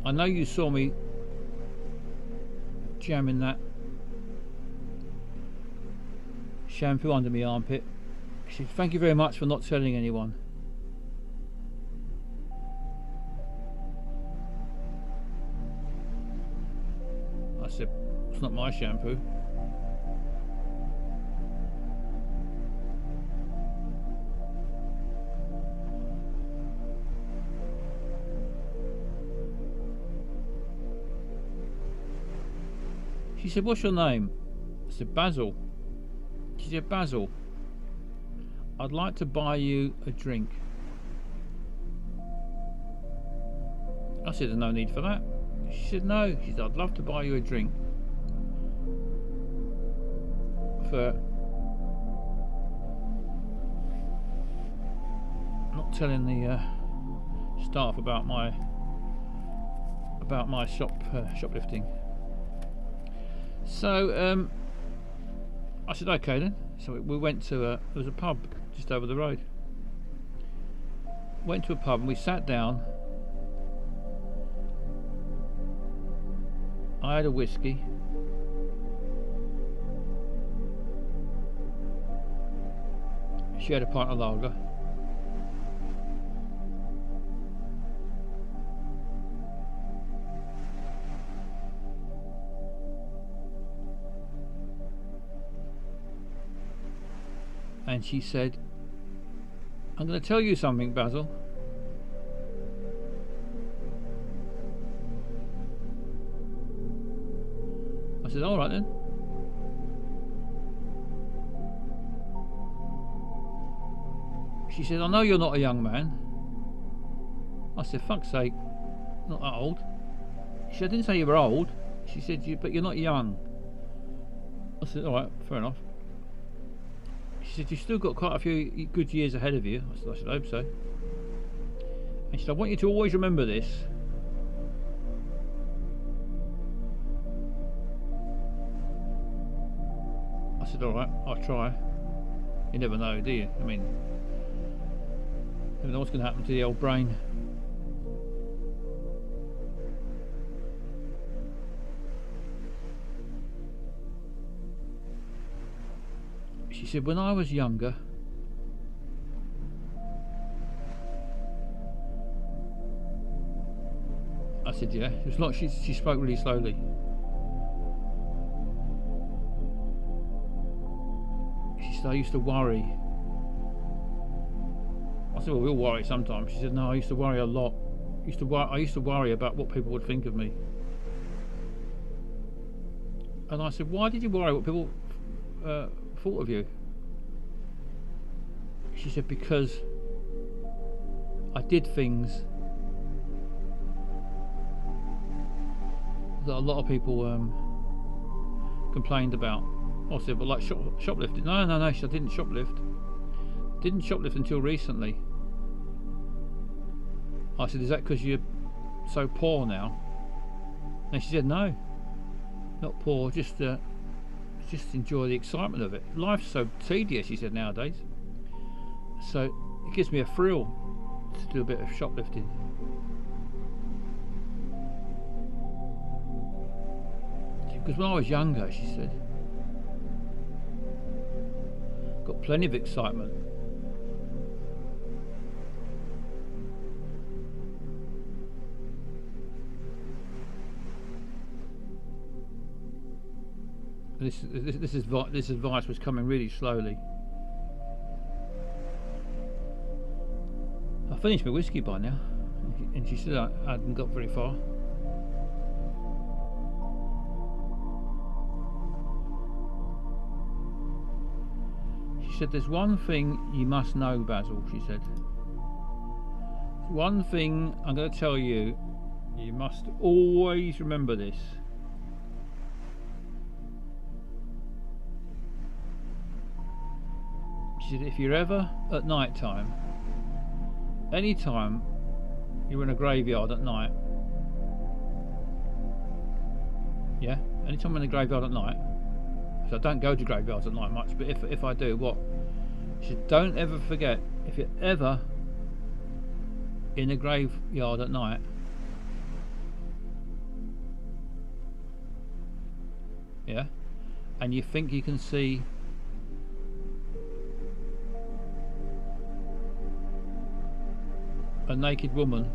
I know you saw me jamming that shampoo under my armpit. She said, thank you very much for not telling anyone. I said, it's not my shampoo. She said, what's your name? I said, Basil. She said, Basil, I'd like to buy you a drink. I said, there's no need for that. She said, no. She said, I'd love to buy you a drink for not telling the staff about my shoplifting. So I said, okay then. So we went to there was a pub just over the road. Went to a pub and we sat down. I had a whiskey. She had a pint of lager. And she said, I'm going to tell you something, Basil. I said, alright then. She said, I know you're not a young man. I said, fuck's sake, not that old. She said, I didn't say you were old. She said, but you're not young. I said, alright, fair enough. She said, you've still got quite a few good years ahead of you. I said, I hope so. And she said, I want you to always remember this. I said, alright, I'll try. You never know, do you? I mean, you never know what's going to happen to the old brain. She said, when I was younger, I said, yeah. It was like she spoke really slowly. She said, I used to worry. I said, well, we all worry sometimes. She said, no, I used to worry a lot. I used to worry about what people would think of me. And I said, why did you worry what people thought of you? She said, because I did things that a lot of people complained about. I said, but like shoplifting. No, she said, I didn't shoplift. Didn't shoplift until recently. I said, is that because you're so poor now? And she said, no, not poor, just enjoy the excitement of it. Life's so tedious, she said, nowadays. So it gives me a thrill to do a bit of shoplifting. Because when I was younger, she said, got plenty of excitement. This advice was coming really slowly. I finished my whiskey by now, and she said I hadn't got very far. She said, there's one thing you must know, Basil, she said. One thing I'm going to tell you, you must always remember this. She said, if you're ever at night time, any time you're in a graveyard at night, yeah, anytime I'm in a graveyard at night, so I don't go to graveyards at night much, but if I do, what? She said, don't ever forget, if you're ever in a graveyard at night, yeah, and you think you can see a naked woman,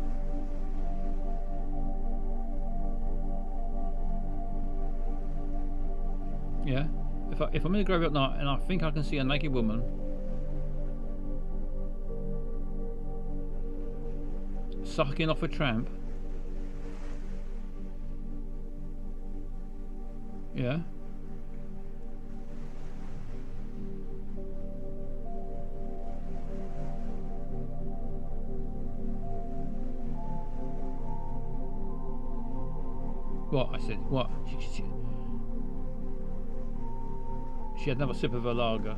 yeah, if I'm in a graveyard at night and I think I can see a naked woman, sucking off a tramp, yeah, what? I said, what? She had another sip of her lager.